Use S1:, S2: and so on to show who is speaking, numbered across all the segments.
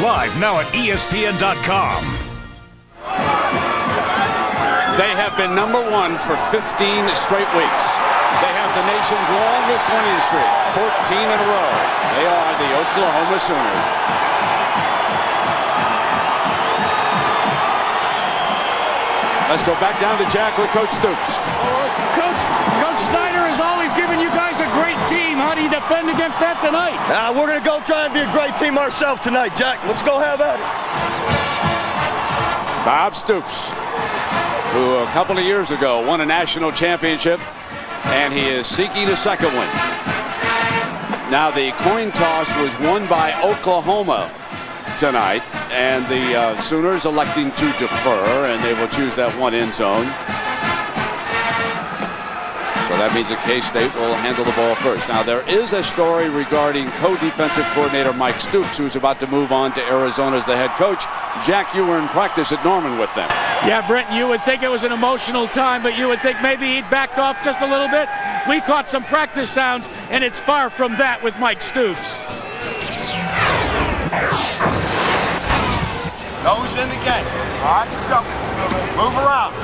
S1: Live now at ESPN.com.
S2: They have been #1 for 15 straight weeks. They have the nation's longest winning streak, 14 in a row. They are the Oklahoma Sooners. Let's go back down to Jack with Coach Stoops.
S3: Coach Snyder has always given you guys a great team. How do you defend against that tonight?
S4: We're going to go try and be a great team ourselves tonight, Jack. Let's go have at it.
S2: Bob Stoops, who a couple of years ago won a national championship, and he is seeking a second one. Now the coin toss was won by Oklahoma tonight, and the Sooners electing to defer, and they will choose that one end zone. So that means that K-State will handle the ball first. Now there is a story regarding co-defensive coordinator Mike Stoops, who's about to move on to Arizona as the head coach. Jack, you were in practice at Norman with them.
S3: Yeah, Brent, you would think it was an emotional time, but you would think maybe he'd backed off just a little bit. We caught some practice sounds, and it's far from that with Mike Stoops.
S5: Nose in the game. All right, go. Move around.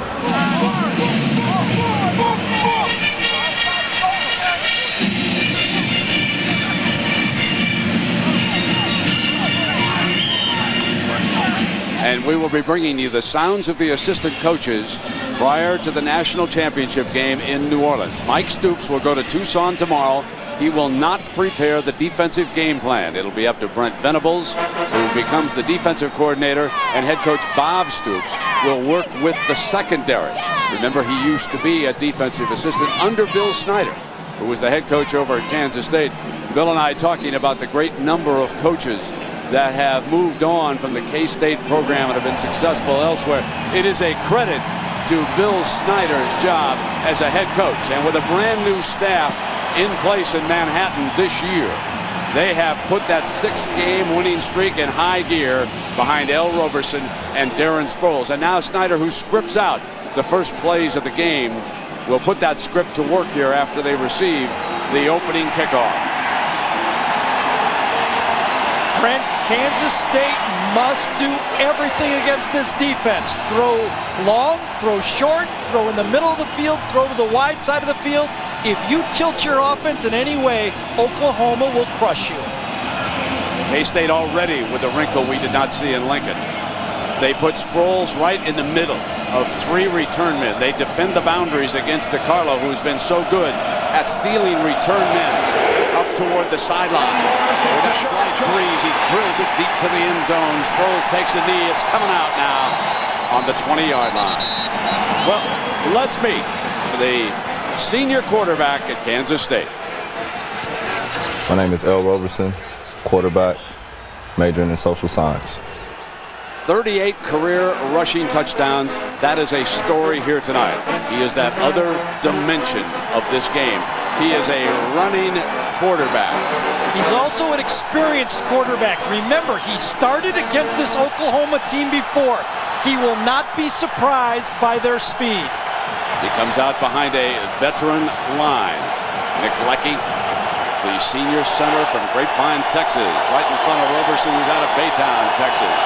S2: And we will be bringing you the sounds of the assistant coaches prior to the national championship game in New Orleans. Mike Stoops will go to Tucson tomorrow. He will not prepare the defensive game plan. It'll be up to Brent Venables, who becomes the defensive coordinator, and head coach Bob Stoops will work with the secondary. Remember, he used to be a defensive assistant under Bill Snyder, who was the head coach over at Kansas State. Bill and I talking about the great number of coaches that have moved on from the K-State program and have been successful elsewhere. It is a credit to Bill Snyder's job as a head coach, and with a brand new staff in place in Manhattan this year, they have put that 6-game winning streak in high gear behind Al Roberson and Darren Sproles. And now Snyder, who scripts out the first plays of the game, will put that script to work here after they receive the opening kickoff.
S6: Brent, Kansas State must do everything against this defense. Throw long, throw short, throw in the middle of the field, throw to the wide side of the field. If you tilt your offense in any way, Oklahoma will crush you.
S2: K-State already with a wrinkle we did not see in Lincoln. They put Sproles right in the middle of 3 return men. They defend the boundaries against DiCarlo, who's been so good at sealing return men up toward the sideline. With that slight breeze, he drills it deep to the end zone. Sproles takes a knee. It's coming out now on the 20-yard line. Well, let's meet the senior quarterback at Kansas State.
S7: My name is Al Roberson, quarterback, majoring in social science.
S2: 38 career rushing touchdowns. That is a story here tonight. He is that other dimension of this game. He is a running quarterback.
S6: He's also an experienced quarterback. Remember, he started against this Oklahoma team before. He will not be surprised by their speed.
S2: He comes out behind a veteran line. Nick Leckie, the senior center from Grapevine, Texas, right in front of Roberson, who's out of Baytown, Texas.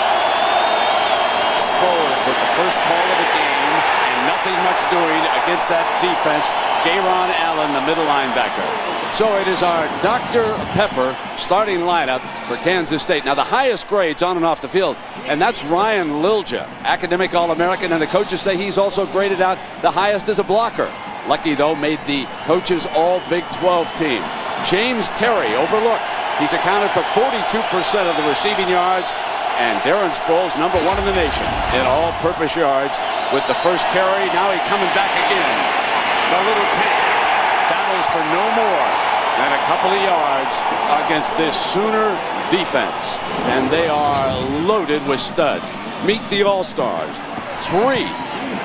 S2: Sproles with the first call of the game, and nothing much doing against that defense. Gayron Allen, the middle linebacker. So it is our Dr. Pepper starting lineup for Kansas State. Now the highest grades on and off the field, and that's Ryan Lilja, academic All-American, and the coaches say he's also graded out the highest as a blocker. Lucky, though, made the coaches All-Big 12 team. James Terry overlooked. He's accounted for 42% of the receiving yards, and Darren Sproles, #1 in the nation in all-purpose yards with the first carry. Now he's coming back again. The little tank battles for no more than a couple of yards against this Sooner defense. And they are loaded with studs. Meet the All-Stars. 3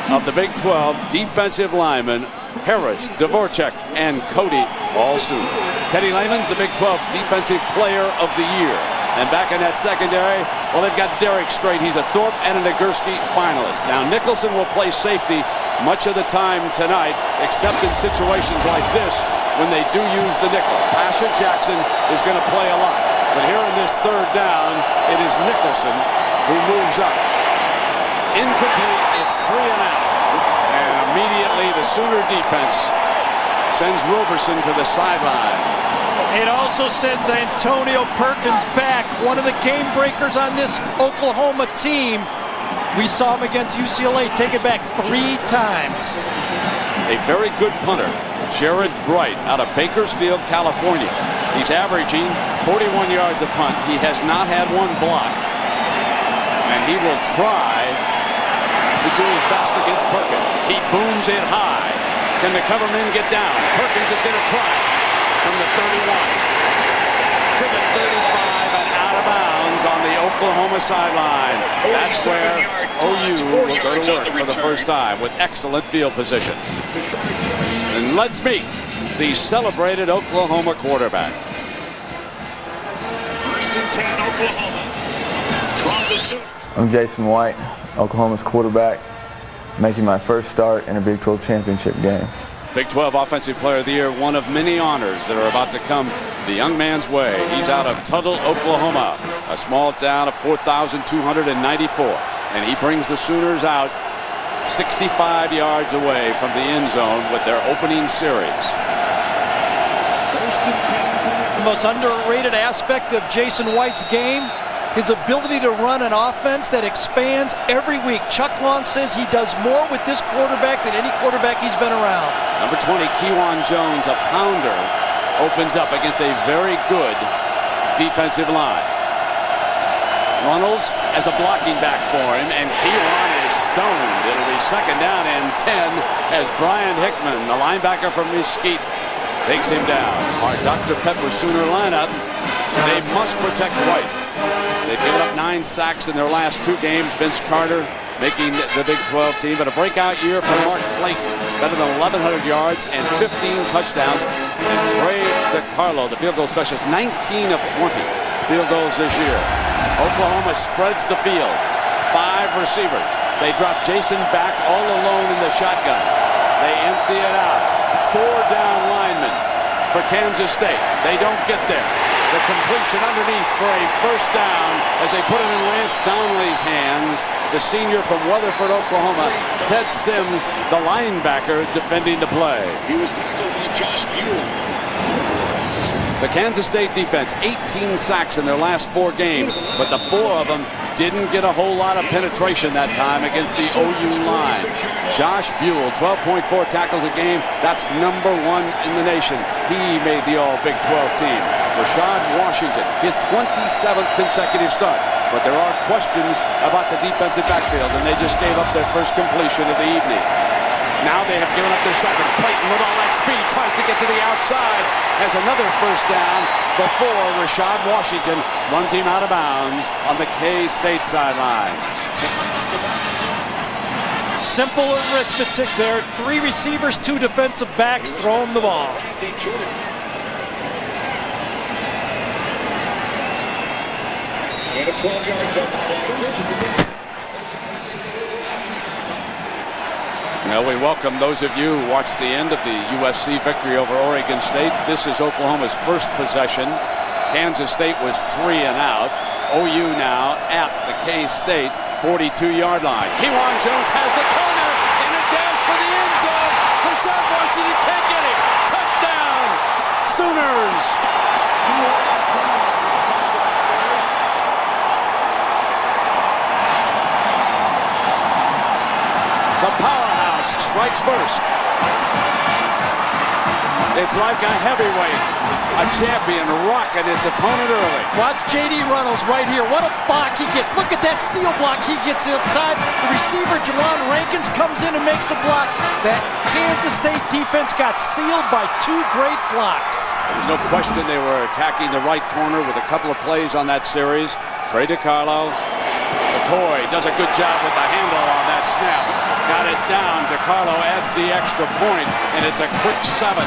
S2: of the Big 12 defensive linemen, Harris, Dvorak, and Cody, all Sooners. Teddy Lehman's the Big 12 Defensive Player of the Year. And back in that secondary, well, they've got Derek Strait. He's a Thorpe and a Nagurski finalist. Now, Nicholson will play safety much of the time tonight, except in situations like this when they do use the nickel. Pasha Jackson is going to play a lot. But here in this third down, it is Nicholson who moves up. Incomplete, it's 3 and out. And immediately the Sooner defense sends Roberson to the sideline.
S6: It also sends Antonio Perkins back, one of the game breakers on this Oklahoma team. We saw him against UCLA take it back 3 times.
S2: A very good punter, Jared Bright, out of Bakersfield, California. He's averaging 41 yards a punt. He has not had one blocked. And he will try to do his best against Perkins. He booms it high. Can the cover men get down? Perkins is going to try from the 31 to the 35 and out of bounds on the Oklahoma sideline. That's where OU will go to work for the first time with excellent field position. And let's meet the celebrated Oklahoma quarterback.
S5: First and 10, Oklahoma.
S8: I'm Jason White, Oklahoma's quarterback, making my first start in a Big 12 championship game.
S2: Big 12 Offensive Player of the Year, one of many honors that are about to come the young man's way. He's out of Tuttle, Oklahoma, a small town of 4,294. And he brings the Sooners out 65 yards away from the end zone with their opening series.
S6: The most underrated aspect of Jason White's game, his ability to run an offense that expands every week. Chuck Long says he does more with this quarterback than any quarterback he's been around.
S2: Number 20, Kewan Jones, a pounder, opens up against a very good defensive line. Runnels as a blocking back for him, and Kewan is stoned. It'll be second down and 10 as Brian Hickman, the linebacker from Mesquite, takes him down. Our Dr. Pepper Sooner lineup, they must protect White. They've given up 9 sacks in their last 2 games. Vince Carter making the Big 12 team, but a breakout year for Mark Clayton. Better than 1,100 yards and 15 touchdowns. And Trey DiCarlo, the field goal specialist, 19 of 20 field goals this year. Oklahoma spreads the field. 5 receivers. They drop Jason back all alone in the shotgun. They empty it out. 4 down linemen for Kansas State. They don't get there. The completion underneath for a first down as they put it in Lance Donnelly's hands. The senior from Weatherford, Oklahoma, Ted Sims, the linebacker, defending the play.
S5: He was tackled by Josh Buell.
S2: The Kansas State defense, 18 sacks in their last 4 games, but the 4 of them didn't get a whole lot of penetration that time against the OU line. Josh Buell, 12.4 tackles a game. That's number 1 in the nation. He made the All-Big 12 team. Rashad Washington, his 27th consecutive start. But there are questions about the defensive backfield, and they just gave up their first completion of the evening. Now they have given up their second. Clayton with all that speed tries to get to the outside. Has another first down before Rashad Washington runs him out of bounds on the K-State sideline.
S6: Simple arithmetic there. 3 receivers, 2 defensive backs throwing the ball.
S5: And 12 yards up.
S2: Well, we welcome those of you who watched the end of the USC victory over Oregon State. This is Oklahoma's first possession. Kansas State was 3 and out. OU now at the K-State 42-yard line. Kewan Jones has the corner and a dash for the end zone. Rashad Washington can't get it. Touchdown, Sooners. The powerhouse strikes first. It's like a heavyweight, a champion rocking its opponent early.
S6: Watch J.D. Runnels right here. What a block he gets. Look at that seal block he gets inside. The receiver, Jawan Rankins, comes in and makes a block. That Kansas State defense got sealed by 2 great blocks.
S2: There's no question they were attacking the right corner with a couple of plays on that series. Trey DiCarlo. McCoy does a good job with the handle on that snap. Got it down. DiCarlo adds the extra point, and it's a quick 7.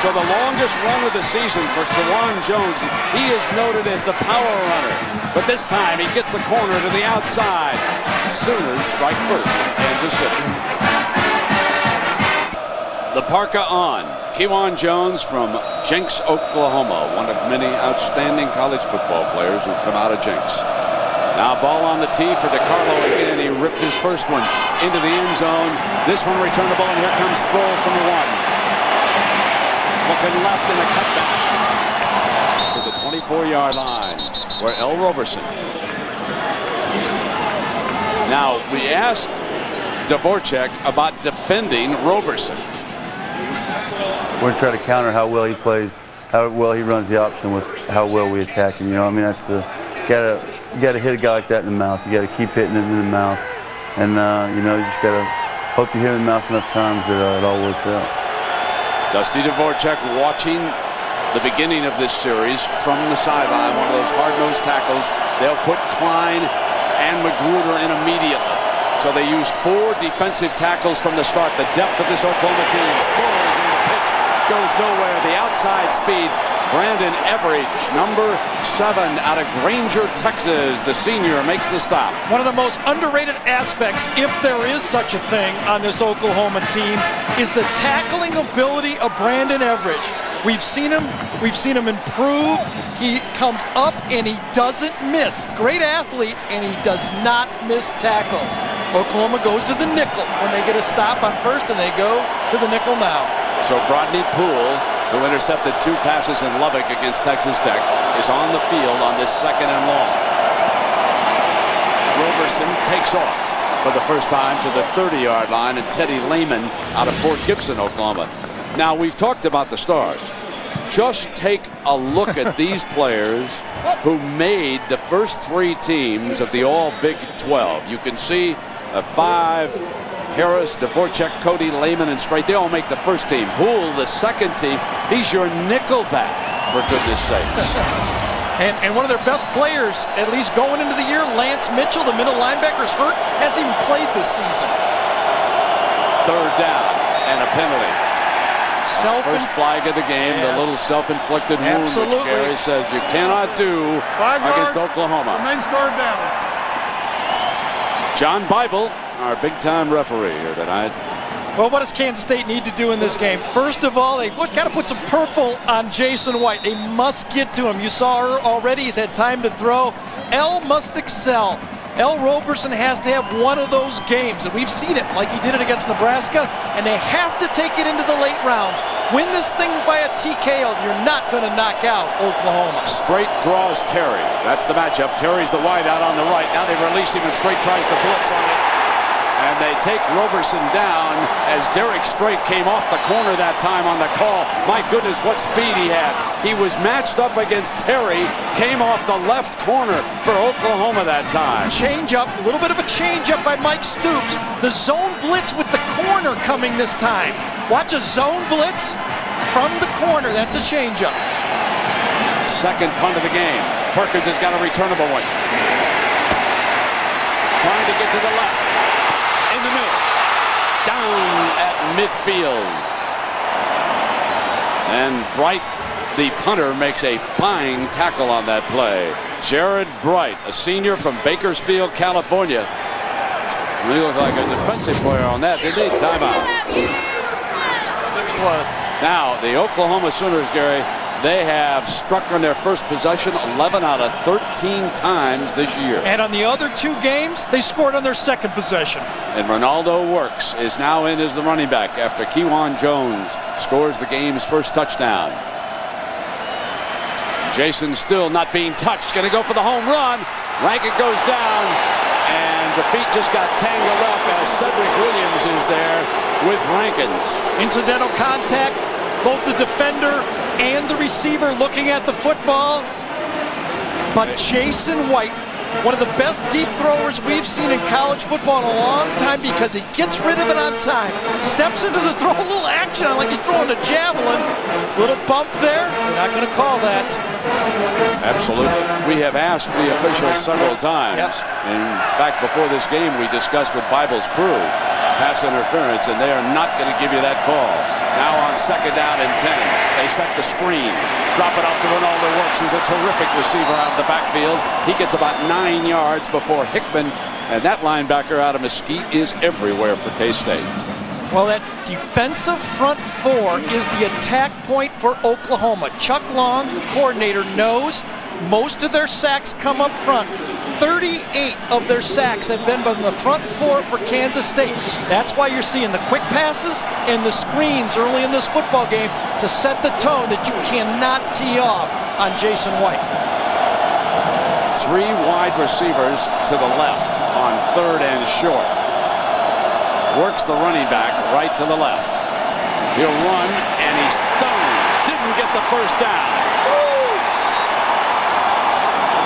S2: So the longest run of the season for Kewan Jones. He is noted as the power runner. But this time he gets the corner to the outside. Sooners strike first in Kansas City. The parka on. Kewan Jones from Jenks, Oklahoma, one of many outstanding college football players who've come out of Jenks. Now ball on the tee for DiCarlo again. He ripped his first one into the end zone. This one returnable, and here comes Sproles from the 1. Looking left in a cutback to the 24-yard line where L. Roberson. Now we asked Dvorak about defending Roberson.
S9: We're going to try to counter how well he plays, how well he runs the option with how well we attack him. You know, I mean, that's the you got to hit a guy like that in the mouth. You got to keep hitting him in the mouth, and you know, you just got to hope you hit him in the mouth enough times that it all works out.
S2: Dusty Dvorak watching the beginning of this series from the sideline, one of those hard-nosed tackles. They'll put Klein and Magruder in immediately. So they use 4 defensive tackles from the start. The depth of this Oklahoma team. Sproles in the pitch goes nowhere. The outside speed. Brandon Everidge, number 7 out of Granger, Texas. The senior makes the stop.
S6: One of the most underrated aspects, if there is such a thing on this Oklahoma team, is the tackling ability of Brandon Everidge. We've seen him improve. He comes up and he doesn't miss. Great athlete, and he does not miss tackles. Oklahoma goes to the nickel when they get a stop on first, and they go to the nickel now.
S2: So Brodney Poole, who intercepted 2 passes in Lubbock against Texas Tech, is on the field on this 2nd and long. Roberson takes off for the first time to the 30-yard line, and Teddy Lehman out of Fort Gibson, Oklahoma. Now, we've talked about the stars. Just take a look at these players who made the first 3 teams of the All-Big 12. You can see 5, Harris, Dvorak, Cody, Lehman, and Strait. They all make the first team. Poole, the second team. He's your nickelback, for goodness sakes.
S6: And one of their best players, at least going into the year, Lance Mitchell, the middle linebacker's hurt, hasn't even played this season.
S2: 3rd down and a penalty. First flag of the game, the little self-inflicted wound, which Gary says you cannot do against Oklahoma.
S5: Remains 3rd down.
S2: John Bible, our big-time referee here tonight.
S6: Well, what does Kansas State need to do in this game? First of all, they've got to put some purple on Jason White. They must get to him. You saw her already. He's had time to throw. L must excel. L. Roberson has to have one of those games, and we've seen it like he did it against Nebraska, and they have to take it into the late rounds. Win this thing by a TKO. You're not going to knock out Oklahoma.
S2: Strait draws Terry. That's the matchup. Terry's the wide out on the right. Now they release him, and Strait tries to blitz on it. And they take Roberson down as Derek Strait came off the corner that time on the call. My goodness, what speed he had. He was matched up against Terry, came off the left corner for Oklahoma that time.
S6: Change up, a little bit of a change up by Mike Stoops. The zone blitz with the corner coming this time. Watch a zone blitz from the corner. That's a change up.
S2: Second punt of the game. Perkins has got a returnable one. Trying to get to the left. In the middle, down at midfield. And Bright, the punter, makes a fine tackle on that play. Jared Bright, a senior from Bakersfield, California. He looked like a defensive player on that, didn't he? Timeout. Now, the Oklahoma Sooners, Gary, they have struck on their first possession 11 out of 13 times this year.
S6: And on the other 2 games, they scored on their second possession.
S2: And Ronaldo Works is now in as the running back after Kewan Jones scores the game's first touchdown. Jason still not being touched. Going to go for the home run. Rankin goes down, and the feet just got tangled up as Cedric Williams is there with Rankins.
S6: Incidental contact, both the defender and the receiver looking at the football. But Jason White, one of the best deep throwers we've seen in college football in a long time, because he gets rid of it on time. Steps into the throw, a little action on like he's throwing a javelin. Little bump there. We're not going to call that.
S2: Absolutely. We have asked the officials several times.
S6: Yep.
S2: In fact, before this game, we discussed with Bible's crew pass interference, and they are not going to give you that call. Now on 2nd down and 10, they set the screen. Drop it off to Ronaldo Works, who's a terrific receiver out of the backfield. He gets about 9 yards before Hickman, and that linebacker out of Mesquite is everywhere for K-State.
S6: Well, that defensive front four is the attack point for Oklahoma. Chuck Long, the coordinator, knows most of their sacks come up front. 38 of their sacks have been from the front four for Kansas State. That's why you're seeing the quick passes and the screens early in this football game to set the tone that you cannot tee off on Jason White.
S2: 3 wide receivers to the left on 3rd and short. Works the running back right to the left. He'll run, and he's stoned. Didn't get the first down.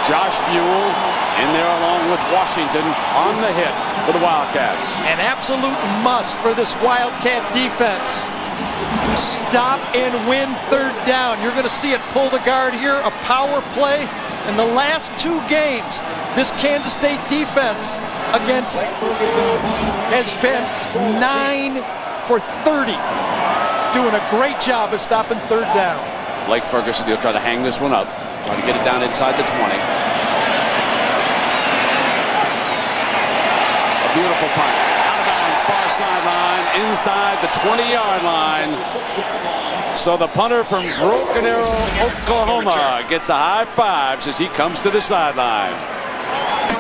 S2: Josh Buell in there along with Washington on the hit for the Wildcats.
S6: An absolute must for this Wildcat defense. Stop and win 3rd down. You're going to see it pull the guard here, a power play. In the last 2 games, this Kansas State defense has been 9 for 30. Doing a great job of stopping 3rd down.
S2: Blake Ferguson, he'll try to hang this one up. Try to get it down inside the 20. A beautiful punt. Out of bounds, far sideline, inside the 20-yard line. So the punter from Broken Arrow, Oklahoma, gets a high fives as he comes to the sideline.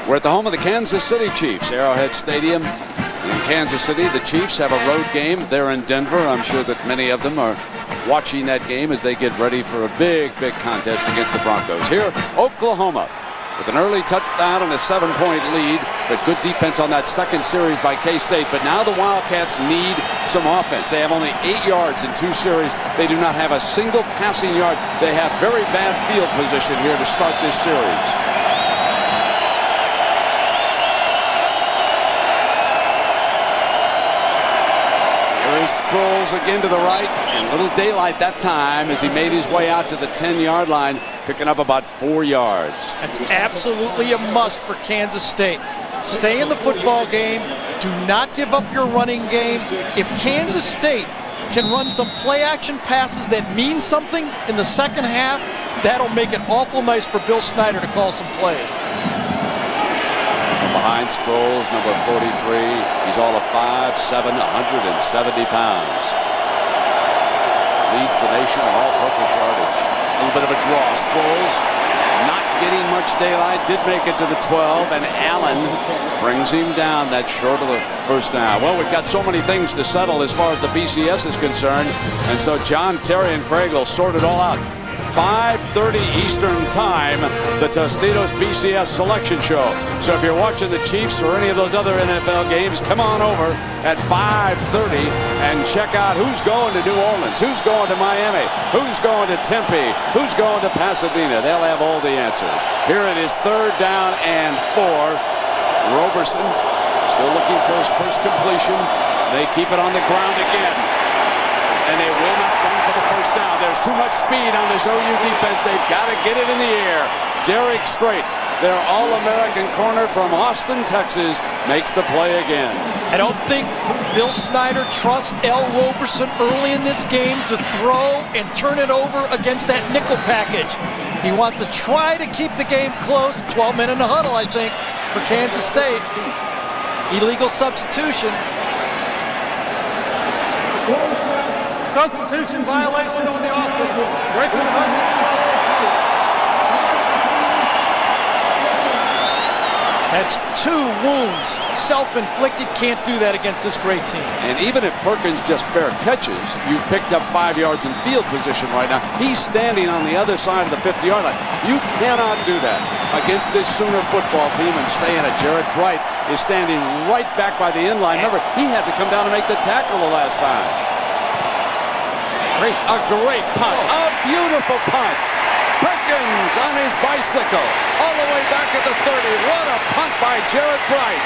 S2: We're at the home of the Kansas City Chiefs, Arrowhead Stadium in Kansas City. The Chiefs have a road game. They're in Denver. I'm sure that many of them are watching that game as they get ready for a big, big contest against the Broncos. Here, Oklahoma with an early touchdown and a 7-point lead, but good defense on that second series by K-State. But now the Wildcats need some offense. They have only 8 yards in 2 series. They do not have a single passing yard. They have very bad field position here to start this series. Sproles again to the right, and little daylight that time as he made his way out to the 10-yard line, picking up about 4 yards.
S6: That's absolutely a must for Kansas State. Stay in the football game. Do not give up your running game. If Kansas State can run some play-action passes that mean something in the second half, that'll make it awful nice for Bill Snyder to call some plays.
S2: Behind Sproles, number 43. He's all of 5'7", 170 pounds. Leads the nation in all-purpose yardage. A little bit of a draw. Sproles not getting much daylight. Did make it to the 12, and Allen brings him down. That's short of the first down. Well, we've got so many things to settle as far as the BCS is concerned, and so John, Terry, and Craig will sort it all out. 5:30 Eastern Time, the Tostitos BCS Selection Show. So if you're watching the Chiefs or any of those other NFL games, come on over at 5:30 and check out who's going to New Orleans, who's going to Miami, who's going to Tempe, who's going to Pasadena. They'll have all the answers. Here it is, 3rd down and 4. Roberson still looking for his first completion. They keep it on the ground again, and they will not run for the first down. There's too much speed on this OU defense. They've got to get it in the air. Derek Strait, their All-American corner from Austin, Texas, makes the play again.
S6: I don't think Bill Snyder trusts L. Roberson early in this game to throw and turn it over against that nickel package. He wants to try to keep the game close. 12 men in the huddle, I think, for Kansas State. Illegal substitution.
S3: Substitution violation on the offense. Breaking the huddle.
S6: That's 2 wounds, self-inflicted. Can't do that against this great team.
S2: And even if Perkins just fair catches, you've picked up 5 yards in field position right now. He's standing on the other side of the 50-yard line. You cannot do that against this Sooner football team and stay in it. Jared Bright is standing right back by the end line. Remember, he had to come down and make the tackle the last time. A great punt, a beautiful punt. Perkins on his bicycle, all the way back at the 30. What a punt by Jared Bright.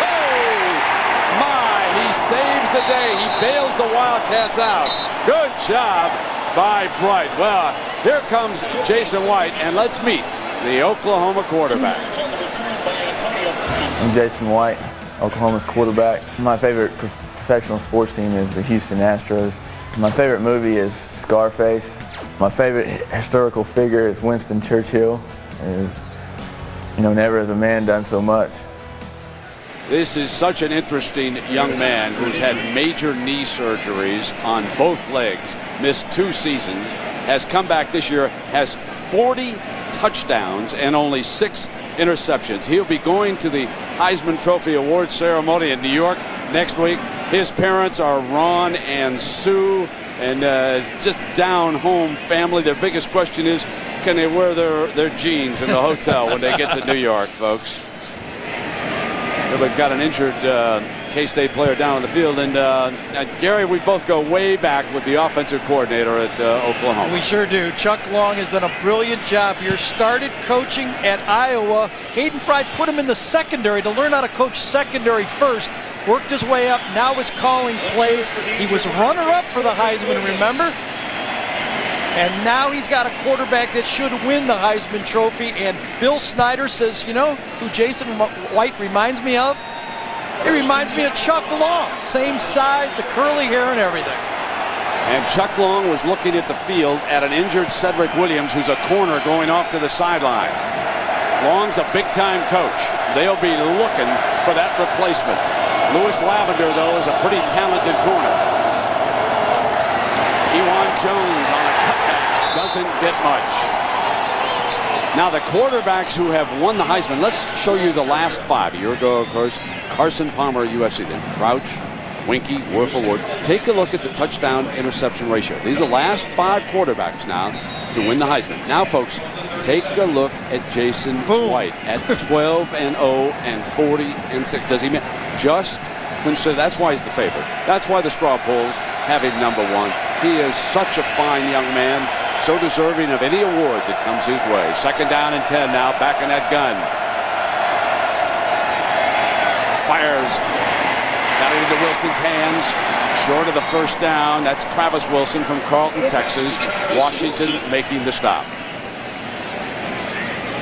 S2: Oh, my, he saves the day. He bails the Wildcats out. Good job by Bright. Well, here comes Jason White, and let's meet the Oklahoma quarterback.
S8: I'm Jason White, Oklahoma's quarterback. My favorite professional sports team is the Houston Astros. My favorite movie is Scarface. My favorite historical figure is Winston Churchill. Never has a man done so much.
S2: This is such an interesting young man who's had major knee surgeries on both legs, missed 2 seasons, has come back this year, has 40 touchdowns and only 6 interceptions. He'll be going to the Heisman Trophy Award ceremony in New York next week. His parents are Ron and Sue, and just down home family. Their biggest question is, can they wear their jeans in the hotel when they get to New York, folks? They've got an injured K-State player down on the field. And Gary, we both go way back with the offensive coordinator at Oklahoma.
S6: We sure do. Chuck Long has done a brilliant job here. Started coaching at Iowa. Hayden Fry put him in the secondary to learn how to coach secondary first. Worked his way up, now is calling plays. He was runner-up for the Heisman, remember? And now he's got a quarterback that should win the Heisman Trophy. And Bill Snyder says, you know who Jason White reminds me of? He reminds me of Chuck Long. Same size, the curly hair and everything.
S2: And Chuck Long was looking at the field at an injured Cedric Williams, who's a corner going off to the sideline. Long's a big-time coach. They'll be looking for that replacement. Lewis Lavender, though, is a pretty talented corner. Kewan Jones on a cutback doesn't get much. Now, the quarterbacks who have won the Heisman, let's show you the last 5. A year ago, of course, Carson Palmer, USC, then Crouch, Winky, Werfel-Wood. Take a look at the touchdown-interception ratio. These are the last 5 quarterbacks now to win the Heisman. Now, folks, take a look at Jason White at 12-0 and 40-6. Does he just consider? That's why he's the favorite. That's why the straw polls have him number 1. He is such a fine young man, so deserving of any award that comes his way. 2nd down and 10 now, back in that gun. Fires. Got it into Wilson's hands. Short of the 1st down. That's Travis Wilson from Carlton, Texas. Washington making the stop.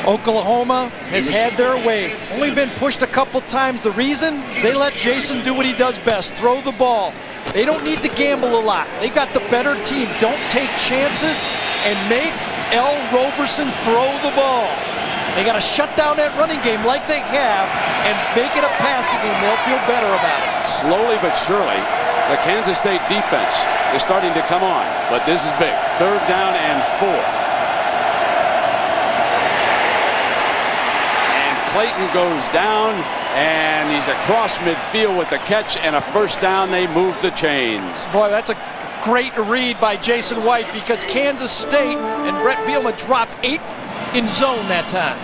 S6: Oklahoma has had their way. Only been pushed a couple times. The reason? They let Jason do what he does best, throw the ball. They don't need to gamble a lot. They got the better team. Don't take chances and make L. Roberson throw the ball. They got to shut down that running game like they have and make it a passing game. They'll feel better about it.
S2: Slowly but surely, the Kansas State defense is starting to come on. But this is big. 3rd down and 4. Clayton goes down, and he's across midfield with the catch and a 1st down. They move the chains.
S6: Boy, that's a great read by Jason White, because Kansas State and Brett Bielema dropped 8 in zone that time.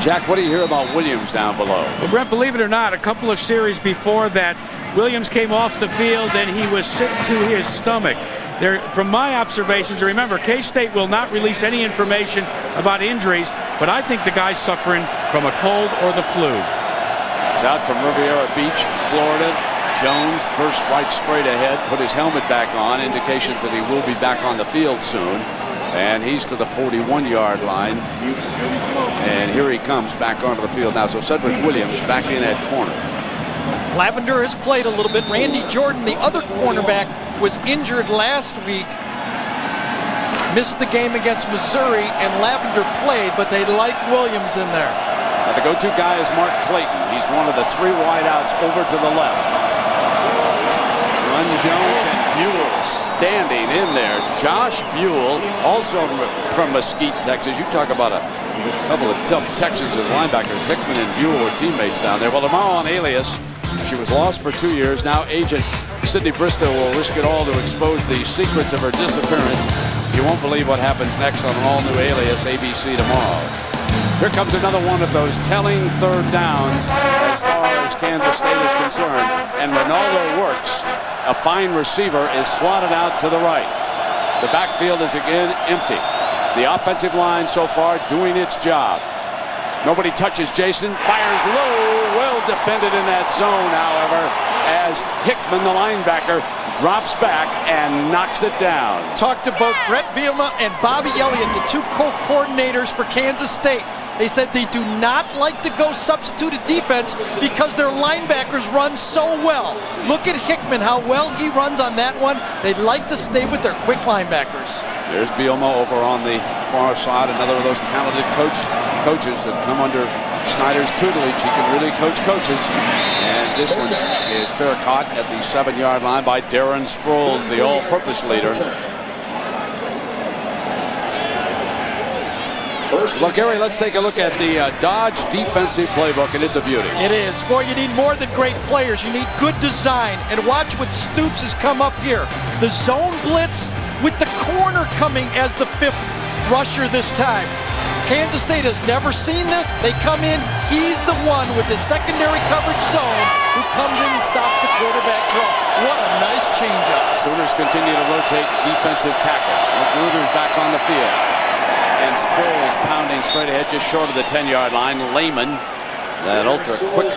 S2: Jack, what do you hear about Williams down below?
S3: Well, Brett, believe it or not, a couple of series before that, Williams came off the field and he was sick to his stomach. There, from my observations, remember, K-State will not release any information about injuries, but I think the guy's suffering from a cold or the flu.
S2: He's out from Riviera Beach, Florida. Jones, purse right straight ahead, put his helmet back on, indications that he will be back on the field soon. And he's to the 41-yard line. And here he comes back onto the field now. So Cedric Williams back in at corner.
S6: Lavender has played a little bit. Randy Jordan, the other cornerback, was injured last week. Missed the game against Missouri, and Lavender played, but they like Williams in there.
S2: Now the go-to guy is Mark Clayton. He's one of the 3 wideouts over to the left. Run Jones and Buell standing in there. Josh Buell, also from Mesquite, Texas. You talk about a couple of tough Texans as linebackers. Hickman and Buell were teammates down there. Well, tomorrow on Alias, she was lost for 2 years. Now agent Sydney Bristow will risk it all to expose the secrets of her disappearance. You won't believe what happens next on an all-new Alias ABC tomorrow. Here comes another one of those telling 3rd downs as far as Kansas State is concerned. And Ronaldo works. A fine receiver is slotted out to the right. The backfield is again empty. The offensive line so far doing its job. Nobody touches Jason. Fires low. Well defended in that zone, however, as Hickman, the linebacker, drops back and knocks it down.
S6: Talked to both Brett Bielema and Bobby Elliott, the 2 co-coordinators for Kansas State. They said they do not like to go substituted defense because their linebackers run so well. Look at Hickman, how well he runs on that one. They'd like to stay with their quick linebackers.
S2: There's Bielema over on the far side, another of those talented coaches that come under Snyder's tutelage. He can really coach coaches. And this one is fair caught at the 7-yard line by Darren Sproles, the all-purpose leader. Well, Gary, let's take a look at the Dodge defensive playbook, and it's a beauty.
S6: It is. Boy, you need more than great players. You need good design. And watch what Stoops has come up here. The zone blitz with the corner coming as the 5th rusher this time. Kansas State has never seen this. They come in. He's the one with the secondary coverage zone who comes in and stops the quarterback draw. What a nice changeup.
S2: Sooners continue to rotate defensive tackles. Magruder's back on the field. And Sproles pounding straight ahead just short of the 10-yard line. Lehman, that ultra-quick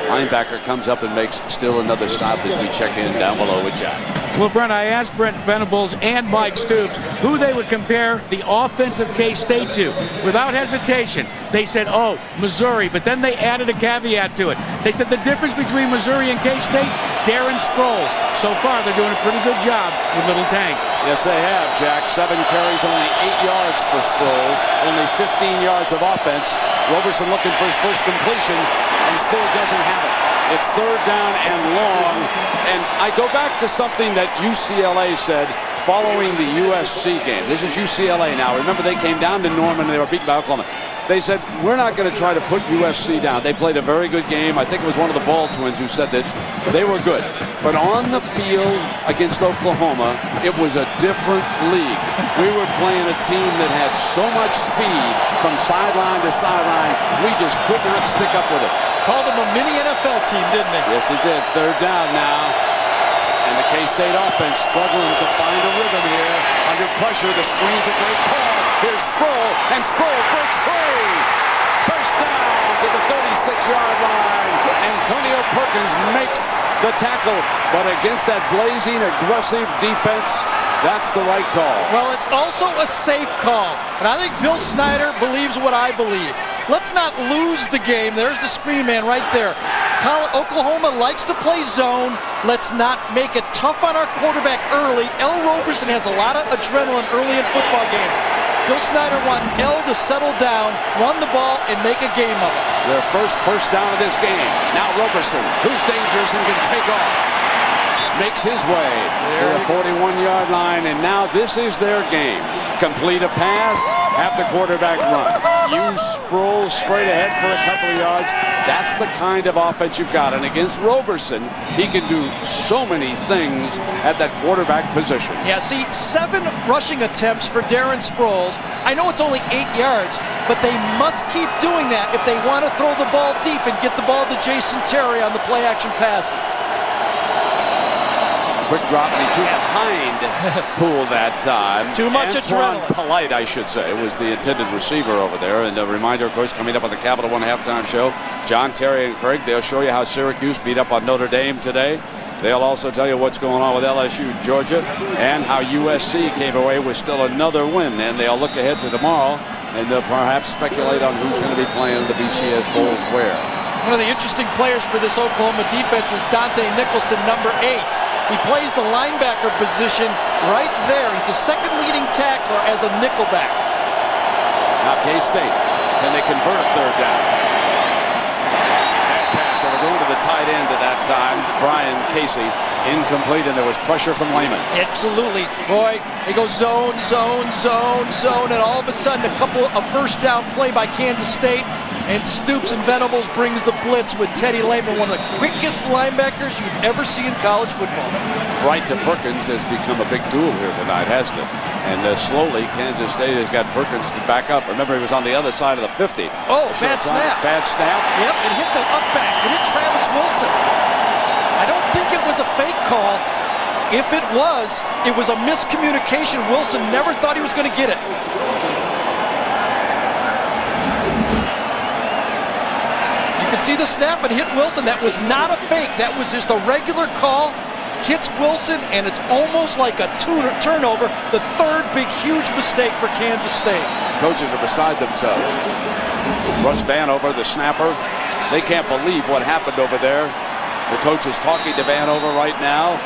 S2: linebacker, comes up and makes still another stop as we check in down below with Jack.
S3: Well, Brent, I asked Brent Venables and Mike Stoops who they would compare the offense of K-State to. Without hesitation, they said, oh, Missouri, but then they added a caveat to it. They said the difference between Missouri and K-State, Darren Sproles. So far, they're doing a pretty good job with Little Tank.
S2: Yes, they have, Jack. 7 carries, only 8 yards for Sproles, only 15 yards of offense. Roberson looking for his first completion and still doesn't have it. It's 3rd down and long. And I go back to something that UCLA said following the USC game. This is UCLA now. Remember, they came down to Norman and they were beaten by Oklahoma. They said, we're not going to try to put USC down. They played a very good game. I think it was one of the Ball twins who said this. They were good. But on the field against Oklahoma, it was a different league. We were playing a team that had so much speed from sideline to sideline, we just could not stick up with it.
S6: Called them a mini NFL team, didn't they?
S2: Yes, he did. 3rd down now. And the K-State offense struggling to find a rhythm here. Under pressure, the screen's a great call. Here's Sproul, and Sproul breaks free. First down to the 36-yard line. Antonio Perkins makes the tackle, but against that blazing, aggressive defense, that's the right call.
S6: Well, it's also a safe call, and I think Bill Snyder believes what I believe. Let's not lose the game. There's the screen man right there. Oklahoma likes to play zone. Let's not make it tough on our quarterback early. L. Roberson has a lot of adrenaline early in football games. Bill Snyder wants L to settle down, run the ball, and make a game of it.
S2: Their first down of this game. Now Roberson, who's dangerous and can take off, makes his way to the 41-yard line, and now this is their game. Complete a pass, have the quarterback run. Use Sproles straight ahead for a couple of yards. That's the kind of offense you've got. And against Roberson, he can do so many things at that quarterback position.
S6: Yeah, see, 7 rushing attempts for Darren Sproles. I know it's only 8 yards, but they must keep doing that if they want to throw the ball deep and get the ball to Jason Terry on the play-action passes.
S2: Quick drop, and he too behind Poole that time.
S6: Too much adrenaline.
S2: Polite, I should say, was the intended receiver over there. And a reminder, of course, coming up on the Capital One halftime show, John Terry and Craig, they'll show you how Syracuse beat up on Notre Dame today. They'll also tell you what's going on with LSU, Georgia, and how USC came away with still another win. And they'll look ahead to tomorrow, and they'll perhaps speculate on who's going to be playing the BCS Bowls where.
S6: One of the interesting players for this Oklahoma defense is Dante Nicholson, number 8. He plays the linebacker position right there. He's the second leading tackler as a nickelback.
S2: Now K-State, can they convert a 3rd down? That pass, they were going to the tight end at that time, Brian Casey. Incomplete, and there was pressure from Lehman.
S6: Absolutely. Boy, they go zone, and all of a sudden a first down play by Kansas State, and Stoops and Venables brings the blitz with Teddy Lehman, one of the quickest linebackers you've ever seen in college football.
S2: Right to Perkins has become a big duel here tonight, hasn't it? And slowly, Kansas State has got Perkins to back up. Remember, he was on the other side of the 50.
S6: Oh, bad snap.
S2: Bad snap.
S6: Yep, it hit the up back. It hit Travis Wilson. I don't think it was a fake call. If it was a miscommunication. Wilson never thought he was going to get it. You can see the snap, it hit Wilson. That was not a fake. That was just a regular call. Hits Wilson, and it's almost like a turnover. The 3rd big, huge mistake for Kansas State.
S2: Coaches are beside themselves. Russ Vanover, the snapper, they can't believe what happened over there. The coach is talking to Vanover right now.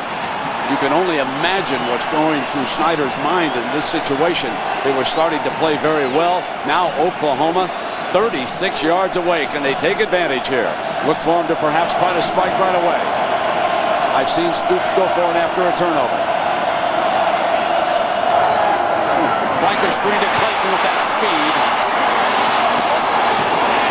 S2: You can only imagine what's going through Snyder's mind in this situation. They were starting to play very well. Now Oklahoma 36 yards away. Can they take advantage here? Look for him to perhaps try to strike right away. I've seen Stoops go for it after a turnover. Flanker screen to Clayton with that speed.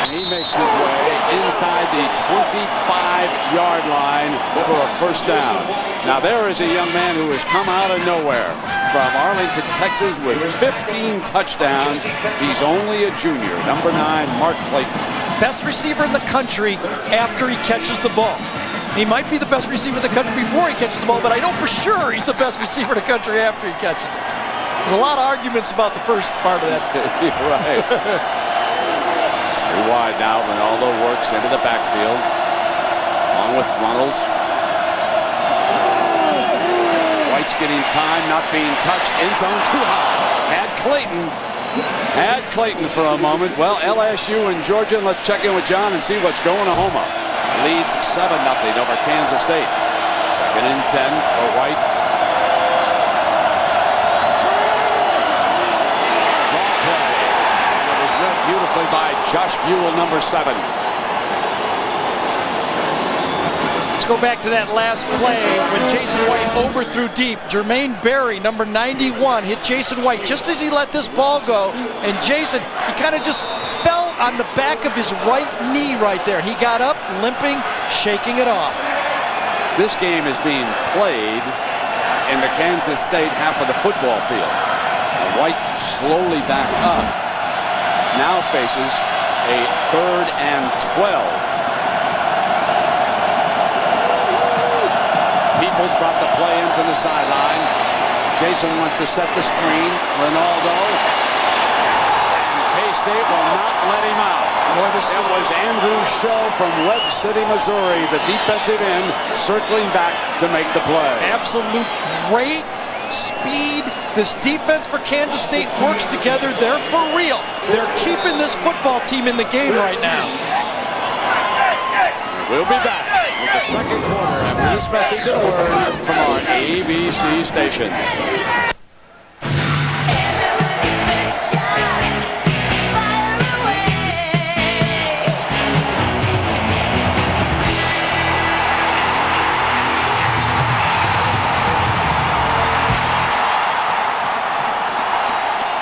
S2: And he makes his way inside the 25-yard line for a first down. Now there is a young man who has come out of nowhere from Arlington, Texas with 15 touchdowns. He's only a junior, number 9, Mark Clayton.
S6: Best receiver in the country after he catches the ball. He might be the best receiver in the country before he catches the ball, but I know for sure he's the best receiver in the country after he catches it. There's a lot of arguments about the first part of that.
S2: Right. 3 wide now. Ronaldo works into the backfield along with Runnels. White's getting time, not being touched. End zone too high. Had Clayton for a moment. Well, LSU and Georgia. Let's check in with John and see what's going on. Oklahoma leads 7-0 over Kansas State. 2nd and 10 for White. Draw play. And it was read beautifully by Josh Buell, number 7.
S6: Let's go back to that last play when Jason White overthrew deep. Jermaine Berry, number 91, hit Jason White just as he let this ball go. And Jason, he kind of just fell on the back of his right knee right there. He got up, limping, shaking it off.
S2: This game is being played in the Kansas State half of the football field. And White slowly back up. Now faces a 3rd and 12. Peoples brought the play in from the sideline. Jason wants to set the screen. Ronaldo. K-State will not let him out. It was Andrew Shaw from Webb City, Missouri, the defensive end, circling back to make the play.
S6: Absolute great speed. This defense for Kansas State works together. They're for real. They're keeping this football team in the game right now.
S2: We'll be back with the second quarter after this message and word from our ABC stations.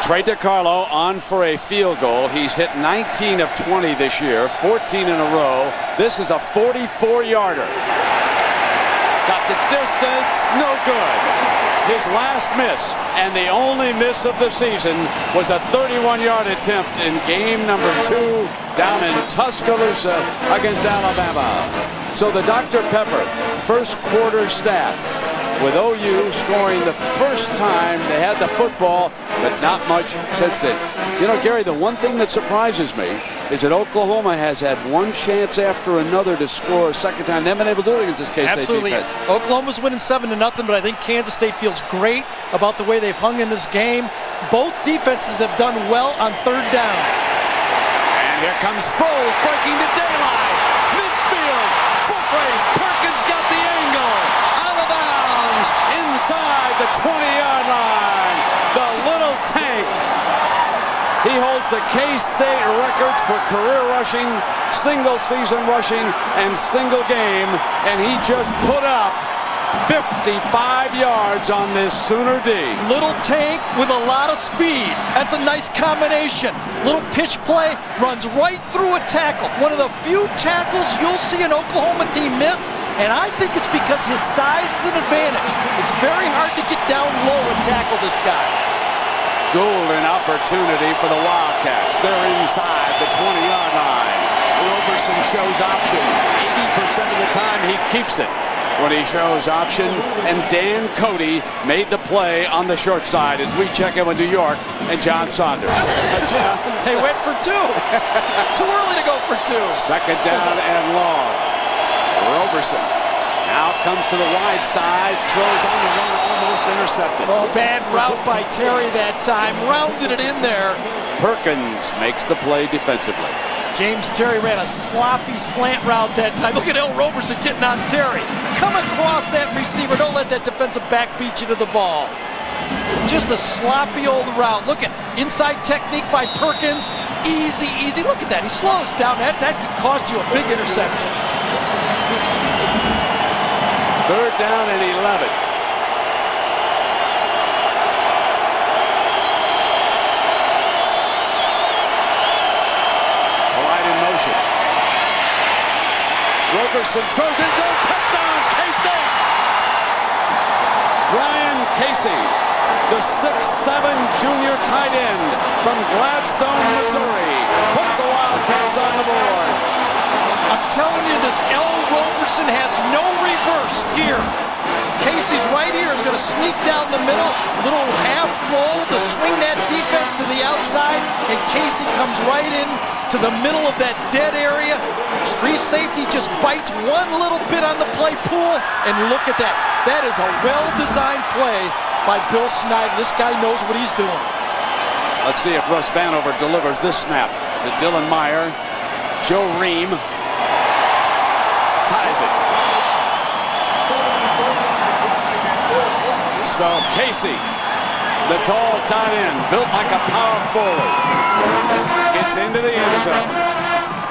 S2: Trey DiCarlo on for a field goal. He's hit 19 of 20 this year, 14 in a row. This is a 44-yarder. Got the distance, no good. His last miss, and the only miss of the season, was a 31-yard attempt in game number 2 down in Tuscaloosa against Alabama. So the Dr. Pepper first quarter stats, with OU scoring the first time they had the football, but not much since then. You know, Gary, the one thing that surprises me is that Oklahoma has had one chance after another to score a second time. They haven't been able to do it against this K-State defense.
S6: Oklahoma's winning 7-0, but I think Kansas State feels great about the way they've hung in this game. Both defenses have done well on 3rd down.
S2: And here comes Sproles breaking to daylight. Midfield, foot race. Perkins got the angle. Out of bounds inside the 20-yard line. The little tank. He holds the K-State records for career rushing, single season rushing, and single game. And he just put up 55 yards on this Sooner D.
S6: Little tank with a lot of speed. That's a nice combination. Little pitch play, runs right through a tackle. One of the few tackles you'll see an Oklahoma team miss, and I think it's because his size is an advantage. It's very hard to get down low and tackle this guy.
S2: Golden opportunity for the Wildcats. They're inside the 20-yard line. Roberson shows option. 80% of the time he keeps it when he shows option. And Dan Cody made the play on the short side as we check in with New York and John Saunders.
S6: They went for 2. Too early to go for 2.
S2: Second down and long. Roberson now comes to the wide side, throws on the run, almost intercepted.
S6: Oh, bad route by Terry that time. Rounded it in there.
S2: Perkins makes the play defensively.
S6: James Terry ran a sloppy slant route that time. Look at L. Roberson getting on Terry. Come across that receiver. Don't let that defensive back beat you to the ball. Just a sloppy old route. Look at inside technique by Perkins. Easy, easy. Look at that. He slows down. That could cost you a big interception.
S2: 3rd down and 11. Wide in motion. Roberson throws his own touchdown. K-State. Ryan Casey, the 6'7" junior tight end from Gladstone, Missouri, puts the Wildcats on the board.
S6: I'm telling you, this L. Roberson has no reverse gear. Casey's right here is going to sneak down the middle, little half roll to swing that defense to the outside, and Casey comes right in to the middle of that dead area. Free safety just bites one little bit on the play pool, and look at that. That is a well-designed play by Bill Snyder. This guy knows what he's doing.
S2: Let's see if Russ Vanover delivers this snap to Dylan Meyer. Joe Ream ties it. So Casey, the tall tight end, built like a power forward, gets into the end zone.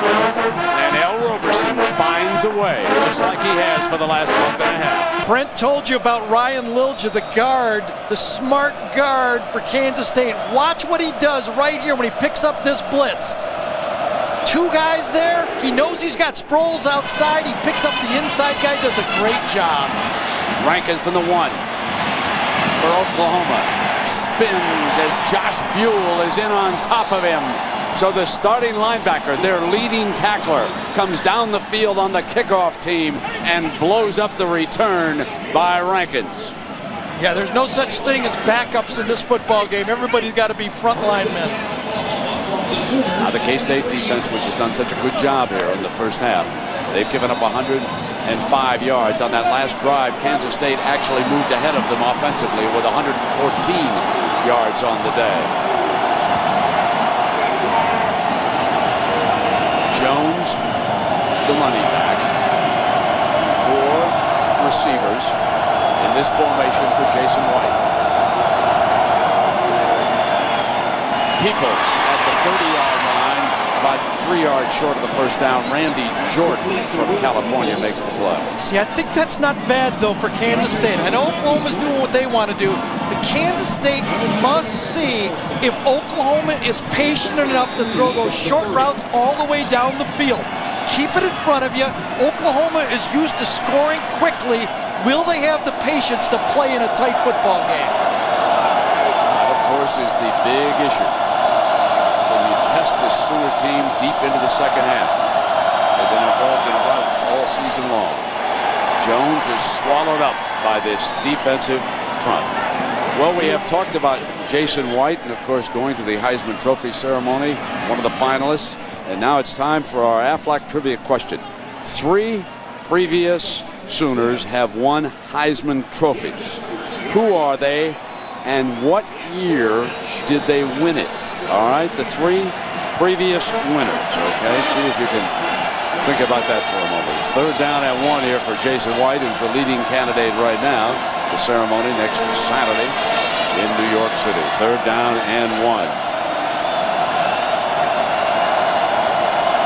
S2: And L. Roberson finds a way, just like he has for the last month and a half.
S6: Brent told you about Ryan Lilja, the guard, the smart guard for Kansas State. Watch what he does right here when he picks up this blitz. 2 guys there. He knows he's got Sproles outside. He picks up the inside guy, does a great job.
S2: Rankin from the 1 for Oklahoma. Spins as Josh Buell is in on top of him. So the starting linebacker, their leading tackler, comes down the field on the kickoff team and blows up the return by Rankins.
S6: Yeah, there's no such thing as backups in this football game. Everybody's got to be frontline men.
S2: Now the K-State defense, which has done such a good job here in the first half, they've given up 105 yards. On that last drive, Kansas State actually moved ahead of them offensively with 114 yards on the day. Jones, the running back. 4 receivers in this formation for Jason White. Peoples at the 30-yard line, about 3 yards short of the first down. Randy Jordan from California makes the play.
S6: See, I think that's not bad, though, for Kansas State. I know Oklahoma's doing what they want to do, but Kansas State must see if Oklahoma is patient enough to throw those short routes all the way down the field. Keep it in front of you. Oklahoma is used to scoring quickly. Will they have the patience to play in a tight football game?
S2: That, of course, is the big issue when you test this Sooner team deep into the second half. They've been involved in routes all season long. Jones is swallowed up by this defensive front. Well, we have talked about Jason White and, of course, going to the Heisman Trophy ceremony, one of the finalists. And now it's time for our Aflac trivia question. 3 previous Sooners have won Heisman trophies. Who are they, and what year did they win it? All right, the 3 previous winners. Okay, see if you can think about that for a moment. It's 3rd down and 1 here for Jason White, who's the leading candidate right now. The ceremony next Saturday in New York City. 3rd down and 1.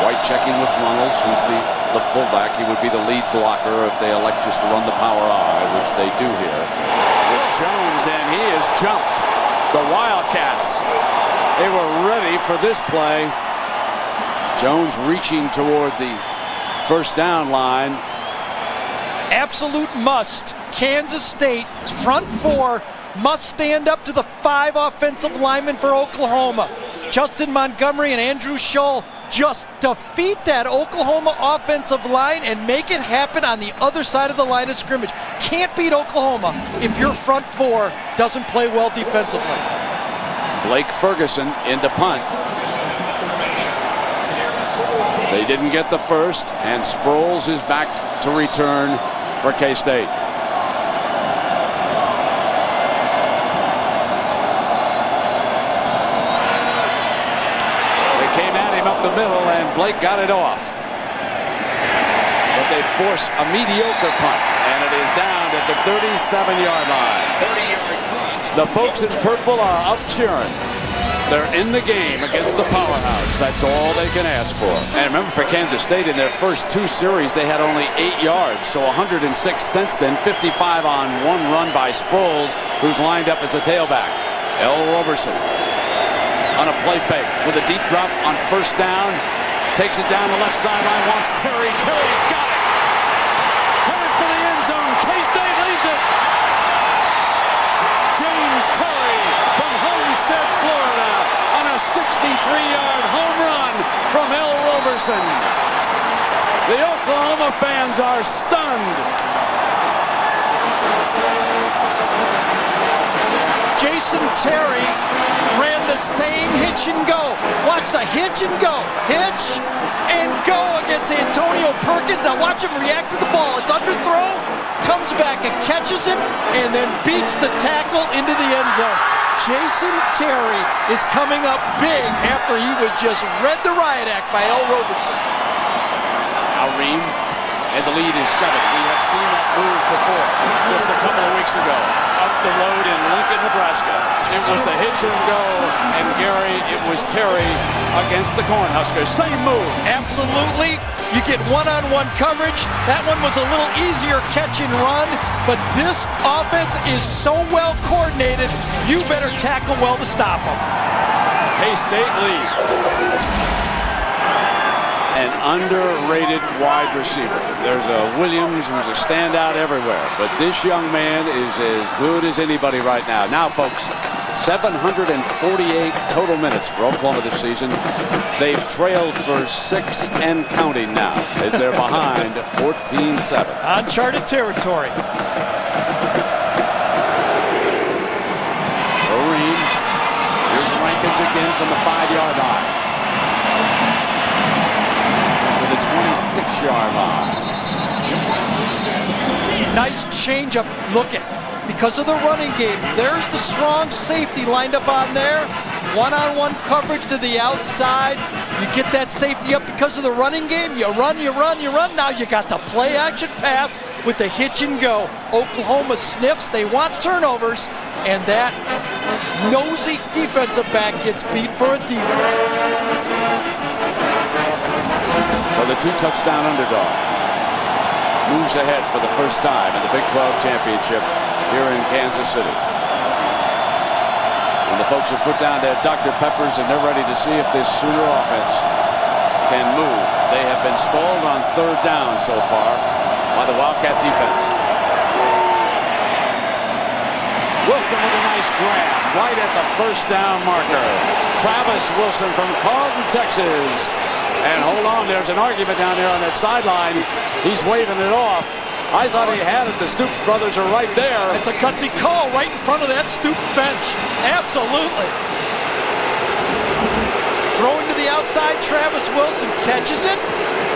S2: White checking with Runnels, who's the fullback. He would be the lead blocker if they elect just to run the power I, which they do here. With Jones, and he has jumped. The Wildcats, they were ready for this play. Jones reaching toward the first down line.
S6: Absolute must. Kansas State front 4 must stand up to the 5 offensive linemen for Oklahoma. Justin Montgomery and Andrew Shull just defeat that Oklahoma offensive line and make it happen on the other side of the line of scrimmage. Can't beat Oklahoma if your front 4 doesn't play well defensively.
S2: Blake Ferguson into punt. They didn't get the first, and Sproles is back to return for K-State. Up the middle, and Blake got it off. But they force a mediocre punt, and it is down at the 37-yard line.
S5: 30-yard punt.
S2: The folks in purple are up cheering. They're in the game against the powerhouse. That's all they can ask for. And remember, for Kansas State, in their first 2 series, they had only 8 yards. So 106 since then, 55 on 1 run by Sproles, who's lined up as the tailback. L. Roberson on a play fake with a deep drop on first down. Takes it down the left sideline, wants Terry. Terry's got it. Headed for the end zone. K-State leads it. James Terry from Homestead, Florida, on a 63-yard home run from L. Roberson. The Oklahoma fans are stunned.
S6: Jason Terry ran the same hitch and go. Watch the hitch and go. Hitch and go against Antonio Perkins. Now watch him react to the ball. It's underthrow, comes back and catches it, and then beats the tackle into the end zone. Jason Terry is coming up big after he was just read the riot act by L. Roberson.
S2: Now Ream, and the lead is 7. We have seen that move before, just a couple of weeks ago, up the road in Lincoln, Nebraska. It was the hitch and go, and Gary, it was Terry against the Cornhuskers. Same move.
S6: Absolutely. You get one-on-one coverage. That one was a little easier catch and run, but this offense is so well coordinated, you better tackle well to stop them.
S2: K-State leads. An underrated wide receiver. There's a Williams who's a standout everywhere, but this young man is as good as anybody right now. Now, folks, 748 total minutes for Oklahoma this season. They've trailed for 6 and counting now, as they're behind 14-7.
S6: Uncharted territory.
S2: Reed. Here's Rankins again from the 5-yard line. To the 26-yard line.
S6: Nice change-up. Look at, because of the running game, there's the strong safety lined up on there. One-on-one coverage to the outside. You get that safety up because of the running game. You run, you run, you run. Now you got the play-action pass with the hitch and go. Oklahoma sniffs. They want turnovers. And that nosy defensive back gets beat for a deep.
S2: So the 2-touchdown underdog moves ahead for the first time in the Big 12 championship here in Kansas City. And the folks have put down their Dr. Peppers and they're ready to see if this Sooner offense can move. They have been stalled on 3rd down so far by the Wildcat defense. Wilson with a nice grab right at the first down marker. Travis Wilson from Carlton, Texas. And hold on, there's an argument down there on that sideline. He's waving it off. I thought he had it. The Stoops brothers are right there.
S6: It's a gutsy call right in front of that Stoop bench. Absolutely. Throwing to the outside, Travis Wilson catches it,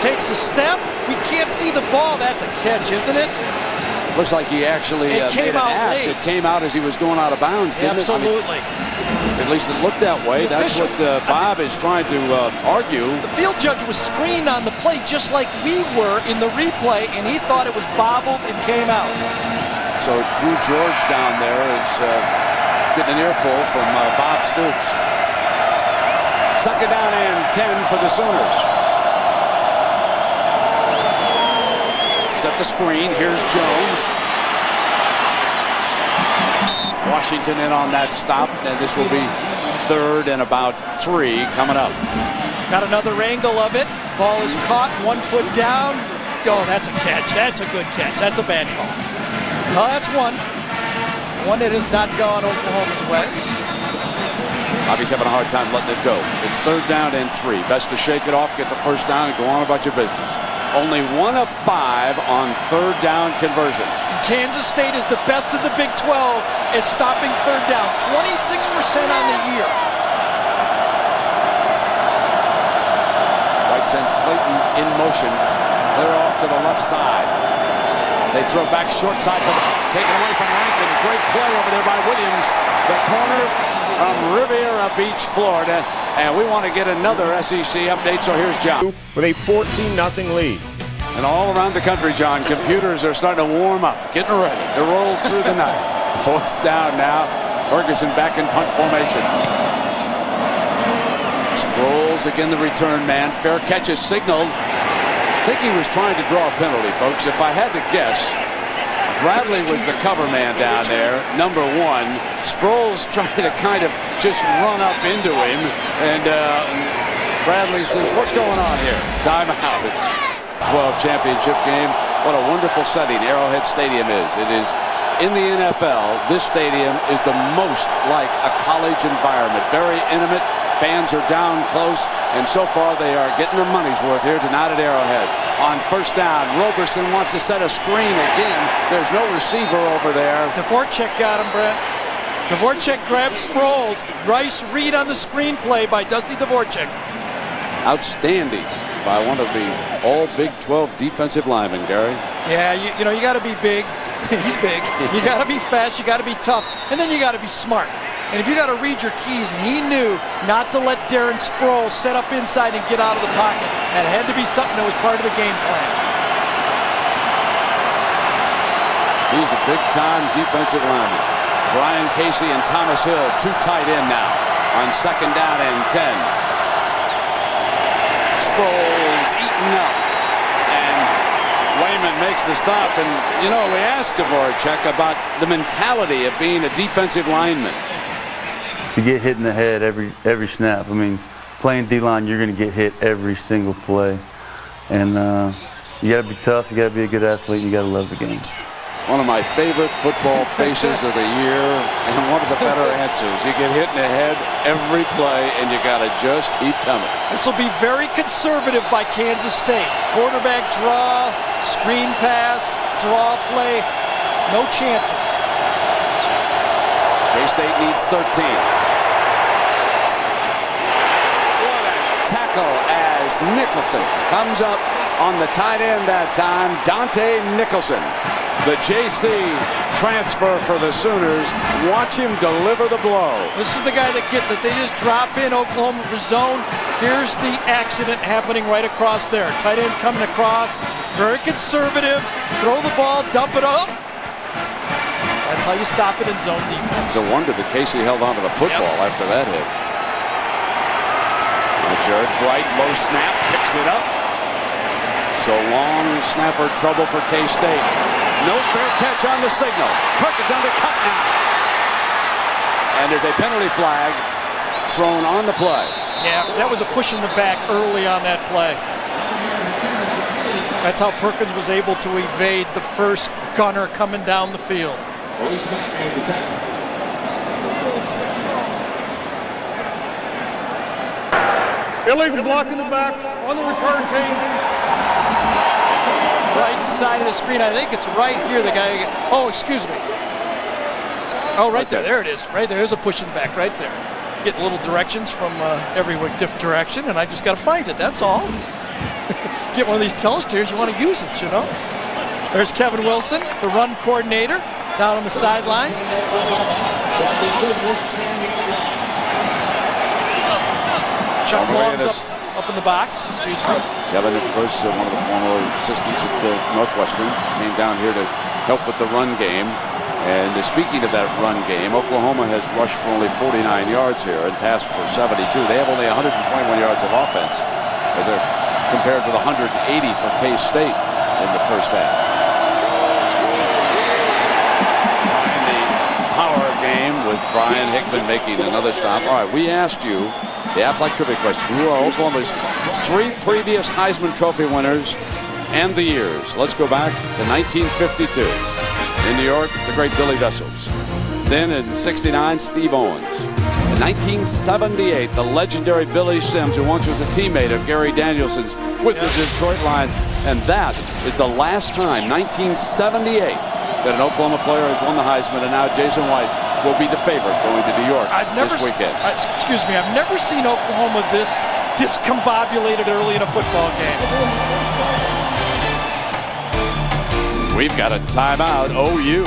S6: takes a step. We can't see the ball. That's a catch, isn't it?
S2: Looks like he actually made an act.
S6: Late.
S2: It came out as he was going out of bounds, didn't it?
S6: Absolutely.
S2: At least it looked that way. That's what Bob is trying to argue.
S6: The field judge was screened on the play just like we were in the replay, and he thought it was bobbled and came out.
S2: So Drew George down there is getting an earful from Bob Stoops. 2nd down and 10 for the Sooners. Set the screen. Here's Jones. Washington in on that stop, and this will be 3rd and about 3 coming up.
S6: Got another angle of it. Ball is caught, 1 foot down. Oh, that's a catch. That's a good catch. That's a bad call. No, that's one. One that has not gone Oklahoma's way.
S2: Bobby's having a hard time letting it go. It's 3rd down and 3. Best to shake it off, get the first down, and go on about your business. Only 1 of 5 on 3rd down conversions.
S6: Kansas State is the best of the Big 12 at stopping 3rd down. 26% on the year.
S2: White sends Clayton in motion. Clear off to the left side. They throw back short side for the taken away from Rankins. Great play over there by Williams. The corner from Riviera Beach, Florida. And we want to get another SEC update, so here's John.
S10: With a 14-0 lead.
S2: And all around the country, John, computers are starting to warm up, getting ready to roll through the night. 4th down now Ferguson back in punt formation. Sproles again, the return man. Fair catch is signaled. I think he was trying to draw a penalty, folks. If I had to guess, Bradley was the cover man down there, number 1. Sproles trying to kind of just run up into him, and Bradley says, what's going on here? Timeout. 12 championship game. What a wonderful setting Arrowhead Stadium is. It is, in the NFL, this stadium is the most like a college environment. Very intimate. Fans are down close, and so far they are getting their money's worth here tonight at Arrowhead. On first down, Roberson wants to set a screen again. There's no receiver over there.
S6: Dvorak got him, Brent. Dvorak grabs Sproles. Nice read on the screenplay by Dusty Dvorak.
S2: Outstanding by one of the all Big 12 defensive linemen, Gary.
S6: Yeah, you know, you got to be big. He's big. You got to be fast. You got to be tough. And then you got to be smart. And if you got to read your keys, and he knew not to let Darren Sproles set up inside and get out of the pocket. That had to be something that was part of the game plan.
S2: He's a big-time defensive lineman. Brian Casey and Thomas Hill, 2 tight end now on second down and 10. Sproles eaten up, and Wayman makes the stop. And, you know, we asked Dvorak about the mentality of being a defensive lineman.
S9: You get hit in the head every snap. I mean, playing D-line, you're going to get hit every single play. And you got to be tough, you got to be a good athlete, you got to love the game.
S2: One of my favorite football faces of the year, and one of the better answers. You get hit in the head every play, and you got to just keep coming.
S6: This will be very conservative by Kansas State. Quarterback draw, screen pass, draw play, no chances.
S2: K-State needs 13. What a tackle as Nicholson comes up on the tight end that time, Dante Nicholson. The JC transfer for the Sooners. Watch him deliver the blow.
S6: This is the guy that gets it. They just drop in Oklahoma for zone. Here's the accident happening right across there. Tight end's coming across. Very conservative. Throw the ball, dump it up. That's how you stop it in zone defense.
S2: It's a wonder that Casey held on to the football after that hit. Jared Bright, low snap, picks it up. So long snapper trouble for K-State. No fair catch on the signal. Perkins undercut now. And there's a penalty flag thrown on the play.
S6: Yeah, that was a push in the back early on that play. That's how Perkins was able to evade the first gunner coming down the field.
S4: Illegal block in the back on the return team.
S6: Right side of the screen. I think it's right here. The guy. Oh, excuse me. Oh, right there. There it is. Right there. There's a push in the back right there. Getting little directions from every different direction, and I just got to find it. That's all. Get one of these telesteers. You want to use it, you know. There's Kevin Wilson, the run coordinator, down on the sideline. Chuck Long's up in the box. Excuse me.
S2: Kevin, of course, one of the former assistants at Northwestern, came down here to help with the run game. And speaking of that run game, Oklahoma has rushed for only 49 yards here and passed for 72. They have only 121 yards of offense, compared with 180 for K-State in the first half. Trying the power game with Brian Hickman making another stop. All right, we asked you the Aflac Trivia question. Who are Oklahoma's 3 previous Heisman Trophy winners and the years? Let's go back to 1952. In New York, the great Billy Vessels. Then in '69, Steve Owens. In 1978, the legendary Billy Sims, who once was a teammate of Gary Danielson's with the Detroit Lions. And that is the last time, 1978, that an Oklahoma player has won the Heisman. And now Jason White will be the favorite going to New York this weekend.
S6: Excuse me, I've never seen Oklahoma this discombobulated early in a football game.
S2: We've got a timeout, OU.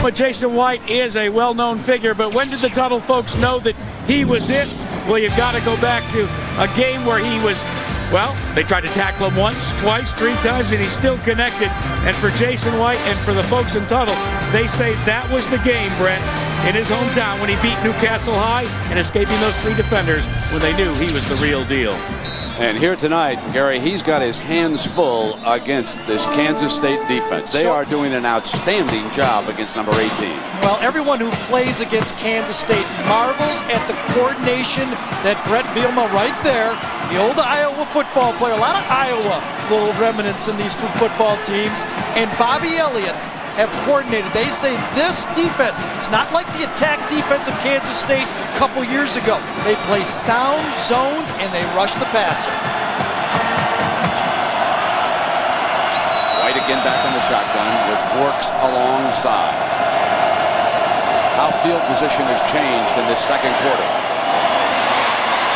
S3: But Jason White is a well-known figure, but when did the Tuttle folks know that he was it? Well, you've got to go back to a game where he was Well, they tried to tackle him once, twice, 3 times, and he's still connected. And for Jason White and for the folks in Tuttle, they say that was the game, Brent, in his hometown when he beat Newcastle High and escaping those 3 defenders when they knew he was the real deal.
S2: And here tonight, Gary, he's got his hands full against this Kansas State defense. They are doing an outstanding job against number 18.
S6: Well, everyone who plays against Kansas State marvels at the coordination that Brett Bielema right there, the old Iowa football player, a lot of Iowa little remnants in these 2 football teams, and Bobby Elliott have coordinated. They say this defense, it's not like the attack defense of Kansas State a couple years ago. They play sound zones and they rush the passer.
S2: White again back in the shotgun with Works alongside. How field position has changed in this second quarter.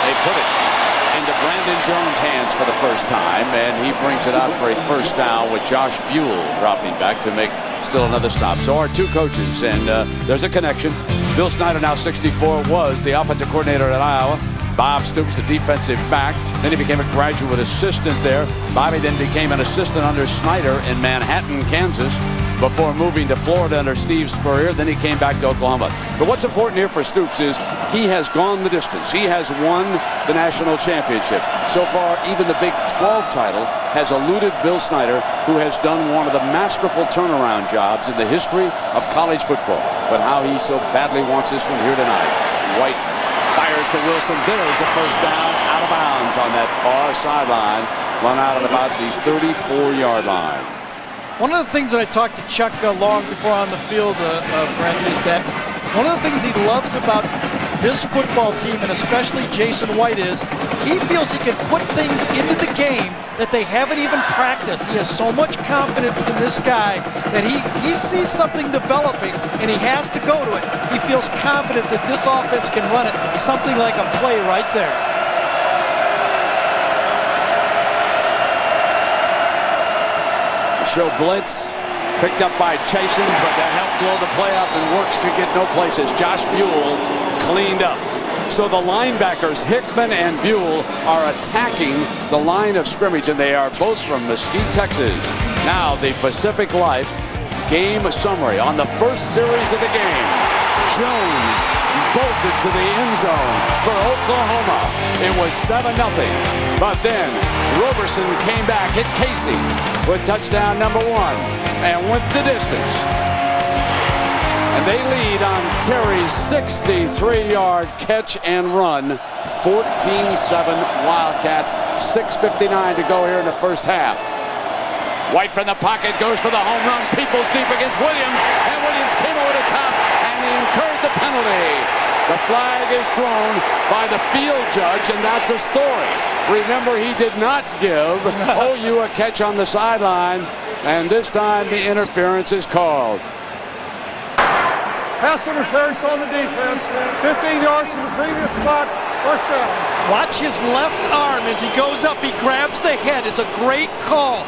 S2: They put it into Brandon Jones' hands for the first time, and he brings it out for a first down with Josh Buell dropping back to make still another stop. So our 2 coaches, and there's a connection. Bill Snyder, now 64, was the offensive coordinator at Iowa. Bob Stoops, the defensive back. Then he became a graduate assistant there. Bobby then became an assistant under Snyder in Manhattan, Kansas, before moving to Florida under Steve Spurrier. Then he came back to Oklahoma. But what's important here for Stoops is he has gone the distance. He has won the national championship. So far, even the Big 12 title has eluded Bill Snyder, who has done one of the masterful turnaround jobs in the history of college football. But how he so badly wants this one here tonight. White fires to Wilson. There's a first down out of bounds on that far sideline. Run out at about the 34-yard line.
S6: One of the things that I talked to Chuck long before on the field, Brent, is that one of the things he loves about this football team, and especially Jason White, is he feels he can put things into the game that they haven't even practiced. He has so much confidence in this guy that he sees something developing and he has to go to it. He feels confident that this offense can run it, something like a play right there.
S2: Show blitz picked up by Chasen, but that helped blow the play up, and Works could get no place as Josh Buell cleaned up. So the linebackers Hickman and Buell are attacking the line of scrimmage, and they are both from Mesquite, Texas. Now the Pacific Life game summary on the first series of the game. Jones bolted to the end zone for Oklahoma. It was 7-0. But then Roberson came back, hit Casey with touchdown number 1, and went the distance. And they lead on Terry's 63-yard catch and run. 14-7 Wildcats. 6:59 to go here in the first half. White from the pocket goes for the home run. Peoples deep against Williams, and Williams came over the top, and he incurred the penalty. The flag is thrown by the field judge, and that's a story. Remember, he did not give OU a catch on the sideline, and this time the interference is called.
S5: Pass interference on the defense. 15 yards from the previous spot. First down.
S6: Watch his left arm as he goes up. He grabs the head. It's a great call.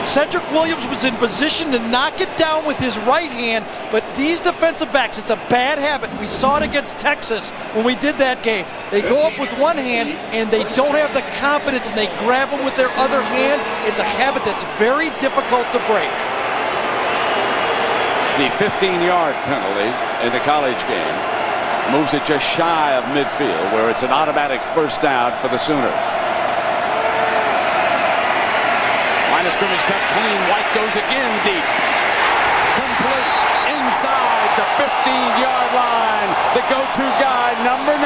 S6: Cedric Williams was in position to knock it down with his right hand, but these defensive backs, it's a bad habit. We saw it against Texas when we did that game. They go up with one hand and they don't have the confidence, and they grab them with their other hand. It's a habit that's very difficult to break.
S2: The 15-yard penalty in the college game moves it just shy of midfield, where it's an automatic first down for the Sooners. Line of scrimmage cut clean. White goes again deep. Complete inside the 15-yard line. The go-to guy, number 9.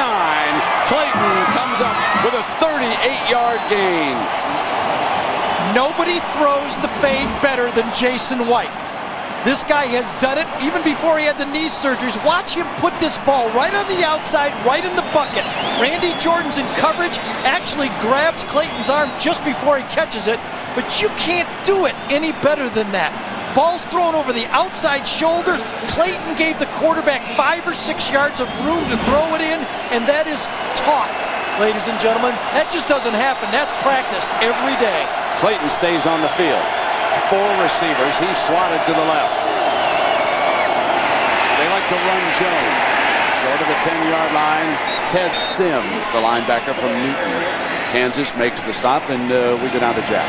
S2: Clayton comes up with a 38-yard gain.
S6: Nobody throws the fade better than Jason White. This guy has done it even before he had the knee surgeries. Watch him put this ball right on the outside, right in the bucket. Randy Jordan's in coverage, actually grabs Clayton's arm just before he catches it, but you can't do it any better than that. Ball's thrown over the outside shoulder. Clayton gave the quarterback 5 or 6 yards of room to throw it in, and that is taught, ladies and gentlemen. That just doesn't happen. That's practiced every day.
S2: Clayton stays on the field. 4 receivers. He's swatted to the left. They like to run Jones. Short of the 10-yard line, Ted Sims, the linebacker from Newton. Kansas makes the stop, and we go down to Jack.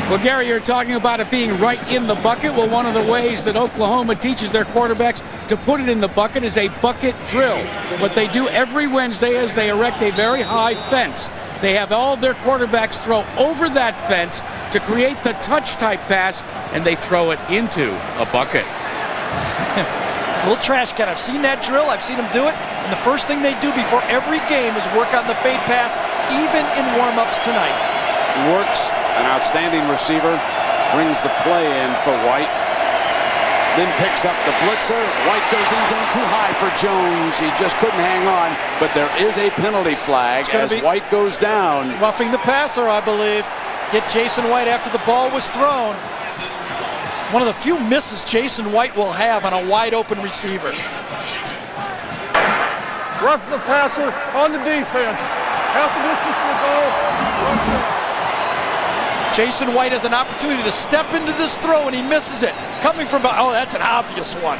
S3: Well, Gary, you're talking about it being right in the bucket. Well, one of the ways that Oklahoma teaches their quarterbacks to put it in the bucket is a bucket drill. What they do every Wednesday is they erect a very high fence. They have all of their quarterbacks throw over that fence to create the touch-type pass, and they throw it into a bucket.
S6: A little trash can. I've seen that drill. I've seen them do it. And the first thing they do before every game is work on the fade pass, even in warm-ups tonight.
S2: Works, an outstanding receiver, brings the play in for White. Then picks up the blitzer. White goes in zone too high for Jones. He just couldn't hang on, but there is a penalty flag as White goes down.
S6: Roughing the passer, I believe. Get Jason White after the ball was thrown. One of the few misses Jason White will have on a wide open receiver.
S5: Roughing the passer on the defense. Half the distance to the goal.
S6: Jason White has an opportunity to step into this throw, and he misses it. Coming from, oh, that's an obvious one.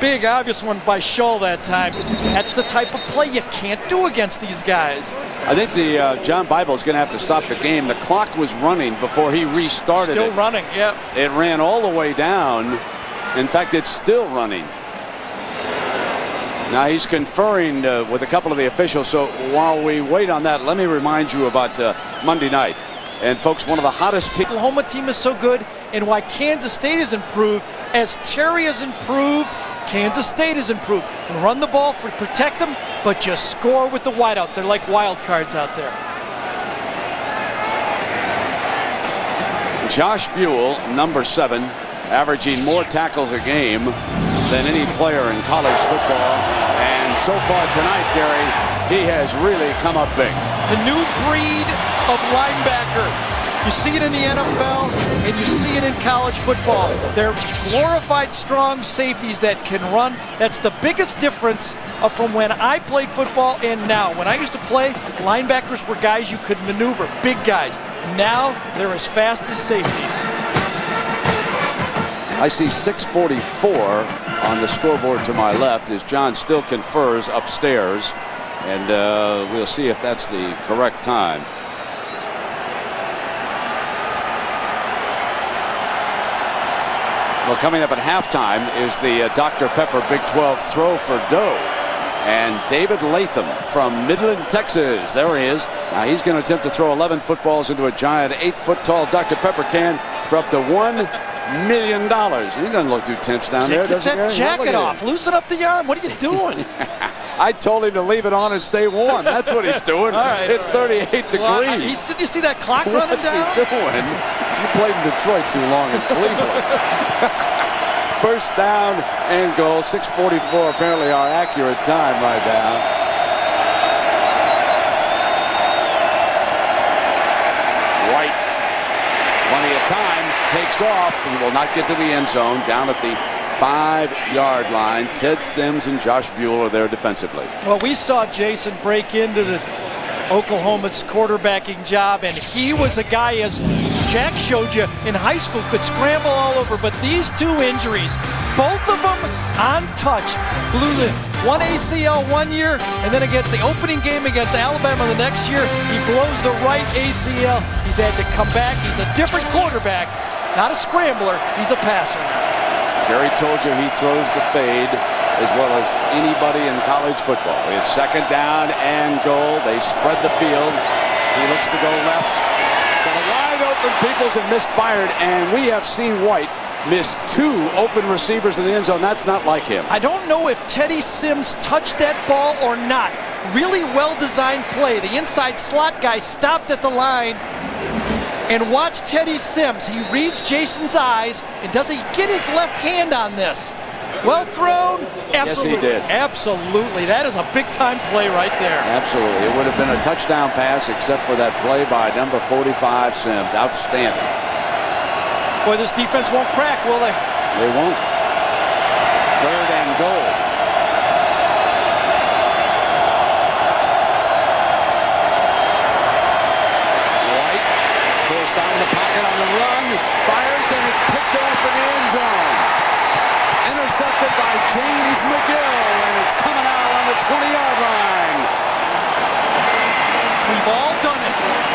S6: Big, obvious one by Shull that time. That's the type of play you can't do against these guys.
S2: I think the John Bible is going to have to stop the game. The clock was running before he restarted it.
S6: Still running, yeah.
S2: It ran all the way down. In fact, it's still running. Now he's conferring with a couple of the officials. So while we wait on that, let me remind you about Monday night. And folks, one of the hottest teams.
S6: Oklahoma team is so good, and why Kansas State has improved. As Terry has improved, Kansas State has improved. Run the ball, protect them, but just score with the wideouts. They're like wild cards out there.
S2: Josh Buell, number 7, averaging more tackles a game than any player in college football. And so far tonight, Gary, he has really come up big.
S6: The new breed of linebacker. You see it in the NFL, and you see it in college football. They're glorified, strong safeties that can run. That's the biggest difference from when I played football and now. When I used to play, linebackers were guys you could maneuver, big guys. Now, they're as fast as safeties.
S2: I see 6:44 on the scoreboard to my left as John still confers upstairs. And we'll see if that's the correct time. Well, coming up at halftime is the Dr. Pepper Big 12 throw for Doe. And David Latham from Midland, Texas. There he is. Now he's going to attempt to throw 11 footballs into a giant 8-foot-tall Dr. Pepper can for up to $1 million. He doesn't look too tense down there, does he?
S6: Get that jacket off. Loosen up the arm. What are you doing?
S2: I told him to leave it on and stay warm. That's what he's doing. It's 38 degrees.
S6: Well, you see that clock running down?
S2: What's he doing? He played in Detroit too long in Cleveland. First down and goal. 6:44 apparently our accurate time right now. White, plenty of time, takes off. He will not get to the end zone. Down at the 5-yard line. Ted Sims and Josh Buell are there defensively.
S6: Well, we saw Jason break into the Oklahoma's quarterbacking job, and he was a guy, as Jack showed you, in high school could scramble all over, but these two injuries, both of them untouched, blew the one ACL one year, and then against the opening game against Alabama the next year, he blows the right ACL. He's had to come back. He's a different quarterback, not a scrambler. He's a passer now.
S2: Gary told you he throws the fade as well as anybody in college football. It's second down and goal. They spread the field. He looks to go left. Got a wide open Peoples and misfired, and we have seen White miss 2 open receivers in the end zone. That's not like him.
S6: I don't know if Teddy Sims touched that ball or not. Really well-designed play. The inside slot guy stopped at the line. And watch Teddy Sims. He reads Jason's eyes, and does he get his left hand on this? Well thrown? Absolutely.
S2: Yes, he did.
S6: Absolutely. That is a big-time play right there.
S2: Absolutely. It would have been a touchdown pass except for that play by number 45, Sims. Outstanding.
S6: Boy, this defense won't crack, will they?
S2: They won't. Third and goal. Down in the pocket on the run, fires, and it's picked off in the end zone. Intercepted by James McGill, and it's coming out on the 20-yard line.
S6: We've all done it.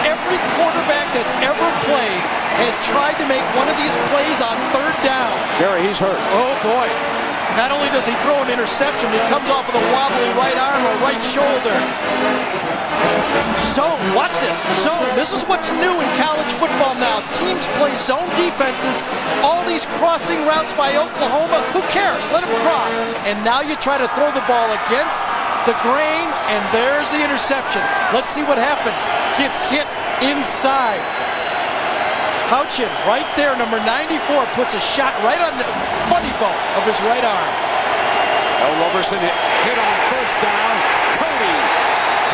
S6: Every quarterback that's ever played has tried to make one of these plays on third down.
S2: Gary, he's hurt.
S6: Oh, boy. Not only does he throw an interception, he comes off with a wobbly right arm or right shoulder. Zone, watch this. Zone. This is what's new in college football now. Teams play zone defenses. All these crossing routes by Oklahoma, who cares? Let them cross. And now you try to throw the ball against the grain, and there's the interception. Let's see what happens. Gets hit inside. Houchin, right there, number 94, puts a shot right on the funny bone of his right arm.
S2: El Roberson hit on first down. Cody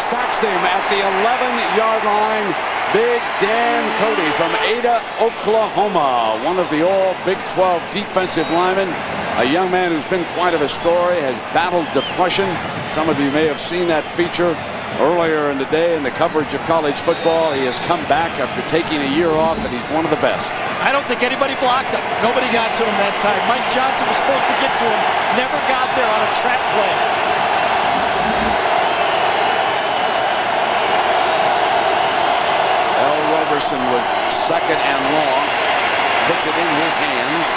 S2: sacks him at the 11-yard line. Big Dan Cody from Ada, Oklahoma, one of the all Big 12 defensive linemen. A young man who's been quite of a story, has battled depression. Some of you may have seen that feature earlier in the day in the coverage of college football. He has come back after taking a year off, and he's one of the best.
S6: I don't think anybody blocked him. Nobody got to him that time. Mike Johnson was supposed to get to him, never got there on a trap play.
S2: El Roberson was second and long, puts it in his hands,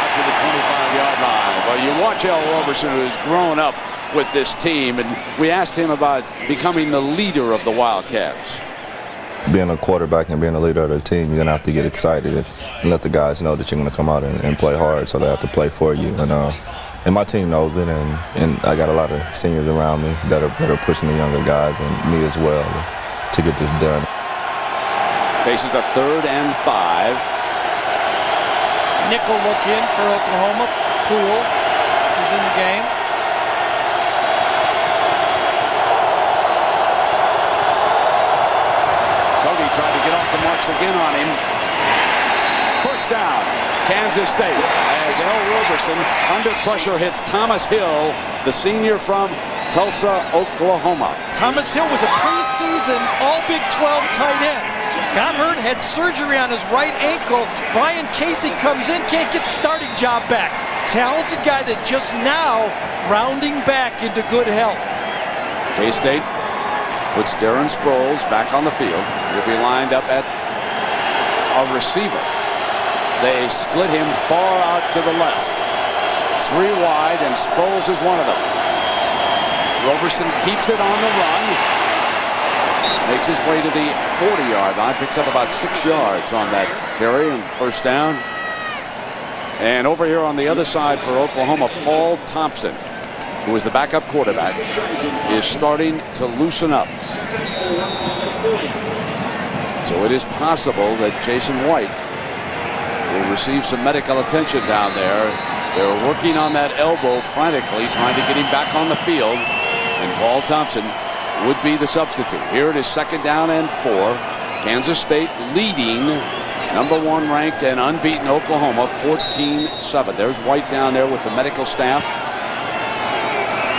S2: out to the 25-yard line. Well, you watch El Roberson, who has grown up with this team, and we asked him about becoming the leader of the Wildcats.
S7: Being a quarterback and being a leader of the team, you're going to have to get excited and let the guys know that you're going to come out and play hard, so they have to play for you. And my team knows it, and I got a lot of seniors around me that are pushing the younger guys and me as well to get this done.
S2: Faces a 3rd and 5.
S6: Nickel look in for Oklahoma. Poole is in the game.
S2: Cody tried to get off the marks again on him. First down, Kansas State, as El Roberson under pressure hits Thomas Hill, the senior from Tulsa, Oklahoma.
S6: Thomas Hill was a preseason All-Big 12 tight end. Got hurt, had surgery on his right ankle. Brian Casey comes in, can't get the starting job back. Talented guy that's just now rounding back into good health.
S2: K-State puts Darren Sproles back on the field. He'll be lined up at a receiver. They split him far out to the left. 3 wide, and Sproles is one of them. Roberson keeps it on the run. Makes his way to the 40-yard line. Picks up about 6 yards on that carry and first down. And over here on the other side for Oklahoma, Paul Thompson, who is the backup quarterback, is starting to loosen up. So it is possible that Jason White will receive some medical attention down there. They're working on that elbow frantically, trying to get him back on the field. And Paul Thompson would be the substitute. Here it is 2nd down and 4. Kansas State leading number 1 ranked and unbeaten Oklahoma 14-7. There's White down there with the medical staff.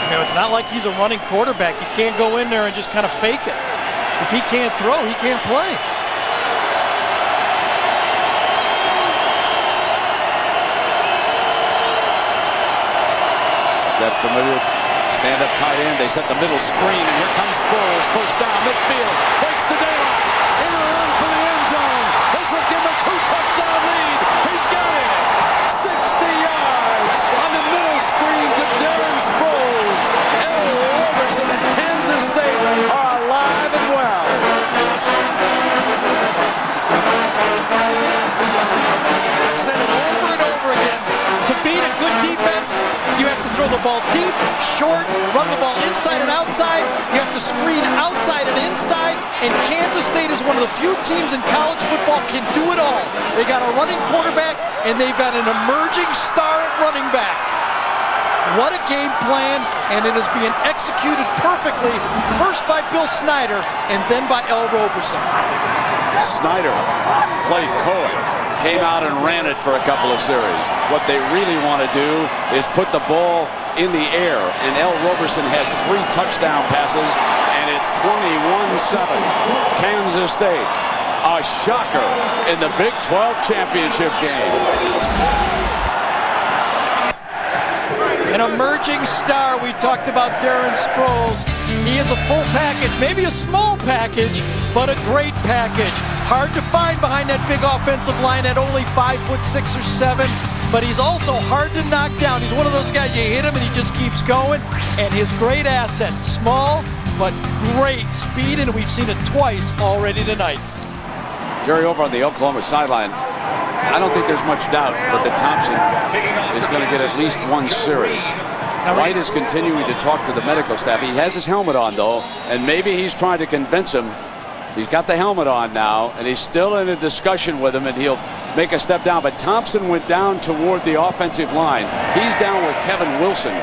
S6: You know, it's not like he's a running quarterback. You can't go in there and just kind of fake it. If he can't throw, he can't play.
S2: That familiar stand-up tight end. They set the middle screen, and here comes Sproles. First down, midfield, breaks the daylight. In the run for the end zone. This will give him a 2-touchdown lead. He's got it. 60 yards on the middle screen to Darren Sproles. El Roberson and Kansas State are alive and well.
S6: Said it over and over again. To beat a good defense, you have to throw the ball deep, short, run the ball inside and outside. You have to screen outside and inside. And Kansas State is one of the few teams in college football can do it all. They got a running quarterback, and they've got an emerging star at running back. What a game plan, and it is being executed perfectly, first by Bill Snyder and then by El Roberson.
S2: Snyder played Cohen, came out and ran it for a couple of series. What they really want to do is put the ball in the air, and El Roberson has 3 touchdown passes, and it's 21-7. Kansas State, a shocker in the Big 12 championship game.
S6: an emerging star. We talked about Darren Sproles. He is a full package, maybe a small package, but a great package. Hard to find behind that big offensive line at only 5'6" or 7", but he's also hard to knock down. He's one of those guys, you hit him and he just keeps going. And his great asset, small but great speed, and we've seen it twice already tonight.
S2: Jerry, over on the Oklahoma sideline, I don't think there's much doubt that Thompson is going to get at least one series. White is continuing to talk to the medical staff. He has his helmet on, though, and maybe he's trying to convince him. He's got the helmet on now, and he's still in a discussion with him, and he'll make a step down. But Thompson went down toward the offensive line. He's down with Kevin Wilson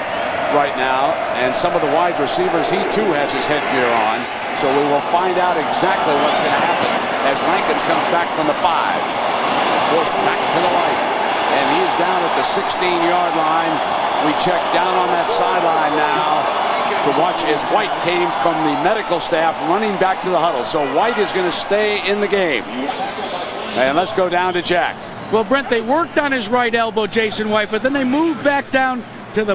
S2: right now, and some of the wide receivers, he too has his headgear on. So we will find out exactly what's going to happen as Rankins comes back from the 5. Forced back to the right, and he is down at the 16-yard line. We check down on that sideline now to watch as White came from the medical staff running back to the huddle. So White is going to stay in the game. And let's go down to Jack.
S3: Well, Brent, they worked on his right elbow, Jason White, but then they moved back down to the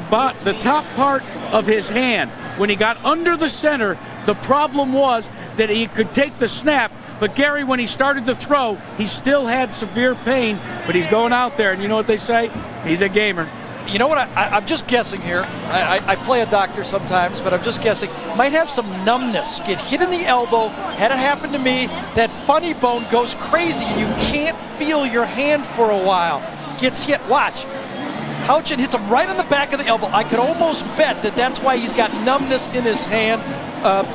S3: top part of his hand. When he got under the center, the problem was that he could take the snap, but Gary, when he started to throw, he still had severe pain, but he's going out there, and you know what they say? He's a gamer.
S6: You know what, I'm just guessing here. I play a doctor sometimes, but I'm just guessing. Might have some numbness. Get hit in the elbow. Had it happen to me. That funny bone goes crazy, and you can't feel your hand for a while. Gets hit. Watch. Houchin hits him right on the back of the elbow. I could almost bet that that's why he's got numbness in his hand.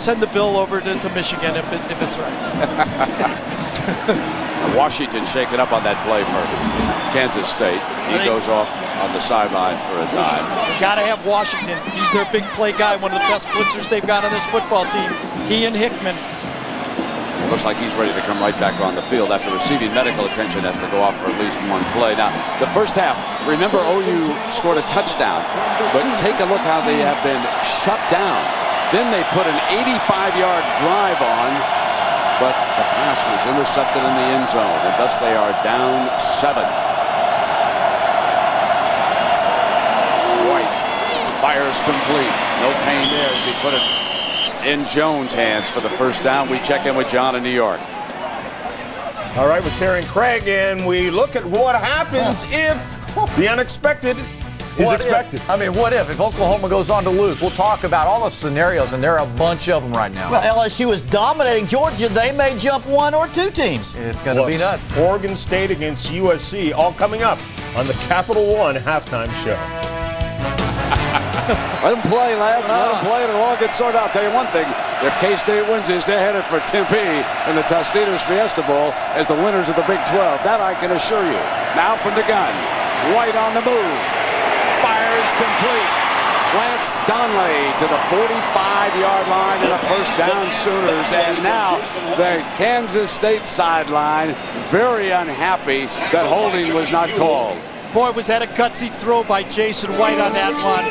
S6: Send the bill over to Michigan if it's right.
S2: Washington shaking up on that play for Kansas State. He goes off on the sideline for a time.
S6: Got to have Washington. He's their big play guy, one of the best blitzers they've got on this football team. He and Hickman.
S2: It looks like he's ready to come right back on the field after receiving medical attention. Has to go off for at least one play. Now, the first half, remember OU scored a touchdown, but take a look how they have been shut down. Then they put an 85-yard drive on, but the pass was intercepted in the end zone, and thus they are down 7. White fires complete. No pain there as he put it in Jones' hands for the first down. We check in with John in New York.
S10: All right, with Terry and Craig, and we look at what happens if the unexpected is expected.
S11: What if Oklahoma goes on to lose? We'll talk about all the scenarios, and there are a bunch of them right now.
S12: Well, LSU is dominating Georgia. They may jump 1 or 2 teams.
S11: It's going to be nuts.
S10: Oregon State against USC, all coming up on the Capital One halftime show.
S2: Let them play, lads. Let them play, and it'll all get sorted out. I'll tell you one thing. If K-State wins this, they're headed for Tempe in the Tostitos Fiesta Bowl as the winners of the Big 12. That I can assure you. Now from the gun. White on the move. Fires complete. Lance Donley to the 45-yard line and a first down Sooners. And now the Kansas State sideline very unhappy that holding was not called.
S6: Boy, was that a gutsy throw by Jason White on that one.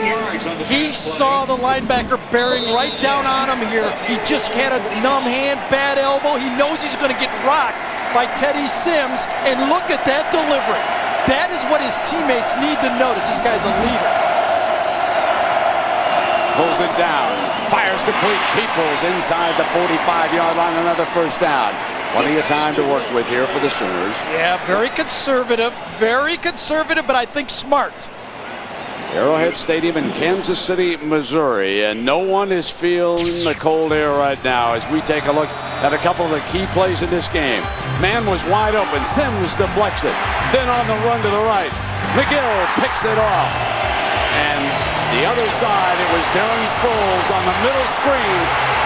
S6: He saw the linebacker bearing right down on him here. He just had a numb hand, bad elbow. He knows he's going to get rocked by Teddy Sims. And look at that delivery. That is what his teammates need to notice. This guy's a leader.
S2: Pulls it down. Fires complete. Peoples inside the 45-yard line. Another first down. Plenty of time to work with here for the Sooners.
S6: Yeah, very conservative, but I think smart.
S2: Arrowhead Stadium in Kansas City, Missouri, and no one is feeling the cold air right now as we take a look at a couple of the key plays in this game. Man was wide open. Sims deflects it. Then on the run to the right, McGill picks it off. And the other side, it was Darren Sproles on the middle screen,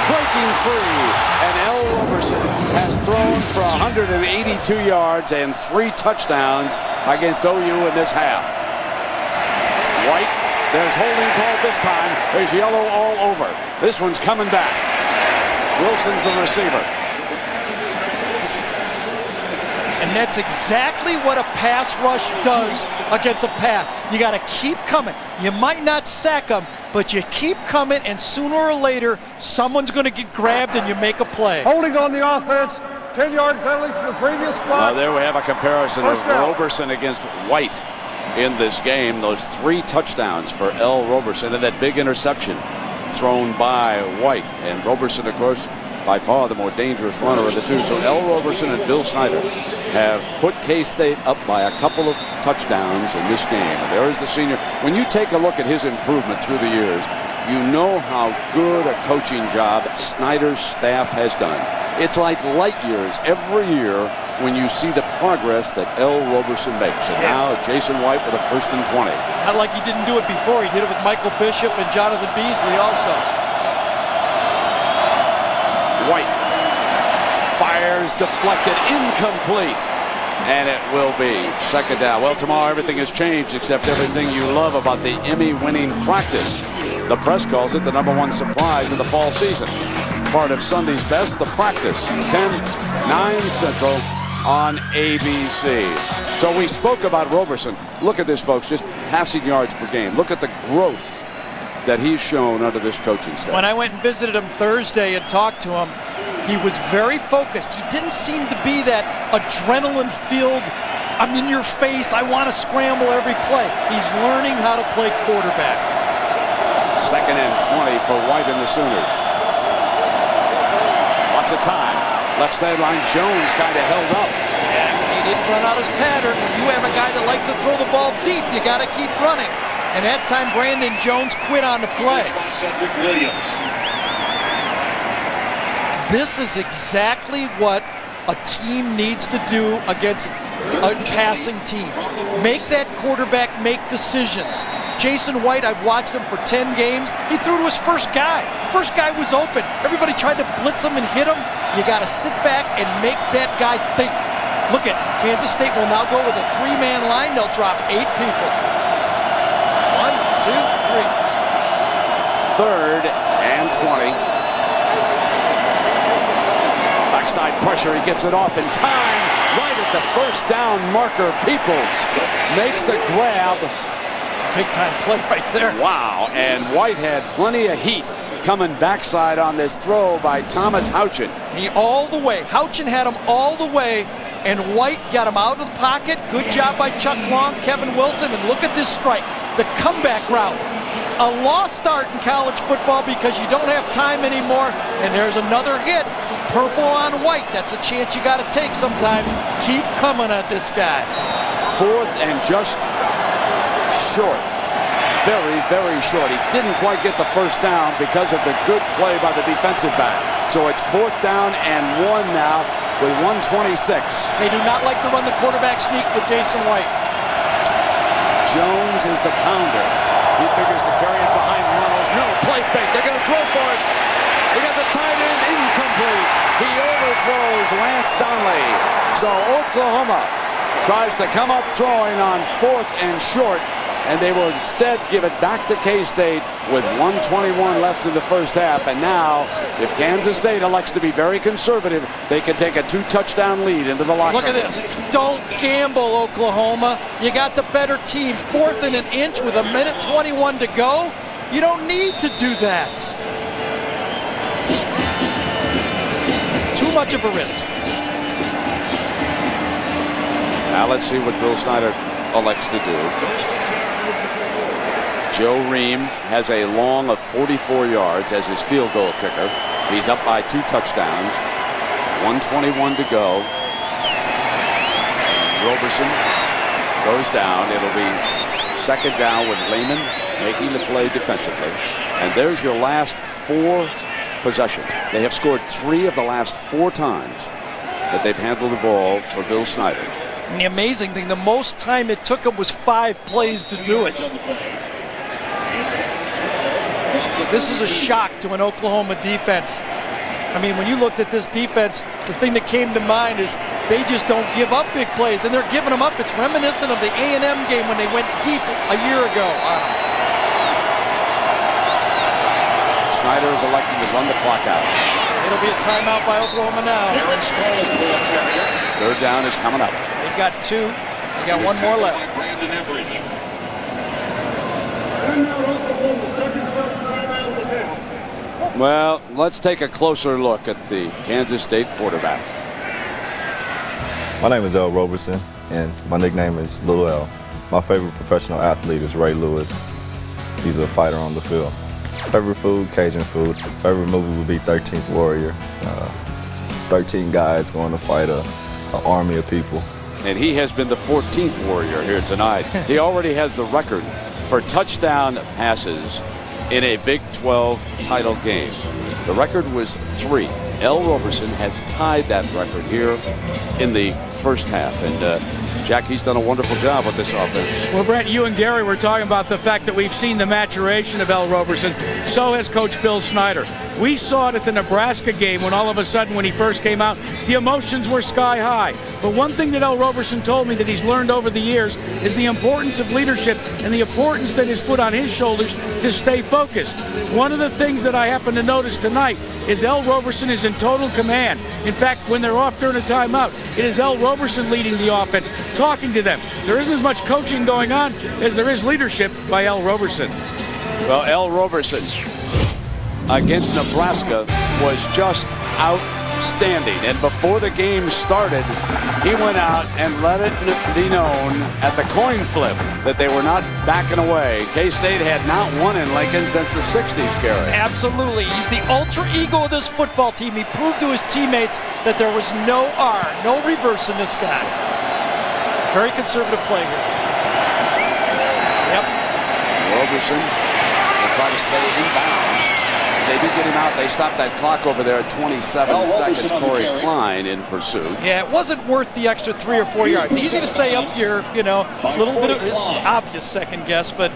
S2: breaking free. And L. Roberson has thrown for 182 yards and 3 touchdowns against OU in this half. White, there's holding called this time. There's yellow all over. This one's coming back. Wilson's the receiver.
S6: And that's exactly what a pass rush does against a pass. You got to keep coming. You might not sack them, but you keep coming, and sooner or later, someone's going to get grabbed and you make a play.
S5: Holding on the offense, 10-yard penalty from the previous spot.
S2: There we have a comparison of Roberson against White. in this game. Those 3 touchdowns for L. Roberson and that big interception thrown by White. And Roberson, of course, by far the more dangerous runner of the two. So L. Roberson and Bill Snyder have put K-State up by a couple of touchdowns in this game. And there is the senior. When you take a look at his improvement through the years, you know how good a coaching job Snyder's staff has done. It's like light years every year when you see the progress that L. Roberson makes. And now Jason White with a 1st and 20.
S6: Not like he didn't do it before. He did it with Michael Bishop and Jonathan Beasley also.
S2: White fires, deflected, incomplete, and it will be 2nd down. Well, tomorrow everything has changed except everything you love about the Emmy-winning practice. The press calls it the #1 surprise of the fall season. Part of Sunday's best, the practice, 10/9 Central on ABC. So we spoke about Roberson. Look at this, folks, just passing yards per game. Look at the growth that he's shown under this coaching staff.
S6: When I went and visited him Thursday and talked to him, he was very focused. He didn't seem to be that adrenaline-filled, I'm in your face, I want to scramble every play. He's learning how to play quarterback.
S2: 2nd and 20 for White and the Sooners. Lots of time. Left sideline, Jones kind of held up.
S6: Yeah, he didn't run out his pattern. When you have a guy that likes to throw the ball deep, you got to keep running. And that time, Brandon Jones quit on the play. This is exactly what a team needs to do against a passing team. Make that quarterback make decisions. Jason White, I've watched him for 10 games. He threw to his first guy. First guy was open. Everybody tried to blitz him and hit him. You got to sit back and make that guy think. Look at Kansas State will now go with a 3-man line. They'll drop 8 people. 1, 2, 3.
S2: 3rd and 20. Backside pressure. He gets it off in time. Right at the 1st down marker. Peoples makes a grab.
S6: Big time play right there.
S2: Wow, and White had plenty of heat coming backside on this throw by Thomas Houchin.
S6: He all the way. Houchin had him all the way, and White got him out of the pocket. Good job by Chuck Long, Kevin Wilson, and look at this strike. The comeback route. A lost start in college football because you don't have time anymore, and there's another hit. Purple on White. That's a chance you got to take sometimes. Keep coming at this guy.
S2: 4th and just short. Very, very short. He didn't quite get the 1st down because of the good play by the defensive back. So it's 4th down and 1 now with 1:26.
S6: They do not like to run the quarterback sneak with Jason White.
S2: Jones is the pounder. He figures to carry it behind Reynolds. No, play fake. They're going to throw for it. They got the tight end incomplete. He overthrows Lance Donnelly. So Oklahoma tries to come up throwing on 4th and short, and they will instead give it back to K-State with 1:21 left in the 1st half. And now, if Kansas State elects to be very conservative, they can take a 2-touchdown lead into the locker room.
S6: Look at this. Don't gamble, Oklahoma. You got the better team. 4th and an inch with 1:21 to go. You don't need to do that. Too much of a risk.
S2: Now let's see what Bill Snyder elects to do. Joe Ream has a long of 44 yards as his field goal kicker. He's up by 2 touchdowns. 1:21 to go. Roberson goes down. It'll be 2nd down with Lehman making the play defensively. And there's your last 4 possessions. They have scored 3 of the last 4 times that they've handled the ball for Bill Snyder.
S6: And the amazing thing, the most time it took them was 5 plays to do it. This is a shock to an Oklahoma defense. I mean, when you looked at this defense, the thing that came to mind is they just don't give up big plays, and they're giving them up. It's reminiscent of the A&M game when they went deep a year ago on them.
S2: Snyder is electing to run the clock out.
S6: It'll be a timeout by Oklahoma now.
S2: 3rd down is coming up.
S6: They've got 2. They got 1 more left.
S2: Well, let's take a closer look at the Kansas State quarterback.
S7: My name is L. Roberson, and my nickname is Lil L. My favorite professional athlete is Ray Lewis. He's a fighter on the field. Favorite food, Cajun food. Favorite movie would be 13th Warrior. 13 guys going to fight an army of people.
S2: And he has been the 14th Warrior here tonight. He already has the record for touchdown passes in a Big 12 title game. The record was 3. L. Roberson has tied that record here in the first half. And Jack, he's done a wonderful job with this offense.
S3: Well, Brent, you and Gary were talking about the fact that we've seen the maturation of L. Roberson. So has Coach Bill Snyder. We saw it at the Nebraska game when all of a sudden, when he first came out, the emotions were sky high. But one thing that L. Roberson told me that he's learned over the years is the importance of leadership and the importance that is put on his shoulders to stay focused. One of the things that I happen to notice tonight is L. Roberson is in total command. In fact, when they're off during a timeout, it is L. Roberson leading the offense, talking to them. There isn't as much coaching going on as there is leadership by L. Roberson.
S2: Well, L. Roberson against Nebraska was just outstanding. And before the game started, he went out and let it be known at the coin flip that they were not backing away. K-State had not won in Lincoln since the 60s, Gary.
S6: Absolutely. He's the ultra ego of this football team. He proved to his teammates that there was no R, no reverse in this guy. Very conservative play here. Yep.
S2: Roberson will try to stay in bounds. They do get him out. They stop that clock over there at 27 seconds. Corey Klein in pursuit.
S6: Yeah, it wasn't worth the extra 3 or 4 yards. Easy to say up here, you know, a little bit of obvious second guess, but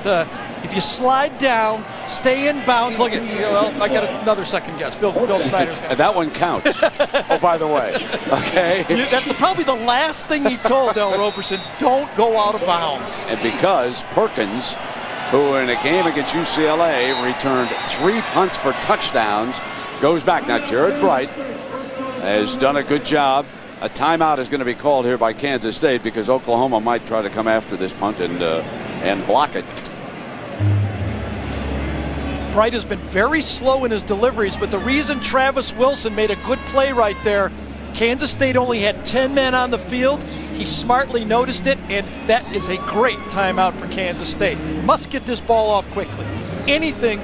S6: if you slide down, stay in bounds, look at, well, I got another second guess. Bill Snyder's got
S2: that one counts. Oh, by the way, okay.
S6: That's probably the last thing he told L. Roberson, don't go out of bounds.
S2: And because Perkins, who in a game against UCLA returned 3 punts for touchdowns, goes back. Now, Jared Bright has done a good job. A timeout is going to be called here by Kansas State because Oklahoma might try to come after this punt and block it.
S6: Bright has been very slow in his deliveries, but the reason Travis Wilson made a good play right there, Kansas State only had 10 men on the field. He smartly noticed it, and that is a great timeout for Kansas State. Must get this ball off quickly. Anything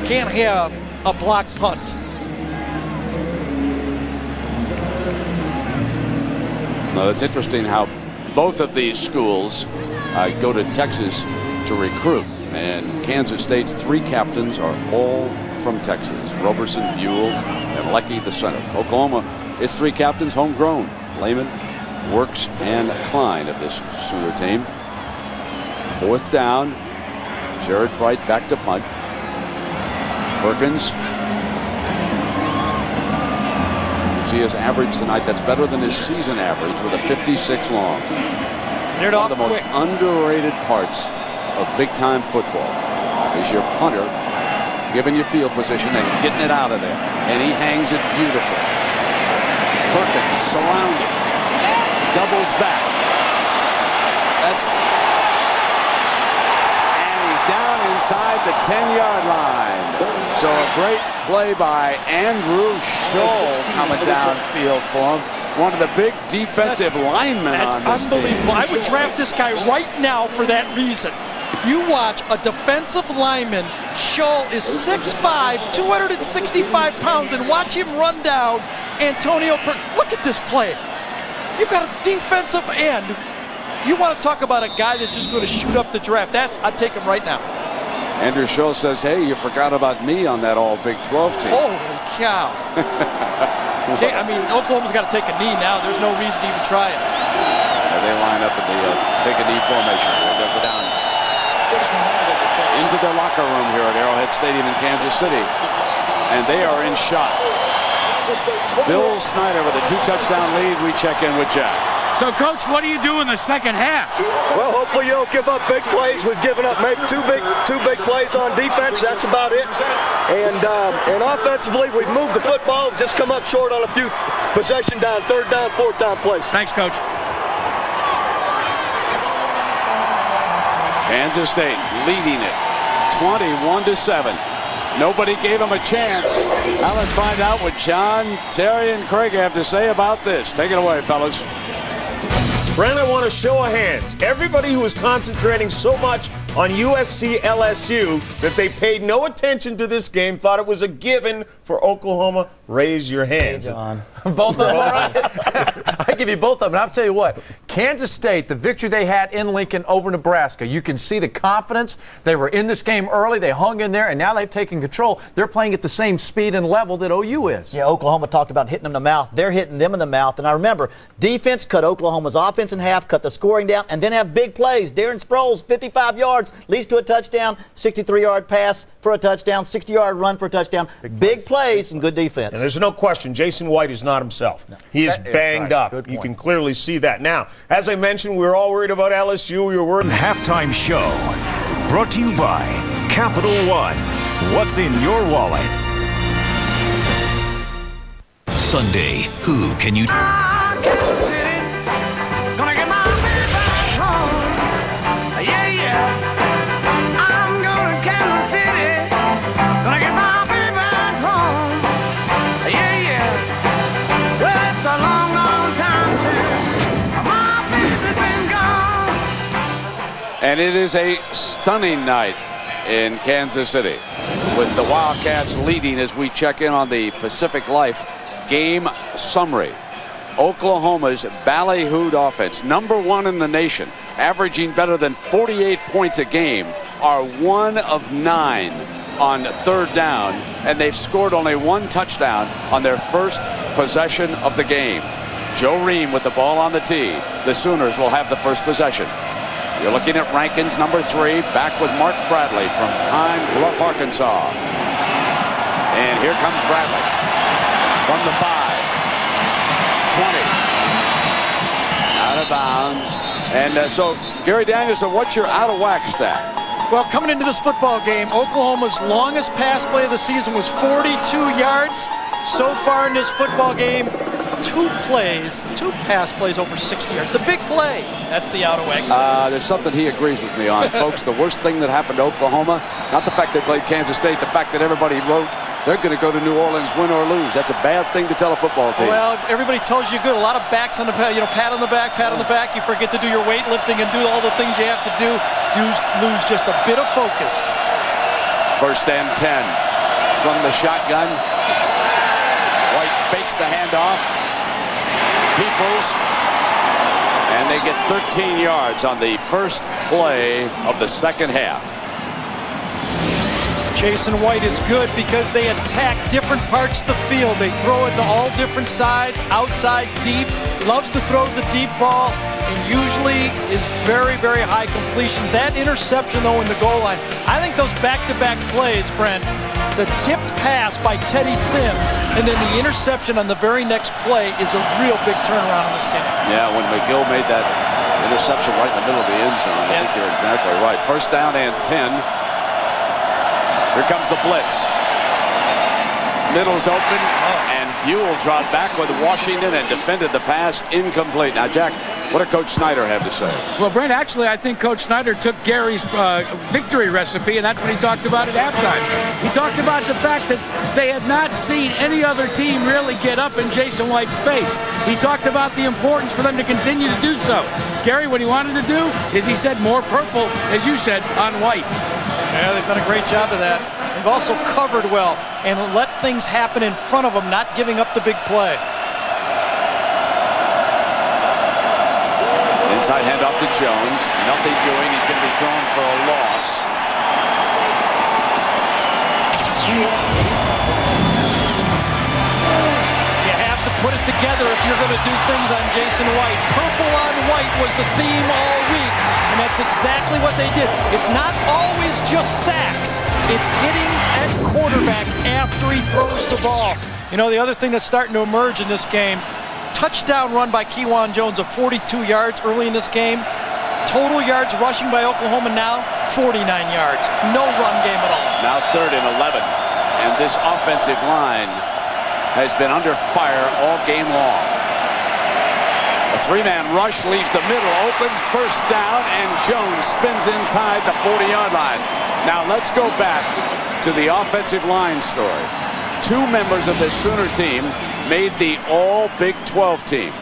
S6: can't have a blocked punt.
S2: Now, it's interesting how both of these schools go to Texas to recruit, and Kansas State's 3 captains are all from Texas. Roberson, Buell, and Leckie, the center. Oklahoma, its 3 captains homegrown. Lehman, Works, and Klein of this Sooner team. 4th down. Jared Bright back to punt. Perkins. You can see his average tonight. That's better than his season average with a 56 long. One of the most underrated parts of big-time football is your punter giving you field position and getting it out of there. And he hangs it beautifully. Perkins surrounded. Doubles back. And he's down inside the 10-yard line. So a great play by Andrew Scholl coming downfield for him. One of the big defensive linemen on this team.
S6: Unbelievable. I would draft this guy right now for that reason. You watch a defensive lineman, Scholl is 6'5", 265 pounds, and watch him run down Antonio Perkins. Look at this play. You've got a defensive end. You want to talk about a guy that's just going to shoot up the draft. I'd take him right now.
S2: Andrew Scholl says, hey, you forgot about me on that all Big 12 team.
S6: Holy cow. I mean, Oklahoma's got to take a knee now. There's no reason to even try it.
S2: They line up in the take a knee formation. They'll go down into their locker room here at Arrowhead Stadium in Kansas City. And they are in shot. Bill Snyder with a 2-touchdown lead. We check in with Jack.
S3: So, Coach, what do you do in the second half?
S4: Well, hopefully you don't give up big plays. We've given up maybe two big plays on defense. That's about it. And offensively, we've moved the football. Just come up short on a few possession down, 3rd down, 4th down plays.
S3: Thanks, Coach.
S2: Kansas State leading it 21-7. Nobody gave him a chance. Now let's find out what John, Terry, and Craig have to say about this. Take it away, fellas.
S10: Brent, I want a show of hands. Everybody who was concentrating so much on USC LSU that they paid no attention to this game, thought it was a given for Oklahoma. Raise your hands.
S11: Hey, John. Both of them, all right? I give you both of them. I'll tell you what, Kansas State, the victory they had in Lincoln over Nebraska, you can see the confidence. They were in this game early. They hung in there, and now they've taken control. They're playing at the same speed and level that OU is.
S12: Yeah, Oklahoma talked about hitting them in the mouth. They're hitting them in the mouth. And I remember, defense cut Oklahoma's offense in half, cut the scoring down, and then have big plays. Darren Sproles, 55 yards, leads to a touchdown, 63-yard pass for a touchdown, 60-yard run for a touchdown. Big plays and good defense.
S10: And there's no question, Jason White is not himself. No. He is banged up. You can clearly see that. Now, as I mentioned, we were all worried about LSU. We were worried.
S1: Halftime show brought to you by Capital One. What's in your wallet?
S13: Sunday, who can you...
S14: Kansas City, gonna get my baby back home. Yeah, yeah. I'm going to Kansas City, gonna get my baby back home. Yeah, yeah. Well, it's a long, long time since my baby's been gone.
S2: And it is a stunning night in Kansas City, with the Wildcats leading as we check in on the Pacific Life game summary. Oklahoma's ballyhooed offense, #1 in the nation, averaging better than 48 points a game, are 1 of 9 on third down, and they've scored only 1 touchdown on their first possession of the game. Joe Ream with the ball on the tee. The Sooners will have the first possession. You're looking at Rankins, #3, back with Mark Bradley from Pine Bluff, Arkansas. And here comes Bradley from the 5. 20. Out of bounds. And so, Gary Danielson, what's your out-of-whack stat?
S6: Well, coming into this football game, Oklahoma's longest pass play of the season was 42 yards. So far in this football game, 2 pass plays over 60 yards. The big play. That's the out-of-whack stat.
S2: There's something he agrees with me on. Folks, the worst thing that happened to Oklahoma, not the fact they played Kansas State, the fact that everybody wrote they're going to go to New Orleans, win or lose. That's a bad thing to tell a football team.
S6: Well, everybody tells you good. A lot of backs on the, pat on the back, pat on the back. You forget to do your weightlifting and do all the things you have to do. You lose just a bit of focus.
S2: 1st and 10 from the shotgun. White fakes the handoff. Peoples. And they get 13 yards on the first play of the second half.
S6: Jason White is good because they attack different parts of the field. They throw it to all different sides, outside, deep. Loves to throw the deep ball and usually is very, very high completions. That interception, though, in the goal line, I think those back-to-back plays, Brent, the tipped pass by Teddy Sims and then the interception on the very next play is a real big turnaround in this game.
S2: Yeah, when McGill made that interception right in the middle of the end zone, I think you're exactly right. 1st down and 10. Here comes the blitz. Middle's open, and Buell dropped back with Washington and defended the pass incomplete. Now, Jack, what did Coach Snyder have to say?
S3: Well, Brent, actually, I think Coach Snyder took Gary's victory recipe, and that's what he talked about at halftime. He talked about the fact that they had not seen any other team really get up in Jason White's face. He talked about the importance for them to continue to do so. Gary, what he wanted to do is he said more purple, as you said, on White.
S6: Yeah, they've done a great job of that. They've also covered well and let things happen in front of them, not giving up the big play.
S2: Inside handoff to Jones. Nothing doing. He's going to be thrown for a loss.
S6: You have to put it together if you're going to do things on Jason White. Purple on white was the theme all week, and that's exactly what they did. It's not always just sacks. It's hitting at quarterback after he throws the ball. You know, the other thing that's starting to emerge in this game, touchdown run by Kewan Jones of 42 yards early in this game. Total yards rushing by Oklahoma now, 49 yards. No run game at all.
S2: Now 3rd and 11. And this offensive line has been under fire all game long. A 3-man rush leaves the middle open. 1st down, and Jones spins inside the 40-yard line. Now let's go back to the offensive line story. 2 members of this Sooner team made the all-Big 12 team.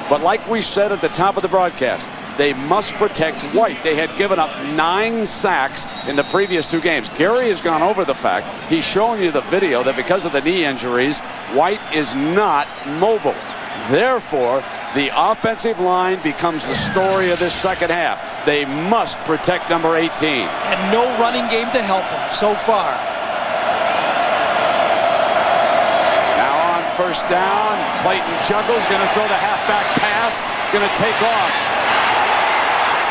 S2: But like we said at the top of the broadcast, they must protect White. They had given up 9 sacks in the previous 2 games. Gary has gone over the fact, he's showing you the video, that because of the knee injuries, White is not mobile. Therefore, the offensive line becomes the story of this second half. They must protect number 18.
S6: And no running game to help him so far.
S2: Now on first down, Clayton juggles, going to throw the halfback pass, going to take off.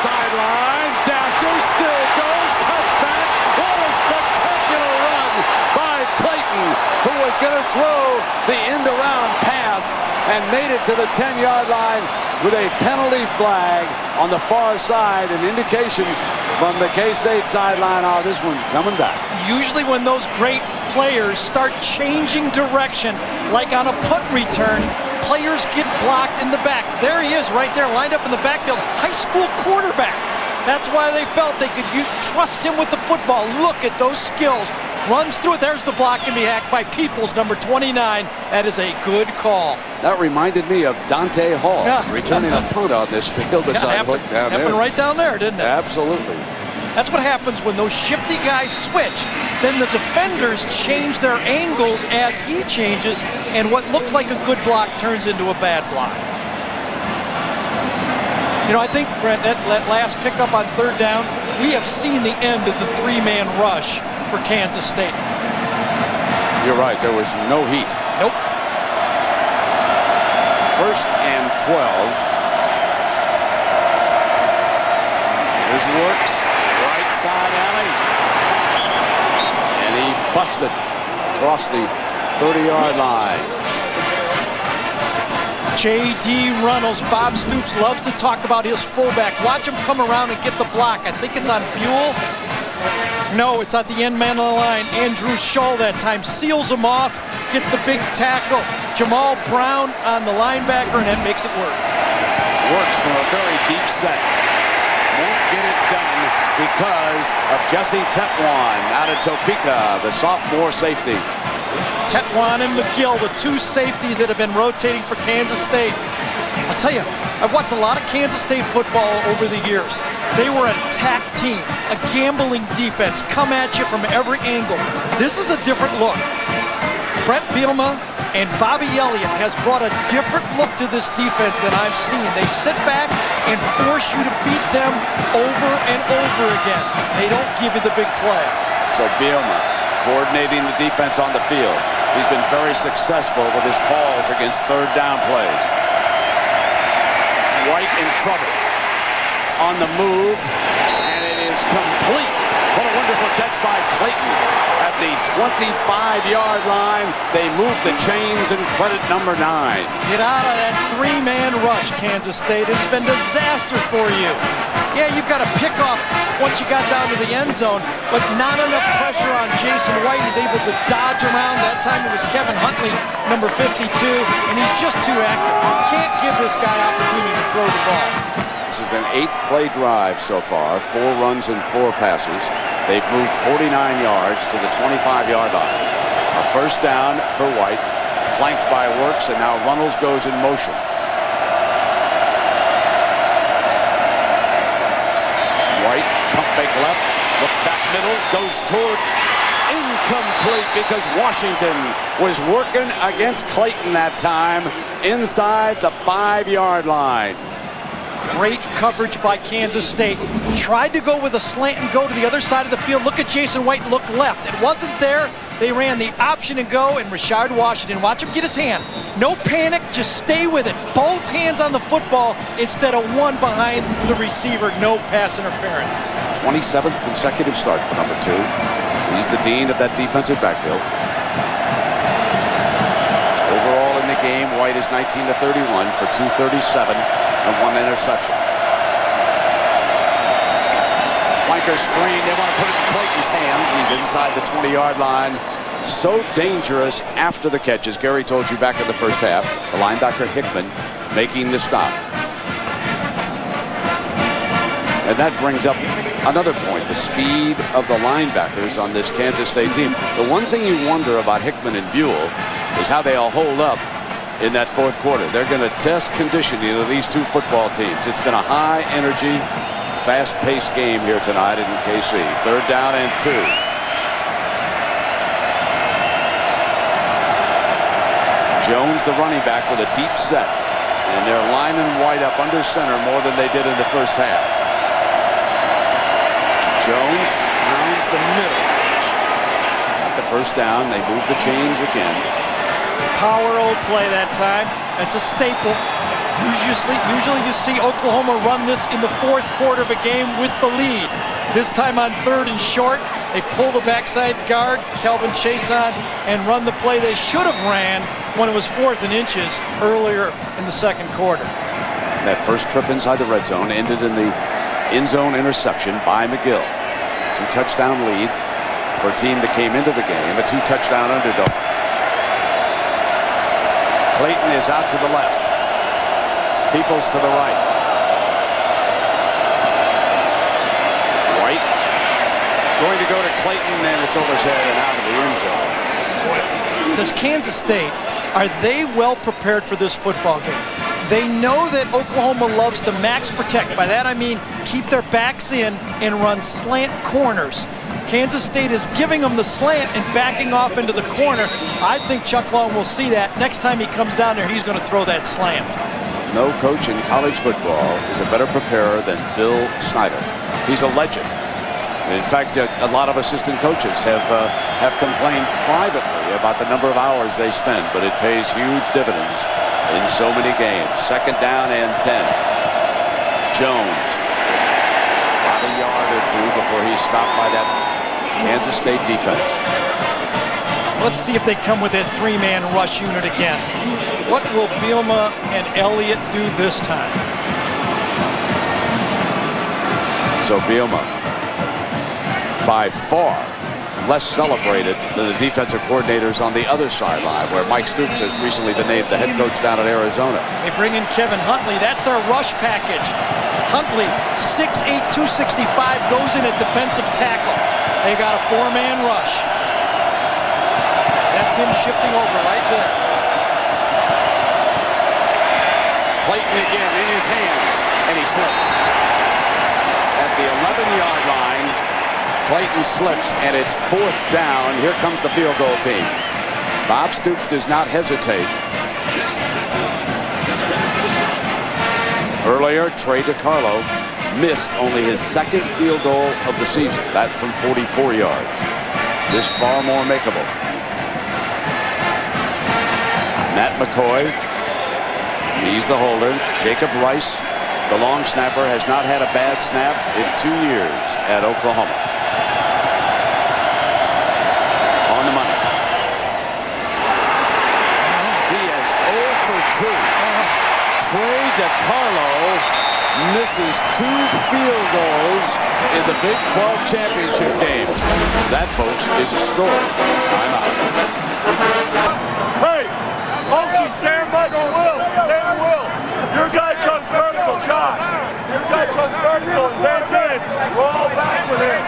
S2: Sideline, dasher, still goes, touchback. What a spectacular run by Clayton, who was going to throw the end-around pass and made it to the 10-yard line with a penalty flag on the far side, and indications from the K-State sideline, oh, this one's coming back.
S6: Usually when those great players start changing direction, like on a punt return, players get blocked in the back. There he is right there, lined up in the backfield. High school quarterback. That's why they felt they could trust him with the football. Look at those skills. Runs through it. There's the block and be hacked by Peoples, number 29. That is a good call.
S2: That reminded me of Dante Hall returning a punt on this field.
S6: Happened right down there, didn't it?
S2: Absolutely.
S6: That's what happens when those shifty guys switch. Then the defenders change their angles as he changes, and what looks like a good block turns into a bad block. You know, I think, Brent, that last pickup on third down, we have seen the end of the 3-man rush for Kansas State.
S2: You're right, there was no heat.
S6: Nope.
S2: First and 12. Here's Works, right side alley. And he busted across the 30-yard line.
S6: J.D. Runnels, Bob Stoops loves to talk about his fullback. Watch him come around and get the block. I think it's on Buell. No, it's at the end man on the line. Andrew Shull that time seals him off, gets the big tackle. Jamal Brown on the linebacker, and that makes it work.
S2: Works from a very deep set. Won't get it done because of Jesse Tetwan out of Topeka, the sophomore safety.
S6: Tetwan and McGill, the 2 safeties that have been rotating for Kansas State. I'll tell you, I've watched a lot of Kansas State football over the years. They were an attack team, a gambling defense, come at you from every angle. This is a different look. Brett Bielema and Bobby Elliott has brought a different look to this defense than I've seen. They sit back and force you to beat them over and over again. They don't give you the big play.
S2: So Bielema coordinating the defense on the field. He's been very successful with his calls against third down plays. White in trouble. On the move, and it is complete. What a wonderful catch by Clayton. At the 25-yard line, they move the chains and credit number 9.
S6: Get out of that 3-man rush, Kansas State. It's been disaster for you. Yeah, you've got to pick off once you got down to the end zone, but not enough pressure on Jason White. He's able to dodge around. That time it was Kevin Huntley, number 52, and he's just too active. Can't give this guy opportunity to throw the ball.
S2: This is an 8-play drive so far, 4 runs and 4 passes. They've moved 49 yards to the 25-yard line. A first down for White, flanked by Works, and now Runnels goes in motion. White, pump fake left, looks back middle, goes toward incomplete because Washington was working against Clayton that time inside the 5-yard line.
S6: Great coverage by Kansas State. Tried to go with a slant and go to the other side of the field. Look at Jason White, look left. It wasn't there. They ran the option and go, and Rashard Washington, watch him get his hand. No panic, just stay with it. Both hands on the football instead of one behind the receiver. No pass interference.
S2: 27th consecutive start for number 2. He's the dean of that defensive backfield. Overall in the game, White is 19-31 for 237 and 1 interception. Flanker screen, they want to put it in Clayton's hands. He's inside the 20-yard line. So dangerous after the catch, as Gary told you back in the first half. The linebacker Hickman making the stop. And that brings up another point, the speed of the linebackers on this Kansas State team. The one thing you wonder about Hickman and Buell is how they all hold up in that fourth quarter. They're going to test conditioning of these two football teams. It's been a high-energy, fast-paced game here tonight in KC. 3rd down and 2. Jones, the running back, with a deep set. And they're lining White up under center more than they did in the first half. Jones pounds the middle. At the first down, they move the chains again.
S6: Power old play that time. That's a staple. Usually you see Oklahoma run this in the fourth quarter of a game with the lead. This time on 3rd and short, they pull the backside guard, Kelvin Chason, and run the play they should have ran when it was 4th and inches earlier in the second quarter.
S2: That first trip inside the red zone ended in the end zone interception by McGill. 2-touchdown lead for a team that came into the game, a 2-touchdown underdog. Clayton is out to the left. Peoples to the right. White going to go to Clayton, and it's over his head and out of the end zone.
S6: Does Kansas State, are they well prepared for this football game? They know that Oklahoma loves to max protect. By that I mean keep their backs in and run slant corners. Kansas State is giving them the slant and backing off into the corner. I think Chuck Long will see that. Next time he comes down there, he's going to throw that slant.
S2: No coach in college football is a better preparer than Bill Snyder. He's a legend. In fact, a lot of assistant coaches have complained privately about the number of hours they spend, but it pays huge dividends in so many games. 2nd down and 10. Jones. About a yard or two before he's stopped by that Kansas State defense.
S6: Let's see if they come with that 3-man rush unit again. What will Bielema and Elliott do this time?
S2: So Bielema, by far less celebrated than the defensive coordinators on the other sideline, where Mike Stoops has recently been named the head coach down at Arizona.
S6: They bring in Kevin Huntley. That's their rush package. Huntley, 6'8", 265, goes in at defensive tackle. They got a 4-man rush. That's him shifting over right there.
S2: Clayton again in his hands, and he slips. At the 11-yard line, Clayton slips, and it's 4th down. Here comes the field goal team. Bob Stoops does not hesitate. Earlier, Trey DiCarlo missed only his 2nd field goal of the season, that from 44 yards. This far more makeable. Matt McCoy, he's the holder. Jacob Rice, the long snapper, has not had a bad snap in 2 years at Oklahoma. On the money. He is 0 for 2. Trey DiCarlo misses 2 field goals in the Big 12 championship game. That, folks, is a story. Timeout.
S5: Hey, Okie, Sam Michael Will. Sam Will. Your guy comes vertical, Josh. Your guy comes vertical, and that's it. Roll back with him.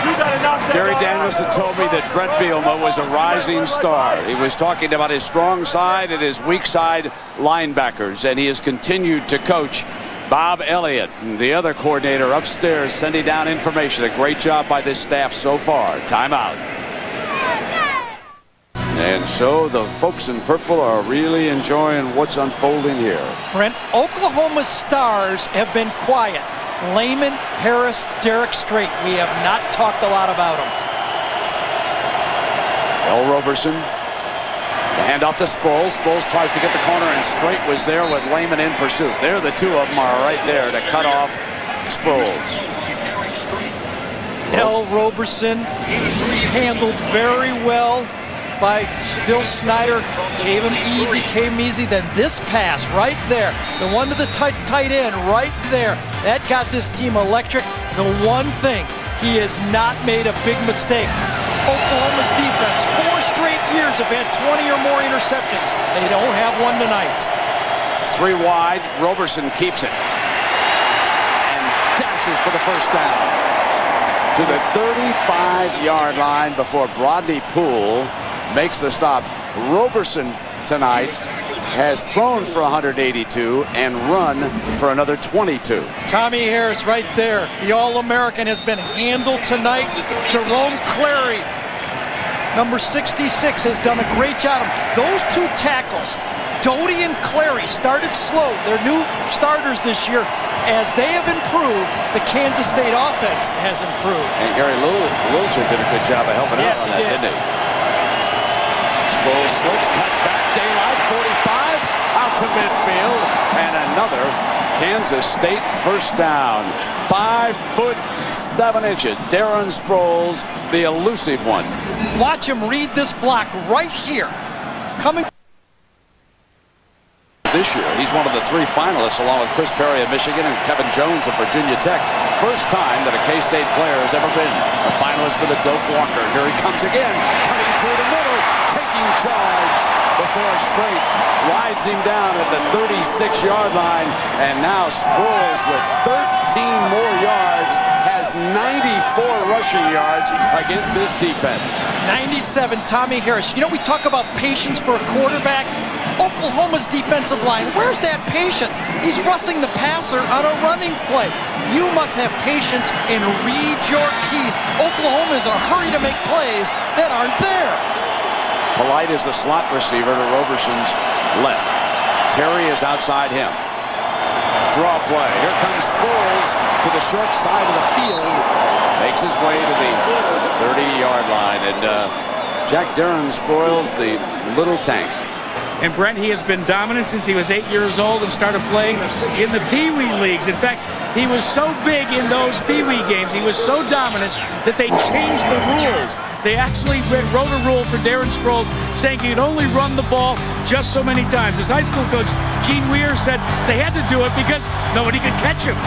S5: You got to knock that.
S2: Gary Danielson told me that Brett Bielema was a rising star. He was talking about his strong side and his weak side linebackers, and he has continued to coach Bob Elliott, the other coordinator upstairs, sending down information. A great job by this staff so far. Timeout. And so the folks in purple are really enjoying what's unfolding here.
S6: Brent, Oklahoma's stars have been quiet. Lehman, Harris, Derek Strait. We have not talked a lot about them.
S2: L. Roberson. The handoff to Sproles. Sproles tries to get the corner, and Strait was there with Lehman in pursuit. There, the two of them are right there to cut off Sproles.
S6: L. Roberson handled very well by Bill Snyder. Gave him easy. Then this pass right there, the one to the tight end right there, that got this team electric. The one thing, he has not made a big mistake. Oklahoma's defense, 4 straight years have had 20 or more interceptions. They don't have one tonight.
S2: 3 wide. Roberson keeps it and dashes for the first down. to the 35-yard line before Brodney Poole makes the stop. Roberson tonight has thrown for 182 and run for another 22.
S6: Tommy Harris right there. The All-American has been handled tonight. Jerome Clary, number 66, has done a great job. Those two tackles, Doty and Clary, started slow. They're new starters this year. As they have improved, the Kansas State offense has improved.
S2: And Gary Littleton did a good job of helping out on that, didn't he? Sproles slips, cuts back, daylight, 45, out to midfield, and another Kansas State first down. 5'7". Darren Sproles, the elusive one.
S6: Watch him read this block right here. Coming
S2: this year, he's one of the 3 finalists along with Chris Perry of Michigan and Kevin Jones of Virginia Tech. First time that a K-State player has ever been a finalist for the Doak Walker. Here he comes again, cutting through the middle, taking charge before Straight rides him down at the 36-yard line, and now Sproles with 13 more yards has 94 rushing yards against this defense.
S6: 97, Tommy Harris. You know, we talk about patience for a quarterback. Oklahoma's defensive line, where's that patience? He's rushing the passer on a running play. You must have patience and read your keys. Oklahoma is in a hurry to make plays that aren't there.
S2: Polite is the slot receiver to Roberson's left. Terry is outside him. Draw play. Here comes Sproles to the short side of the field. Makes his way to the 30-yard line. And Jack Darren Sproles, the little tank.
S3: And Brent, he has been dominant since he was 8 years old and started playing in the Pee Wee leagues. In fact, he was so big in those Pee Wee games, he was so dominant that they changed the rules. They actually wrote a rule for Darren Sproles saying he could only run the ball just so many times. His high school coach, Gene Weir, said they had to do it because nobody could catch him.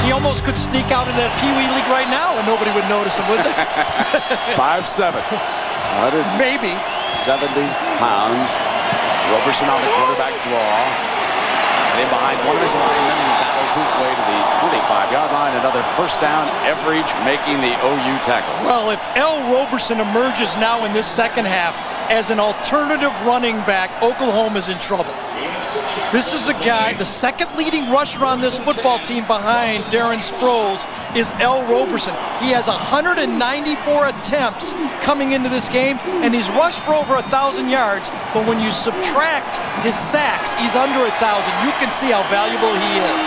S6: He almost could sneak out into that Pee Wee league right now and nobody would notice him, would they?
S2: 5'7",
S6: maybe
S2: 70 pounds. Roberson on the quarterback draw. And in behind one of his linemen and battles his way to the 25-yard line. Another first down. Everidge making the OU tackle.
S6: Well, if L. Roberson emerges now in this second half as an alternative running back, Oklahoma's in trouble. This is a guy, the second leading rusher on this football team behind Darren Sproles is L. Roberson. He has 194 attempts coming into this game, and he's rushed for over 1,000 yards. But when you subtract his sacks, he's under 1,000. You can see how valuable he is.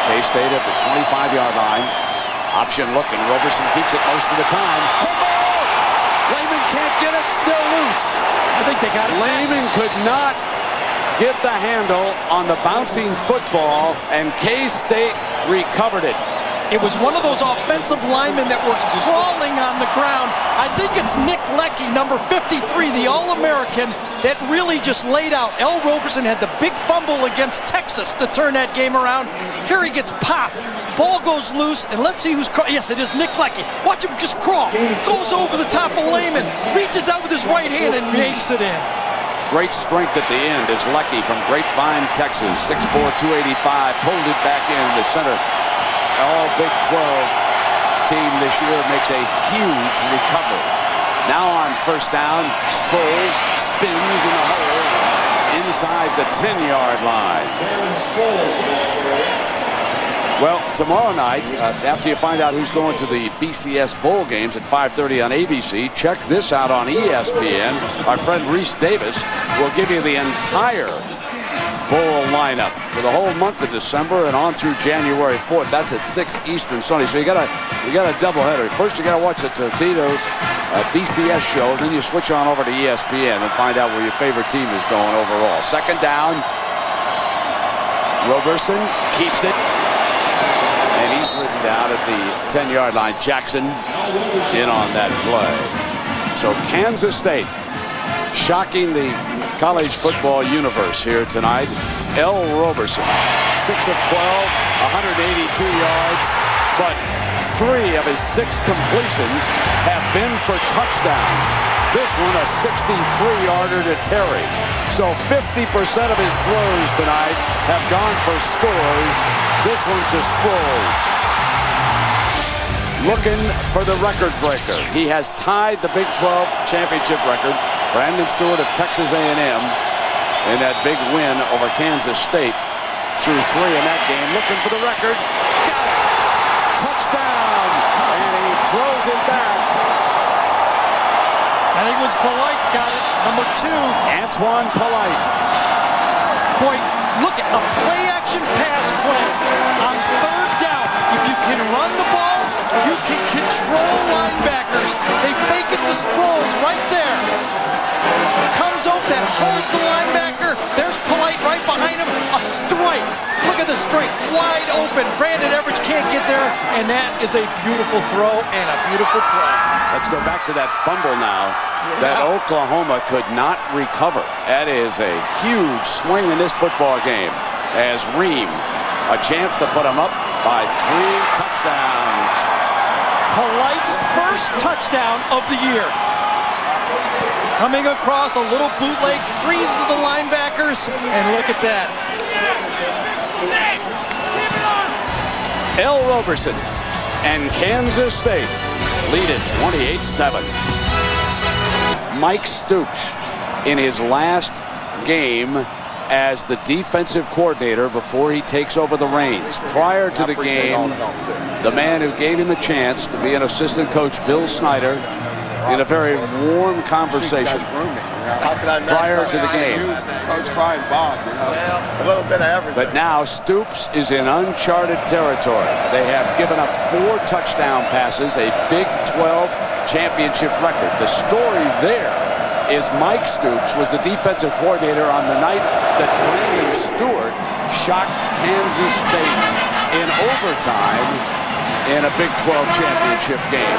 S2: K-State at the 25-yard line. Option looking. Roberson keeps it most of the time. Football! Lehman can't get it. Still loose.
S6: I think they got it.
S2: Lehman could not get the handle on the bouncing football, and K-State recovered it.
S6: It was one of those offensive linemen that were crawling on the ground. I think it's Nick Leckie, number 53, the All-American, that really just laid out. L. Roberson had the big fumble against Texas to turn that game around. Here he gets popped. Ball goes loose, and let's see who's yes, it is Nick Leckie. Watch him just crawl. Goes over the top of Lehman, reaches out with his right hand and yanks it in.
S2: Great strength at the end is Leckie from Grapevine, Texas. 6'4", 285, pulled it back in the center. All Big 12 team this year makes a huge recovery. Now on first down, Sproles spins in the hole inside the 10-yard line. Well, tomorrow night, after you find out who's going to the BCS Bowl games at 5:30 on ABC, check this out on ESPN. Our friend Reese Davis will give you the entire bowl lineup for the whole month of December and on through January 4th. That's at 6 Eastern Sunday. So you got a doubleheader. First you got to watch the Tito's BCS show, then you switch on over to ESPN and find out where your favorite team is going overall. Second down. Roberson keeps it. And he's ridden down at the 10-yard line. Jackson in on that play. So Kansas State shocking the college football universe here tonight. L. Roberson, 6 of 12, 182 yards, but 3 of his 6 completions have been for touchdowns. This one a 63-yarder to Terry. So 50% of his throws tonight have gone for scores. This one to Sproles. Looking for the record breaker. He has tied the Big 12 championship record. Brandon Stewart of Texas A&M in that big win over Kansas State. Threw 3 in that game. Looking for the record. Got it. Touchdown. And he throws it back.
S6: I think it was Polite got it. Number 2.
S2: Antoine Polite.
S6: Boy, look at a play-action pass play on 3rd down. If you can run the ball, you can control linebackers. They fake it to Sproles right there. Comes open, holds the linebacker. There's Polite right behind him. A strike. Look at the strike. Wide open. Brandon Everidge can't get there. And that is a beautiful throw and a beautiful play.
S2: Let's go back to that fumble now that Oklahoma could not recover. That is a huge swing in this football game as Ream, a chance to put him up by 3 touchdowns.
S6: Polite's first touchdown of the year. Coming across a little bootleg, freezes the linebackers, and look at that.
S2: L. Roberson and Kansas State lead it 28-7. Mike Stoops in his last game as the defensive coordinator before he takes over the reins. Prior to the game, the man who gave him a chance to be an assistant coach, Bill Snyder, in a very warm conversation prior to the game. But now Stoops is in uncharted territory. They have given up 4 touchdown passes, a Big 12 championship record. The story there is Mike Stoops was the defensive coordinator on the night that Brandon Stewart shocked Kansas State in overtime in a Big 12 championship game.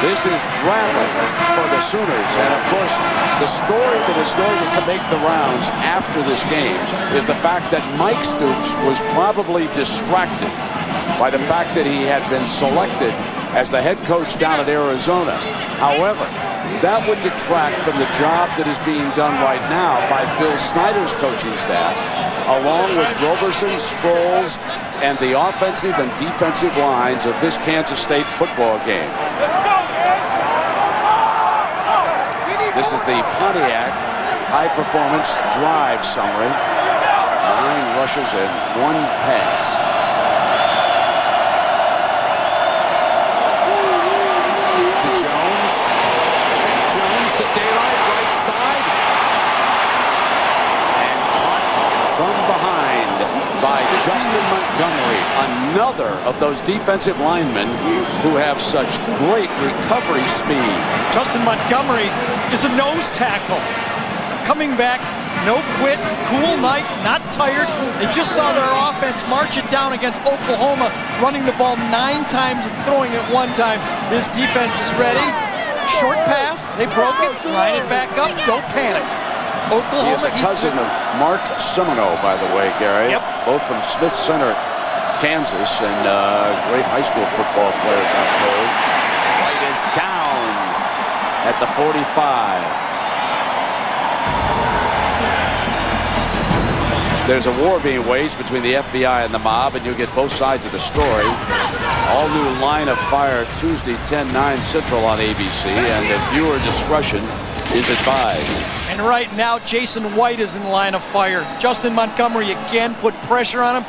S2: This is Bradley for the Sooners. And of course, the story that is going to make the rounds after this game is the fact that Mike Stoops was probably distracted by the fact that he had been selected as the head coach down at Arizona. However, that would detract from the job that is being done right now by Bill Snyder's coaching staff, along with Roberson, Sproles, and the offensive and defensive lines of this Kansas State football game. This is the Pontiac High Performance Drive summary. 9 rushes and 1 pass. Daylight, right side, and caught from behind by Justin Montgomery, another of those defensive linemen who have such great recovery speed.
S6: Justin Montgomery is a nose tackle. Coming back, no quit, cool night, not tired. They just saw their offense march it down against Oklahoma, running the ball 9 times and throwing it 1 time. This defense is ready. Short pass, they broke it, line it back up, don't panic. Oklahoma.
S2: He is a cousin of Mark Simoneau, by the way, Gary.
S6: Yep.
S2: Both from Smith Center, Kansas, and great high school football players, I'm told. White is down at the 45. There's a war being waged between the FBI and the mob, and you'll get both sides of the story. All new Line of Fire Tuesday, 10/9 Central on ABC, and the viewer discretion is advised.
S6: And right now, Jason White is in the line of fire. Justin Montgomery again put pressure on him.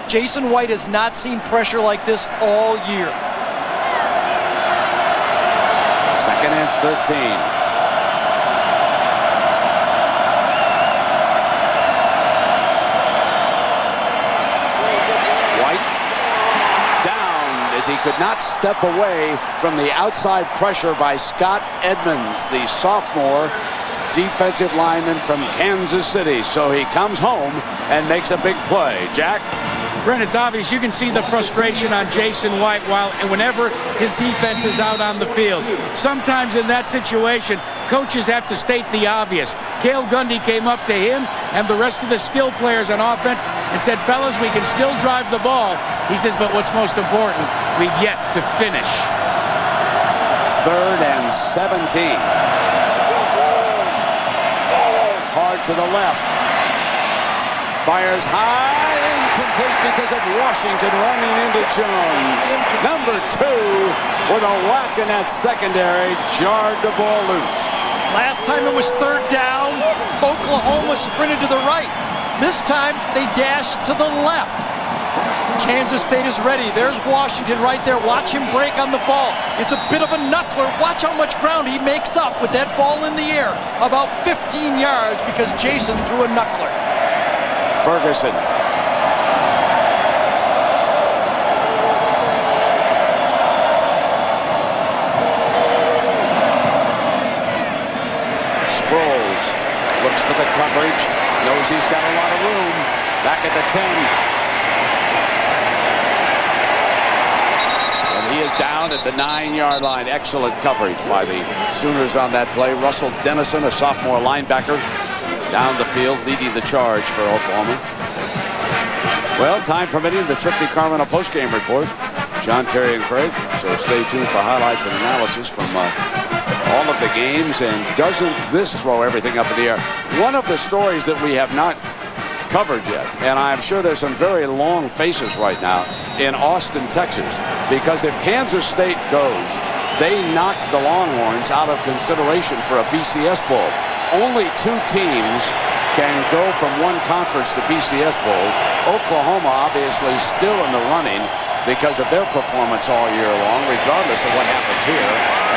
S6: Jason White has not seen pressure like this all year.
S2: 2nd and 13. He could not step away from the outside pressure by Scott Edmonds, the sophomore defensive lineman from Kansas City. So he comes home and makes a big play. Jack?
S3: Brent, it's obvious you can see the frustration on Jason White whenever his defense is out on the field. Sometimes in that situation, coaches have to state the obvious. Cale Gundy came up to him and the rest of the skill players on offense and said, fellas, we can still drive the ball. He says, but what's most important, we've yet to finish.
S2: 3rd and 17. Hard to the left. Fires high, incomplete because of Washington running into Jones. Number 2 with a whack in that secondary, jarred the ball loose.
S6: Last time it was 3rd down, Oklahoma sprinted to the right. This time they dashed to the left. Kansas State is ready. There's Washington right there. Watch him break on the ball. It's a bit of a knuckler. Watch how much ground he makes up with that ball in the air. About 15 yards because Jason threw a knuckler.
S2: Ferguson. Sproles looks for the coverage. Knows he's got a lot of room. Back at the 10. And he is down at the 9-yard line. Excellent coverage by the Sooners on that play. Russell Dennison, a sophomore linebacker, down the field, leading the charge for Oklahoma. Well, time permitting, the Thrifty Carmona postgame report. John, Terry, and Craig. So stay tuned for highlights and analysis from all of the games. And doesn't this throw everything up in the air? One of the stories that we have not covered yet, and I'm sure there's some very long faces right now in Austin, Texas, because if Kansas State goes, they knock the Longhorns out of consideration for a BCS Bowl. Only 2 teams can go from one conference to BCS Bowls. Oklahoma obviously still in the running because of their performance all year long, regardless of what happens here,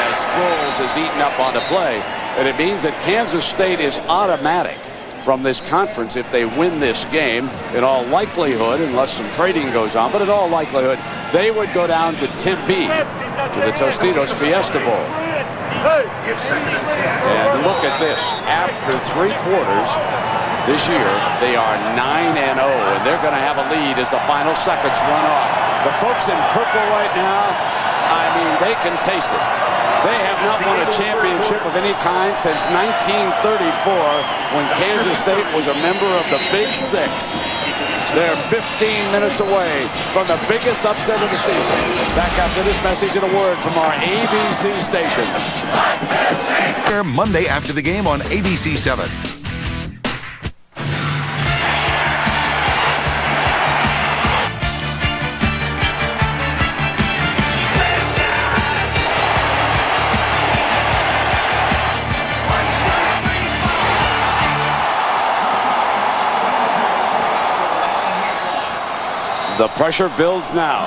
S2: as Sproles is eaten up on the play. And it means that Kansas State is automatic from this conference if they win this game. In all likelihood, unless some trading goes on, but in all likelihood, they would go down to Tempe, to the Tostitos Fiesta Bowl. And look at this. After 3 quarters this year, they are 9-0, and they're going to have a lead as the final seconds run off. The folks in purple right now, I mean, they can taste it. They have not won a championship of any kind since 1934, when Kansas State was a member of the Big Six. They're 15 minutes away from the biggest upset of the season. Back after this message and a word from our ABC stations.
S1: Monday after the game on ABC 7.
S2: The pressure builds now.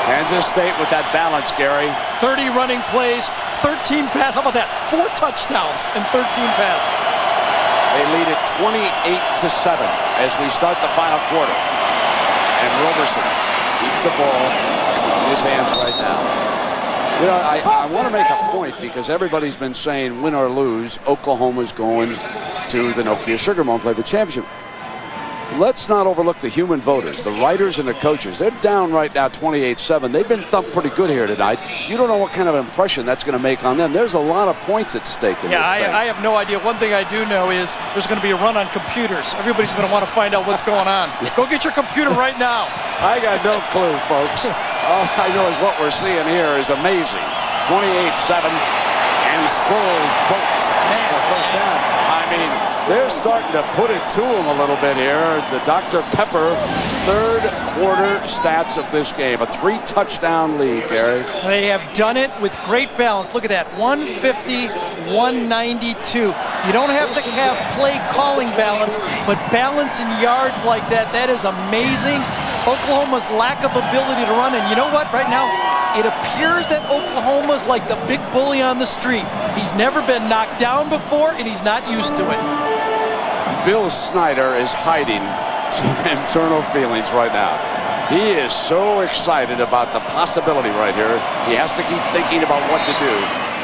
S2: Kansas State with that balance, Gary.
S6: 30 running plays, 13 passes. How about that? 4 touchdowns and 13 passes.
S2: They lead it 28-7 as we start the final quarter. And Roberson keeps the ball in his hands right now. You know, I want to make a point because everybody's been saying, win or lose, Oklahoma's going to the Nokia Sugar Bowl and play the championship. Let's not overlook the human voters, the writers and the coaches. They're down right now 28-7. They've been thumped pretty good here tonight. You don't know what kind of impression that's going to make on them. There's a lot of points at stake in this thing.
S6: I have no idea. One thing I do know is there's going to be a run on computers. Everybody's going to want to find out what's going on. Go get your computer right now.
S2: I got no clue, folks. All I know is what we're seeing here is amazing. 28-7, and Sproles bolts for first down. I mean, they're starting to put it to him a little bit here. The Dr. Pepper 3rd quarter stats of this game. A 3-touchdown lead, Gary.
S6: They have done it with great balance. Look at that, 150, 192. You don't have to have play calling balance, but balance in yards like that, that is amazing. Oklahoma's lack of ability to run, and you know what, right now, it appears that Oklahoma's like the big bully on the street. He's never been knocked down before, and he's not used to it.
S2: Bill Snyder is hiding some internal feelings right now. He is so excited about the possibility right here. He has to keep thinking about what to do.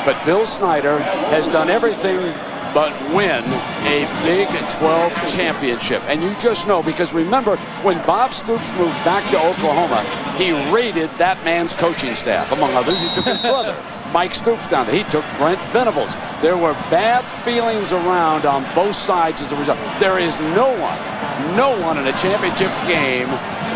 S2: But Bill Snyder has done everything but win a Big 12 championship. And you just know, because remember, when Bob Stoops moved back to Oklahoma, he raided that man's coaching staff. Among others, he took his brother. Mike Stoops down there. He took Brent Venables. There were bad feelings around on both sides as a result. There is no one in a championship game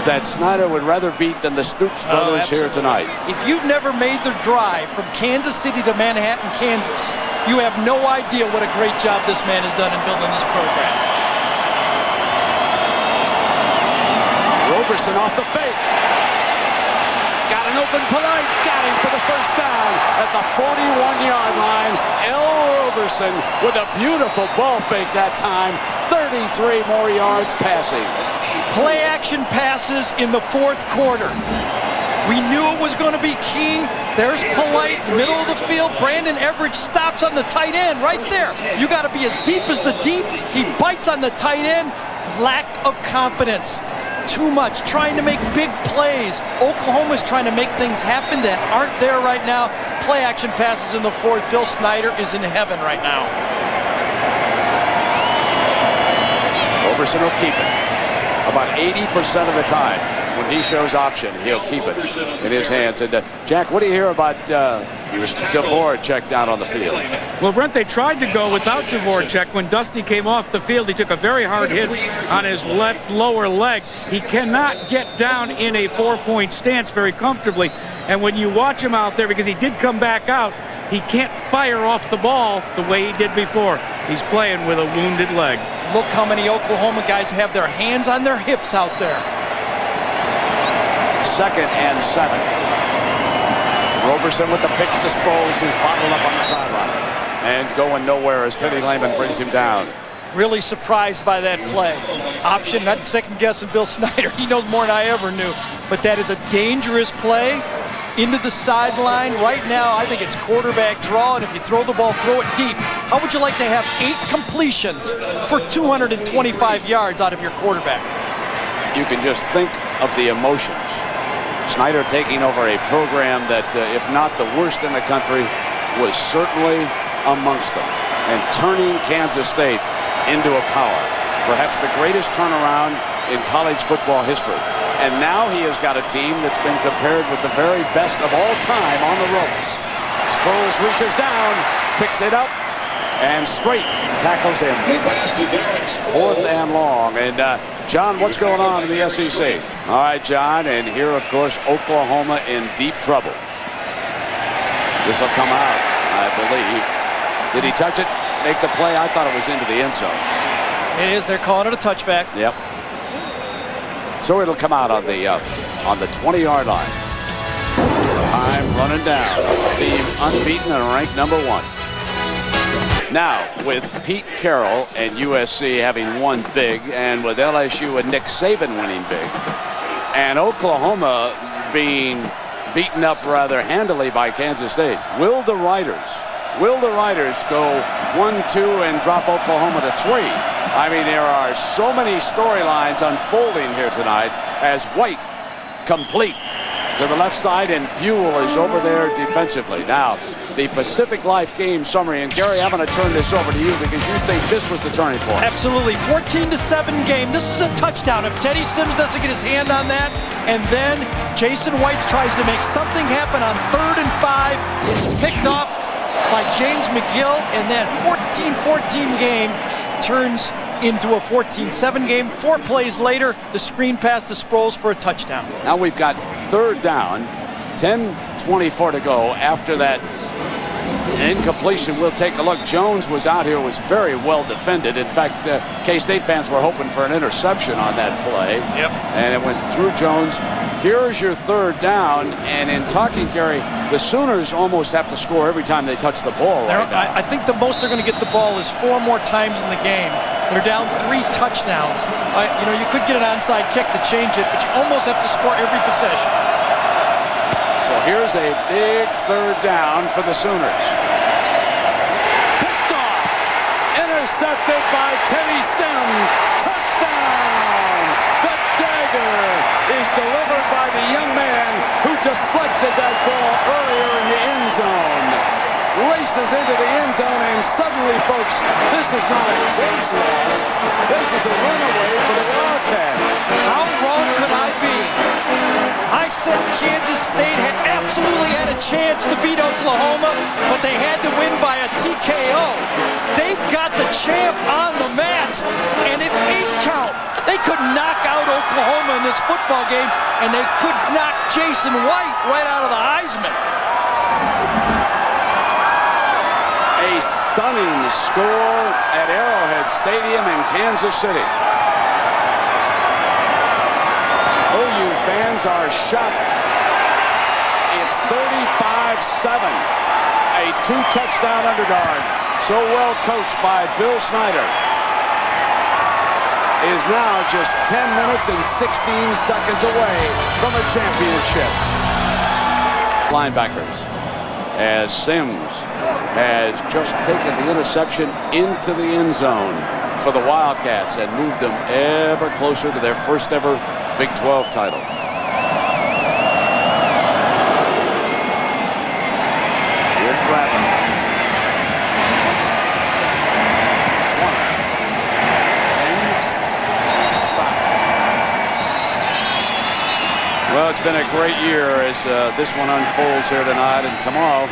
S2: that Snyder would rather beat than the Stoops brothers here tonight.
S6: If you've never made the drive from Kansas City to Manhattan, Kansas, you have no idea what a great job this man has done in building this program.
S2: Roberson off the fake. Got an open Polite. Got him for the first down at the 41-yard line. L. Roberson with a beautiful ball fake that time. 33 more yards passing.
S6: Play action passes in the fourth quarter. We knew it was going to be key. There's Polite, middle of the field. Brandon Everidge stops on the tight end right there. You got to be as deep as the deep. He bites on the tight end. Lack of confidence. Too much. Trying to make big plays. Oklahoma's trying to make things happen that aren't there right now. Play action passes in the fourth. Bill Snyder is in heaven right now.
S2: Roberson will keep it. About 80% of the time when he shows option, he'll keep it in his hands. And Jack, what do you hear about Dvorak down on the field?
S3: Well, Brent, they tried to go without Dvorak. When Dusty came off the field, he took a very hard hit on his left lower leg. He cannot get down in a 4-point stance very comfortably. And when you watch him out there, because he did come back out, he can't fire off the ball the way he did before. He's playing with a wounded leg.
S6: Look how many Oklahoma guys have their hands on their hips out there.
S2: 2nd and 7. Roberson with the pitch to Sproles, who's bottled up on the sideline. And going nowhere as Teddy Lehman brings him down.
S6: Really surprised by that play. Option, not second guessing Bill Snyder. He knows more than I ever knew. But that is a dangerous play. Into the sideline. Right now, I think it's quarterback draw, and if you throw the ball, throw it deep. How would you like to have 8 completions for 225 yards out of your quarterback?
S2: You can just think of the emotions. Snyder taking over a program that, if not the worst in the country, was certainly amongst them. And turning Kansas State into a power. Perhaps the greatest turnaround in college football history. And now he has got a team that's been compared with the very best of all time on the ropes. Sproles reaches down, picks it up, and straight tackles him. 4th and long. And John, what's going on in the SEC? All right, John, and here, of course, Oklahoma in deep trouble. This will come out, I believe. Did he touch it, make the play? I thought it was into the end zone.
S6: It is. They're calling it a touchback.
S2: Yep. So it'll come out on the 20-yard line. Time running down. Team unbeaten and ranked number 1. Now, with Pete Carroll and USC having won big, and with LSU and Nick Saban winning big, and Oklahoma being beaten up rather handily by Kansas State, will the Riders go 1-2 and drop Oklahoma to 3? I mean, there are so many storylines unfolding here tonight as White complete to the left side and Buell is over there defensively. Now, the Pacific Life game summary, and Gary, I'm going to turn this over to you because you think this was the turning point.
S6: Absolutely. 14-7 game. This is a touchdown. If Teddy Sims doesn't get his hand on that, and then Jason White tries to make something happen on 3rd and 5, it's picked off by James McGill, and that 14-14 game turns into a 14-7 game. 4 plays later, the screen pass to Sproles for a touchdown.
S2: Now we've got 3rd down, 10:24 to go after that incompletion. We'll take a look. Jones was out here, was very well defended. In fact, K-State fans were hoping for an interception on that play.
S6: Yep.
S2: And it went through Jones. Here's your 3rd down, and in talking, Gary, the Sooners almost have to score every time they touch the ball right now.
S6: I think the most they're going to get the ball is 4 more times in the game. They're down 3 touchdowns. You could get an onside kick to change it, but you almost have to score every possession.
S2: So here's a big 3rd down for the Sooners. Picked off, intercepted by Teddy Sims. Touchdown! The dagger is delivered by the young man who deflected that ball earlier in the end zone. Races into the end zone, and suddenly, folks, this is not a close loss. This is a runaway for the Wildcats.
S6: How wrong could I be? I said Kansas State had absolutely had a chance to beat Oklahoma, but they had to win by a TKO. They've got the champ on the mat, and it 8 count. They could knock out Oklahoma in this football game, and they could knock Jason White right out of the Heisman.
S2: A stunning score at Arrowhead Stadium in Kansas City. OU fans are shocked. It's 35-7. A 2-touchdown underdog, so well coached by Bill Snyder, is now just 10 minutes and 16 seconds away from a championship. Linebackers, as Sims has just taken the interception into the end zone for the Wildcats and moved them ever closer to their first ever Big 12 title. Here's Bradley. 20. Spins. Stopped. Well, it's been a great year as this one unfolds here tonight, and tomorrow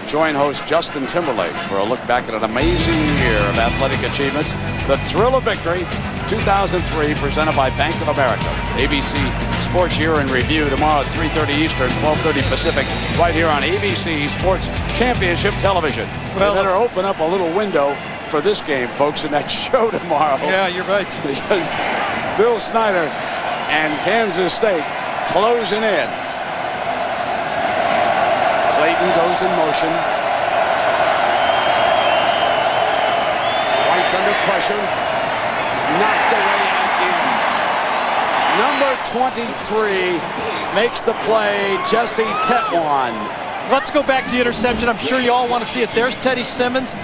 S2: join host Justin Timberlake for a look back at an amazing year of athletic achievements. The Thrill of Victory 2003, presented by Bank of America. ABC Sports Year in Review tomorrow at 3:30 Eastern, 12:30 Pacific, right here on ABC Sports Championship Television. Well, we better open up a little window for this game, folks, in that show tomorrow.
S6: Yeah, you're right.
S2: Because Bill Snyder and Kansas State closing in. Clayton goes in motion. White's under pressure. Knocked away again. Number 23 makes the play, Jesse Tetwan.
S6: Let's go back to the interception. I'm sure you all want to see it. There's Teddy Sims.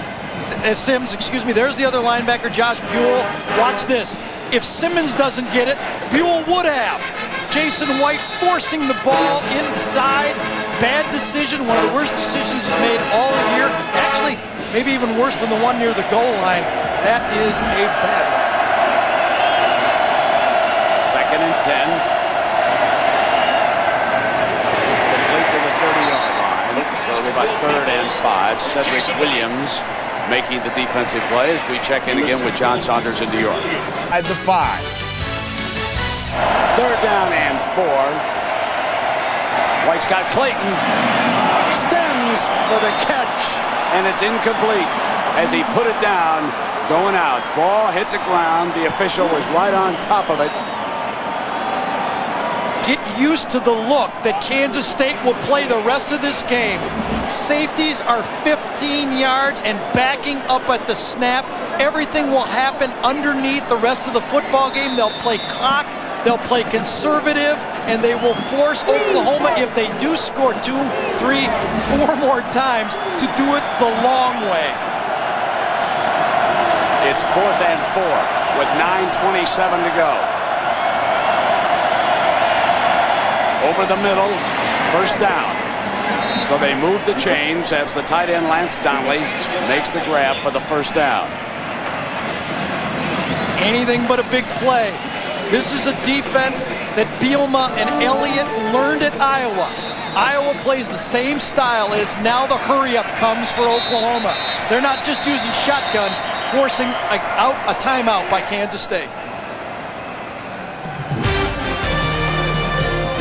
S6: There's the other linebacker, Josh Buell. Watch this. If Simmons doesn't get it, Buell would have. Jason White forcing the ball inside. Bad decision, one of the worst decisions he's made all year. Actually, maybe even worse than the one near the goal line. That is a bad one.
S2: 2nd and 10. Complete to the 30-yard line. So they're about 3rd and 5. Cedric Williams making the defensive play as we check in again with John Saunders in New York.
S10: At the 5.
S2: 3rd down and 4. White's got Clayton. Extends for the catch, and it's incomplete as he put it down, going out. Ball hit the ground. The official was right on top of it.
S6: Get used to the look that Kansas State will play the rest of this game. Safeties are 15 yards and backing up at the snap. Everything will happen underneath the rest of the football game. They'll play clock, they'll play conservative, and they will force Oklahoma, if they do score 2, 3, 4 more times, to do it the long way.
S2: It's 4th and 4 with 9:27 to go. Over the middle, 1st down. So they move the chains as the tight end Lance Donnelly makes the grab for the 1st down.
S6: Anything but a big play. This is a defense that Bielema and Elliott learned at Iowa. Iowa plays the same style as now the hurry-up comes for Oklahoma. They're not just using shotgun, forcing a timeout by Kansas State.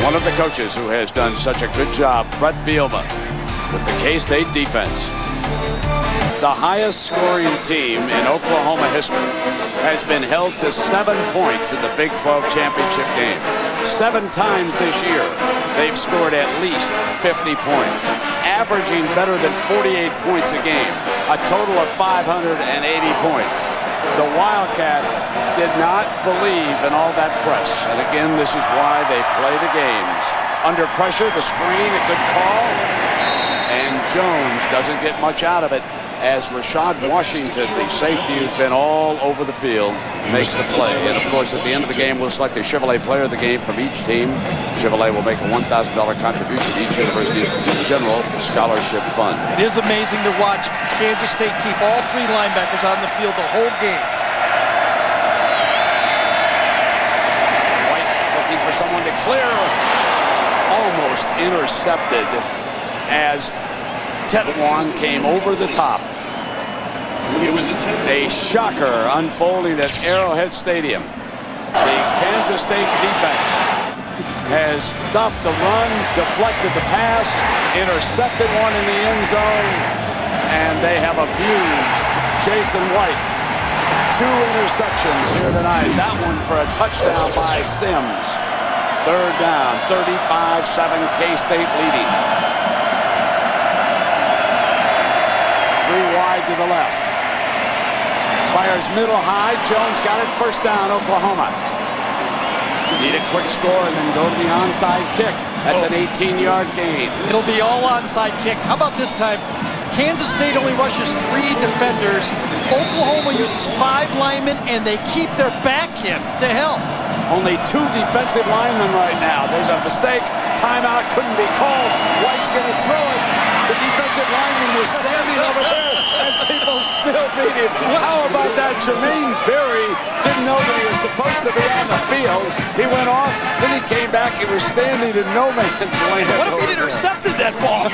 S2: One of the coaches who has done such a good job, Brett Bielema, with the K-State defense. The highest scoring team in Oklahoma history has been held to 7 points in the Big 12 championship game. 7 times this year, they've scored at least 50 points, averaging better than 48 points a game, a total of 580 points. The Wildcats did not believe in all that press, and again, this is why they play the games. Under pressure, the screen, a good call, and Jones doesn't get much out of it as Rashad Washington, the safety who's been all over the field, makes the play. And of course, at the end of the game, we'll select a Chevrolet player of the game from each team. Chevrolet will make a $1,000 contribution to each university's general scholarship fund.
S6: It is amazing to watch Kansas State keep all 3 linebackers on the field the whole game.
S2: White looking for someone to clear. Almost intercepted as Tetwan came over the top. A shocker unfolding at Arrowhead Stadium. The Kansas State defense has stopped the run, deflected the pass, intercepted one in the end zone, and they have abused Jason White. 2 interceptions here tonight. That one for a touchdown by Sims. 3rd down, 35-7, K-State leading. 3 wide to the left. Fires middle high. Jones got it. 1st down, Oklahoma. Need a quick score and then go to the onside kick. That's an 18-yard gain.
S6: It'll be all onside kick. How about this time? Kansas State only rushes 3 defenders. Oklahoma uses 5 linemen, and they keep their back in to help.
S2: Only 2 defensive linemen right now. There's a mistake. Timeout couldn't be called. White's going to throw it. The defensive lineman was standing over there, and people still beat him. How about that? Jermaine Berry didn't know that he was supposed to be on the field. He went off, then he came back. He was standing in no man's land.
S6: What if he'd intercepted that ball?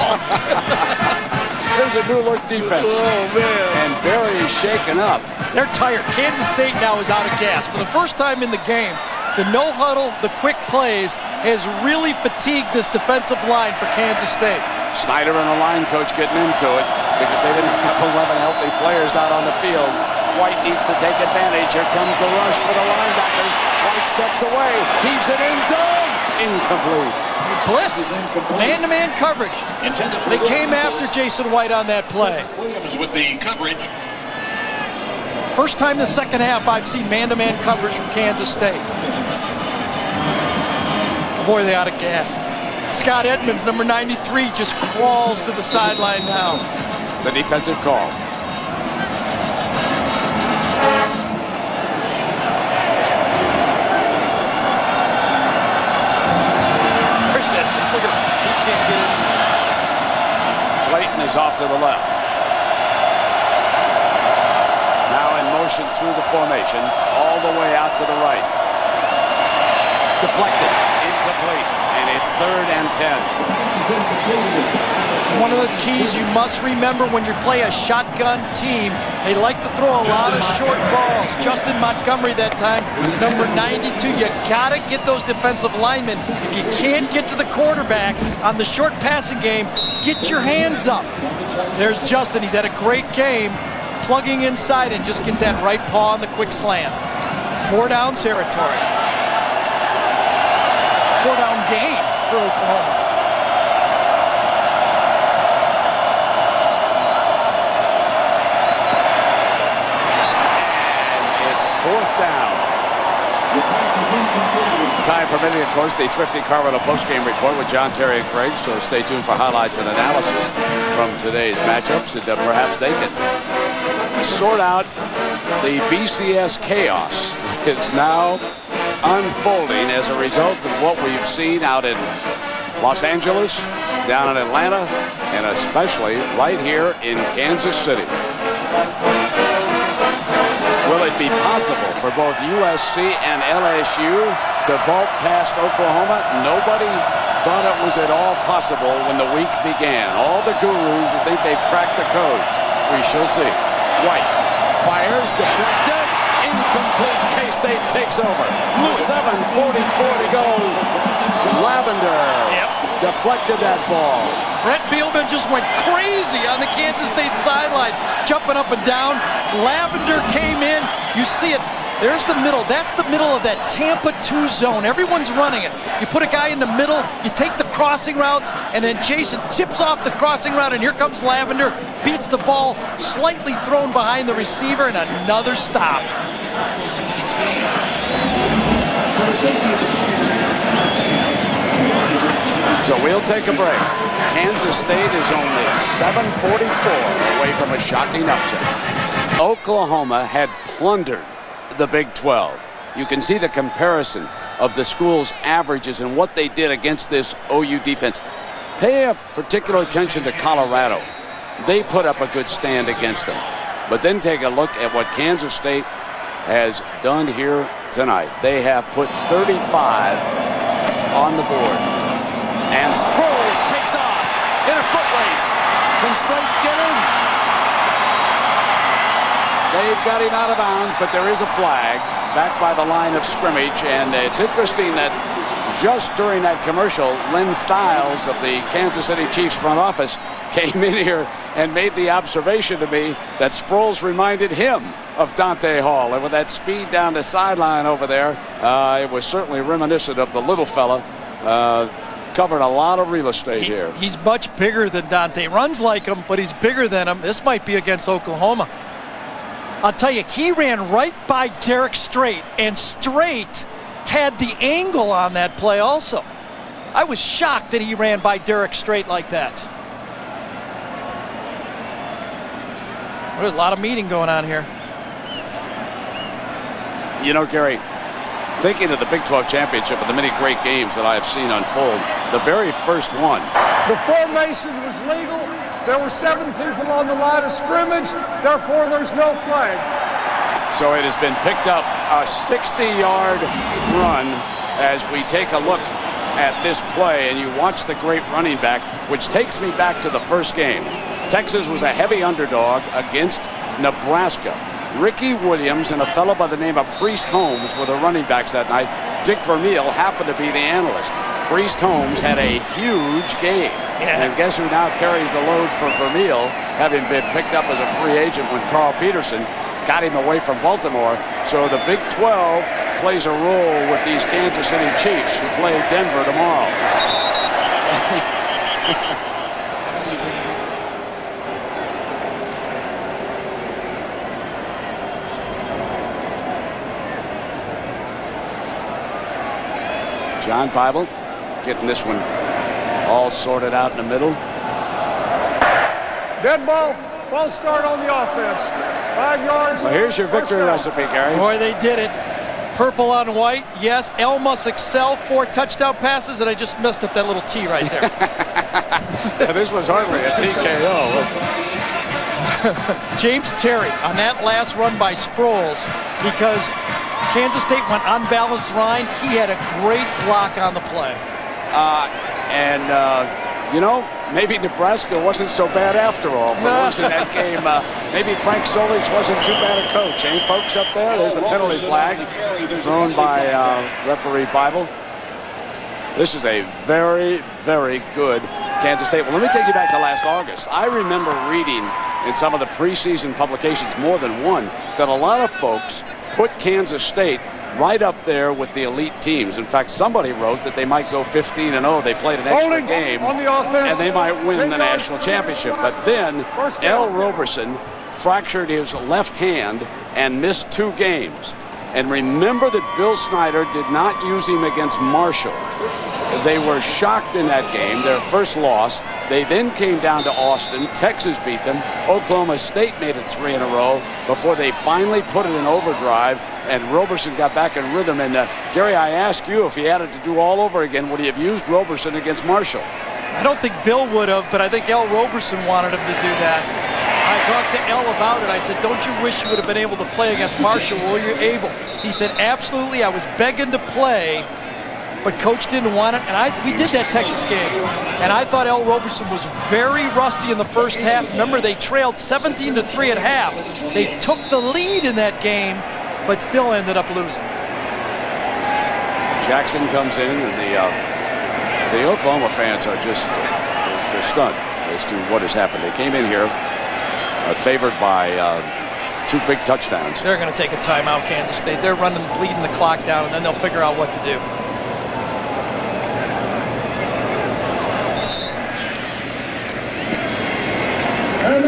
S2: There's a new look defense.
S6: Oh, man.
S2: And Berry is shaken up.
S6: They're tired. Kansas State now is out of gas. For the first time in the game, the no huddle, the quick plays has really fatigued this defensive line for Kansas State.
S2: Snyder and the line coach getting into it because they didn't have 11 healthy players out on the field. White needs to take advantage. Here comes the rush for the linebackers. White steps away, heaves it in zone. Incomplete.
S6: Blitzed. Man-to-man coverage. They came after Jason White on that play.
S15: Williams with the coverage.
S6: First time the second half I've seen man-to-man coverage from Kansas State. Boy, they out of gas. Scott Edmonds, number 93, just crawls to the sideline now.
S2: The defensive call.
S6: There's Edmonds, look at him. He can't get it.
S2: Clayton is off to the left. Now in motion through the formation, all the way out to the right. Deflected, incomplete, and it's 3rd and 10.
S6: One of the keys you must remember when you play a shotgun team, they like to throw a lot of short balls. Justin Montgomery that time, number 92. You gotta get those defensive linemen. If you can't get to the quarterback on the short passing game, get your hands up. There's Justin, he's had a great game, plugging inside and just gets that right paw on the quick slant. 4 down territory. 4 down game for Oklahoma.
S2: And it's 4th down. Time permitting, of course, the Thrifty Carvalho postgame report with John, Terry, and Craig. So stay tuned for highlights and analysis from today's matchups, and perhaps they can sort out the BCS chaos. It's now unfolding as a result of what we've seen out in Los Angeles, down in Atlanta, and especially right here in Kansas City. Will it be possible for both USC and LSU to vault past Oklahoma? Nobody thought it was at all possible when the week began. All the gurus who think they've cracked the codes. We shall see. White fires, deflected, incomplete. K-State takes over. 7:44 to go. Lavender deflected that ball.
S6: Brett Bielman just went crazy on the Kansas State sideline, jumping up and down. Lavender came in. You see it. There's the middle. That's the middle of that Tampa 2 zone. Everyone's running it. You put a guy in the middle, you take the crossing routes, and then Jason tips off the crossing route, and here comes Lavender, beats the ball, slightly thrown behind the receiver, and another stop.
S2: So we'll take a break. Kansas State is only 7:44 away from a shocking upset. Oklahoma had plundered the Big 12. You can see the comparison of the school's averages and what they did against this OU defense. Pay a particular attention to Colorado. They put up a good stand against them. But then take a look at what Kansas State has done here tonight. They have put 35 on the board. And Sproles takes off in a foot got him out of bounds, but there is a flag back by the line of scrimmage. And it's interesting that just during that commercial, Lynn Stiles of the Kansas City Chiefs front office came in here and made the observation to me that Sproles reminded him of Dante Hall. And with that speed down the sideline over there, it was certainly reminiscent of the little fella. Covered a lot of real estate here.
S6: He's much bigger than Dante. Runs like him, but he's bigger than him. This might be against Oklahoma. I'll tell you, he ran right by Derek Strait, and Strait had the angle on that play also. I was shocked that he ran by Derek Strait like that. There's a lot of meeting going on here.
S2: You know, Gary, thinking of the Big 12 Championship and the many great games that I have seen unfold, the very first one.
S5: The formation was legal. There were 7 people on the line of scrimmage. Therefore, there's no flag.
S2: So it has been picked up, a 60-yard run as we take a look at this play, and you watch the great running back, which takes me back to the first game. Texas was a heavy underdog against Nebraska. Ricky Williams and a fellow by the name of Priest Holmes were the running backs that night. Dick Vermeil happened to be the analyst. Priest Holmes had a huge game. Yeah. And guess who now carries the load for Vermeil, having been picked up as a free agent when Carl Peterson got him away from Baltimore. So the Big 12 plays a role with these Kansas City Chiefs who play Denver tomorrow. John Bible getting this one all sorted out in the middle.
S5: Dead ball, false start on the offense. 5 yards.
S2: Well, here's your victory recipe, Gary.
S6: Boy, they did it. Purple on white. Yes, L must excel. 4 touchdown passes, and I just messed up that little T right there.
S2: Yeah, this was hardly a TKO, was it?
S6: James Terry on that last run by Sproles, because Kansas State went unbalanced line. He had a great block on the play.
S2: You know, maybe Nebraska wasn't so bad after all for losing that game. Maybe Frank Solich wasn't too bad a coach, eh, folks up there? There's a penalty flag thrown by referee Bible. This is a very, very good Kansas State. Well, let me take you back to last August. I remember reading in some of the preseason publications, more than one, that a lot of folks put Kansas State right up there with the elite teams. In fact, somebody wrote that they might go 15-0. They played an extra game, and they might win the national championship. But then L. Roberson fractured his left hand and missed 2 games. And remember that Bill Snyder did not use him against Marshall. They were shocked in that game, their first loss. They then came down to Austin. Texas beat them. Oklahoma State made it 3 in a row before they finally put it in overdrive, and Roberson got back in rhythm. And Gary, I ask you, if he had it to do all over again, would he have used Roberson against Marshall?
S6: I don't think Bill would have, but I think L. Roberson wanted him to do that. I talked to L about it. I said, don't you wish you would have been able to play against Marshall? Were you able? He said, absolutely. I was begging to play, but coach didn't want it. And we did that Texas game. And I thought L. Roberson was very rusty in the first half. Remember, they trailed 17-3 at half. They took the lead in that game, but still ended up losing.
S2: Jackson comes in, and the Oklahoma fans are just they're stunned as to what has happened. They came in here favored by 2 big touchdowns.
S6: They're going to take a timeout, Kansas State. They're bleeding the clock down, and then they'll figure out what to do.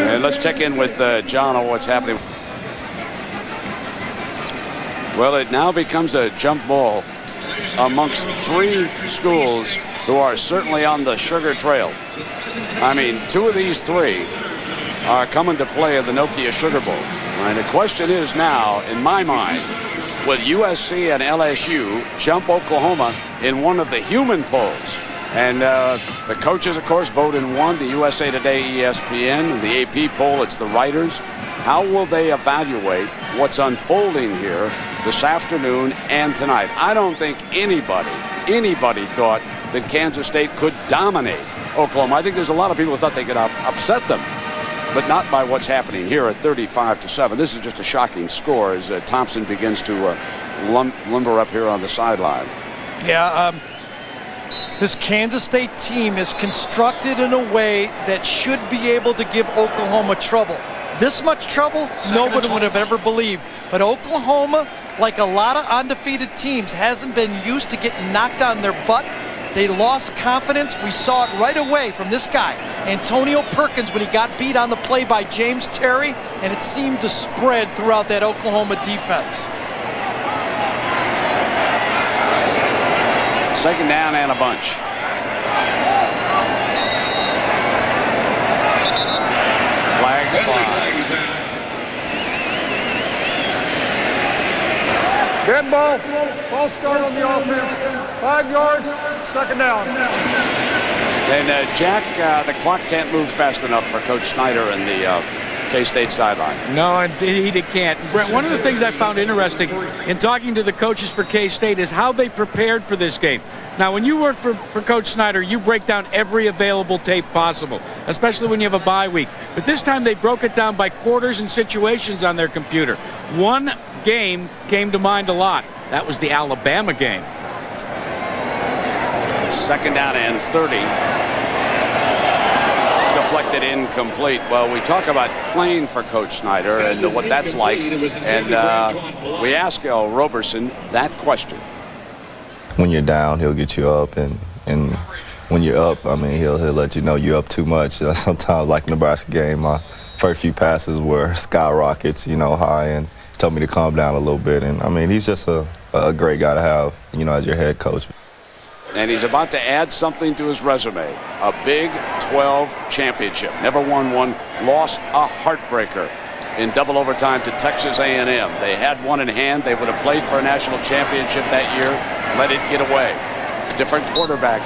S2: And let's check in with John on what's happening. Well, it now becomes a jump ball amongst 3 schools who are certainly on the sugar trail. I mean, 2 of these 3 are coming to play in the Nokia Sugar Bowl. And the question is now, in my mind, will USC and LSU jump Oklahoma in one of the human polls? And the coaches, of course, vote in one, the USA Today, ESPN, and the AP poll, it's the writers. How will they evaluate what's unfolding here this afternoon and tonight? I don't think anybody thought that Kansas State could dominate Oklahoma. I think there's a lot of people who thought they could upset them. but not by what's happening here at 35-7. This is just a shocking score as Thompson begins to lumber up here on the sideline.
S6: Yeah, this Kansas State team is constructed in a way that should be able to give Oklahoma trouble. This much trouble, nobody would have ever believed. But Oklahoma, like a lot of undefeated teams, hasn't been used to getting knocked on their butt. They lost confidence. We saw it right away from this guy, Antonio Perkins, when he got beat on the play by James Terry, and it seemed to spread throughout that Oklahoma defense.
S2: Second down and a bunch. Flags fly.
S5: Dead ball. False start on the offense. 5 yards. Second down.
S2: And Jack, the clock can't move fast enough for Coach Snyder and the K-State sideline.
S3: No, indeed it can't. Brent, one of the things I found interesting in talking to the coaches for K-State is how they prepared for this game. Now, when you work for Coach Snyder, you break down every available tape possible, especially when you have a bye week. But this time they broke it down by quarters and situations on their computer. One game came to mind a lot. That was the Alabama game.
S2: Second down and 30. Deflected incomplete. Well, we talk about playing for Coach Snyder and what that's like. And we ask Roberson that question.
S7: When you're down, he'll get you up, and when you're up, I mean, he'll let you know you're up too much. Sometimes, like Nebraska game, my first few passes were skyrockets, high, and told me to calm down a little bit. And I mean, he's just a great guy to have, as your head coach.
S2: And he's about to add something to his resume. A Big 12 championship. Never won one. Lost a heartbreaker in double overtime to Texas A&M. They had one in hand. They would have played for a national championship that year. Let it get away. Different quarterback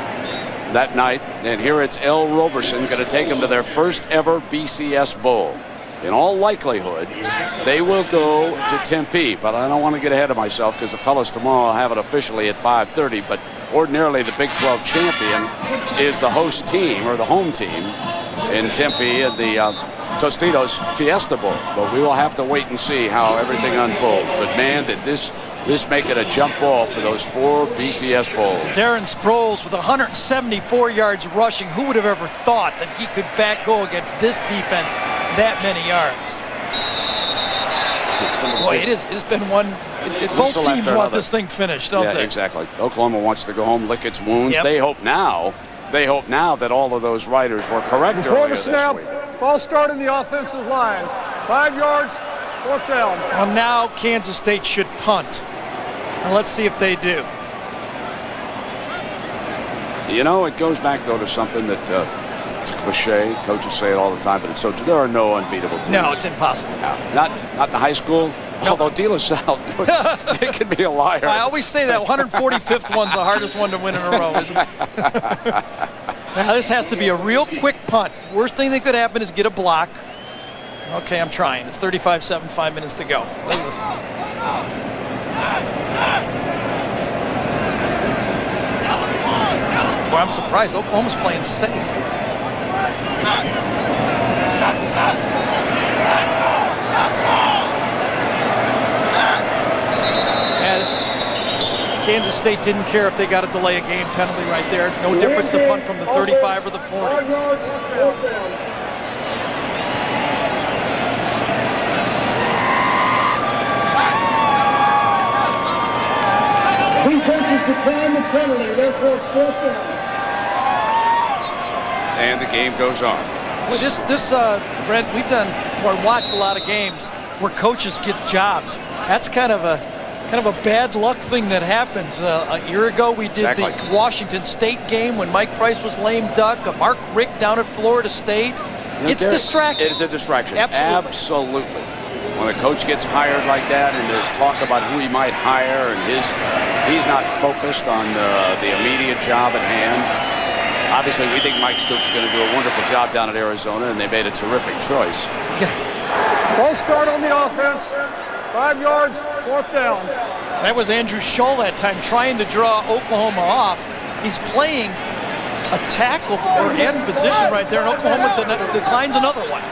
S2: that night. And here it's L. Roberson going to take them to their first ever BCS Bowl. In all likelihood, they will go to Tempe, but I don't want to get ahead of myself because the fellas tomorrow will have it officially at 5:30. But ordinarily, the Big 12 champion is the host team or the home team in Tempe in the Tostitos Fiesta Bowl. But we will have to wait and see how everything unfolds. But man, did this make it a jump ball for those 4 BCS Bowls.
S6: Darren Sproles with 174 yards rushing. Who would have ever thought that he could go against this defense that many yards? Boy, it has been one. Both teams want this thing finished, don't they?
S2: Yeah, exactly. Oklahoma wants to go home, lick its wounds.
S6: Yep.
S2: They hope now that all of those writers were correct
S5: Before
S2: earlier
S5: the snap,
S2: this week.
S5: false start in the offensive line. 5 yards, 4th down.
S6: Well, now Kansas State should punt. And let's see if they do.
S2: It goes back, though, to something that it's a cliche. Coaches say it all the time, but it's so true. There are no unbeatable teams.
S6: No, it's impossible.
S2: No, not in high school.
S6: Nope.
S2: Although De La Salle, it can be a liar.
S6: I always say that 145th one's the hardest one to win in a row, isn't it? Now, this has to be a real quick punt. Worst thing that could happen is get a block. Okay, I'm trying. It's 35-7, 5 minutes to go. Look at this. Well, I'm surprised. Oklahoma's playing safe. And Kansas State didn't care if they got a delay of game penalty right there. No difference to punt from the 35 or the 40.
S5: Defense declined the penalty, therefore 4th down.
S2: And the game goes on.
S6: Well, Brent, we've watched a lot of games where coaches get jobs. That's kind of a bad luck thing that happens. A year ago, we did the Washington State game when Mike Price was lame duck. Mark Richt down at Florida State. It's distracting.
S2: It is a distraction.
S6: Absolutely.
S2: When a coach gets hired like that and there's talk about who he might hire and he's not focused on the immediate job at hand. Obviously, we think Mike Stoops is going to do a wonderful job down at Arizona, and they made a terrific choice.
S5: False start on the offense. 5 yards, 4th down.
S6: That was Andrew Scholl that time trying to draw Oklahoma off. He's playing a tackle or end position right there, and Oklahoma declines another one.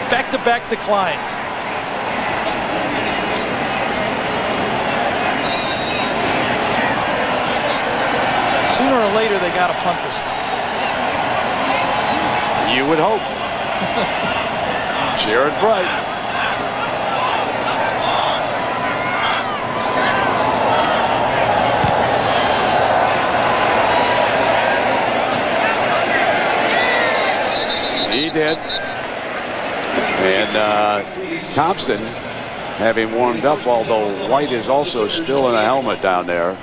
S6: Back-to-back declines. Sooner or later, they got to punt this thing.
S2: You would hope. Jared Bright. He did. And Thompson, having warmed up, although White is also still in a helmet down there.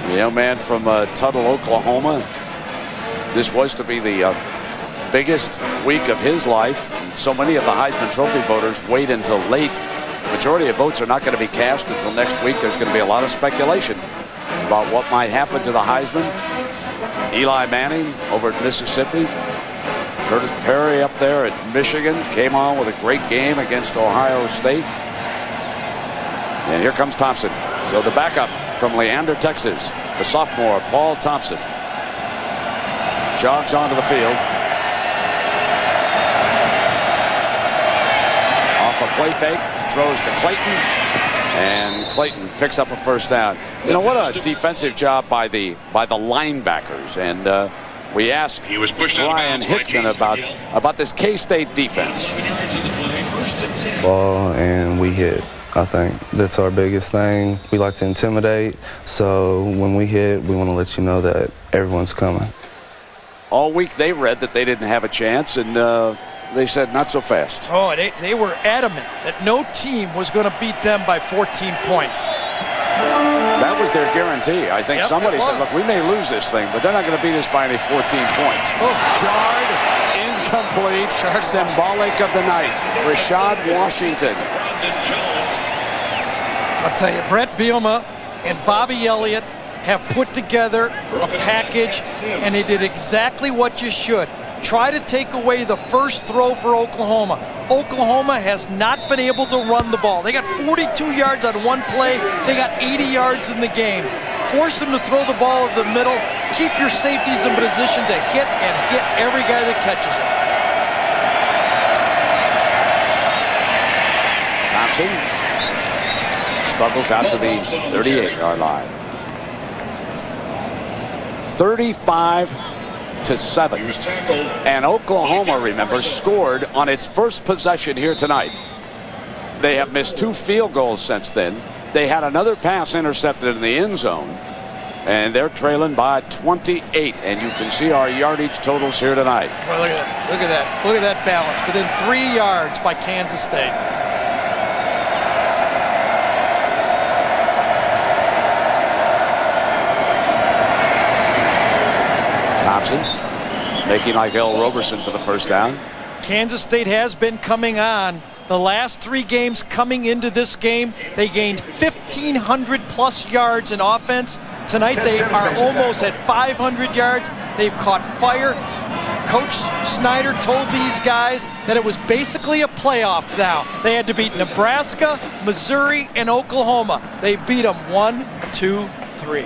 S2: The young man from Tuttle, Oklahoma. This was to be the biggest week of his life. And so many of the Heisman Trophy voters wait until late. The majority of votes are not going to be cast until next week. There's going to be a lot of speculation about what might happen to the Heisman. Eli Manning over at Mississippi. Curtis Perry up there at Michigan came on with a great game against Ohio State. And here comes Thompson. So the backup from Leander, Texas, the sophomore, Paul Thompson, jogs onto the field. Off a play fake, throws to Clayton, and Clayton picks up a first down. You know, what a defensive job by the linebackers. And we asked Brian Hickman about this K-State defense.
S15: Ball and we hit. I think that's our biggest thing. We like to intimidate, so when we hit, we want to let you know that everyone's coming.
S2: All week they read that they didn't have a chance, and they said not so fast.
S6: Oh, they were adamant that no team was going to beat them by 14 points.
S2: That was their guarantee. I think somebody said, look, we may lose this thing, but they're not going to beat us by any 14 points.
S6: Oh.
S2: Jarred, incomplete, symbolic of the night. Rashad Washington.
S6: I'll tell you, Brett Bielema and Bobby Elliott have put together a package, and they did exactly what you should. Try to take away the first throw for Oklahoma. Oklahoma has not been able to run the ball. They got 42 yards on one play. They got 80 yards in the game. Force them to throw the ball in the middle. Keep your safeties in position to hit every guy that catches it.
S2: Thompson struggles out to the 38-yard line. 35-7. And Oklahoma, remember, scored on its first possession here tonight. They have missed 2 field goals since then. They had another pass intercepted in the end zone. And they're trailing by 28. And you can see our yardage totals here tonight.
S6: Well, look at that. Look at that. Look at that balance. Within 3 yards by Kansas State.
S2: Thompson making like L. Roberson for the first down.
S6: Kansas State has been coming on. The last 3 games coming into this game, they gained 1,500 plus yards in offense. Tonight they are almost at 500 yards. They've caught fire. Coach Snyder told these guys that it was basically a playoff now. They had to beat Nebraska, Missouri, and Oklahoma. They beat them 1, 2, 3.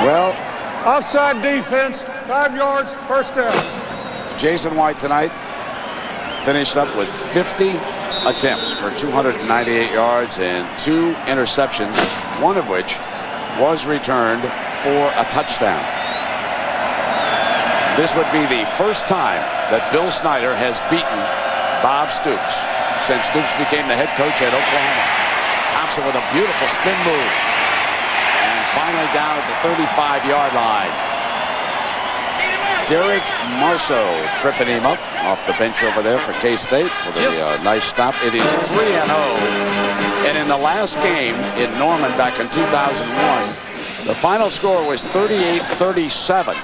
S2: Well,
S5: offside defense, 5 yards, first down.
S2: Jason White tonight finished up with 50 attempts for 298 yards and 2 interceptions, one of which was returned for a touchdown. This would be the first time that Bill Snyder has beaten Bob Stoops since Stoops became the head coach at Oklahoma. Thompson with a beautiful spin move. Finally down at the 35-yard line. Derek Marceau tripping him up off the bench over there for K-State with a nice stop. It is 3-0. And in the last game in Norman back in 2001, the final score was 38-37.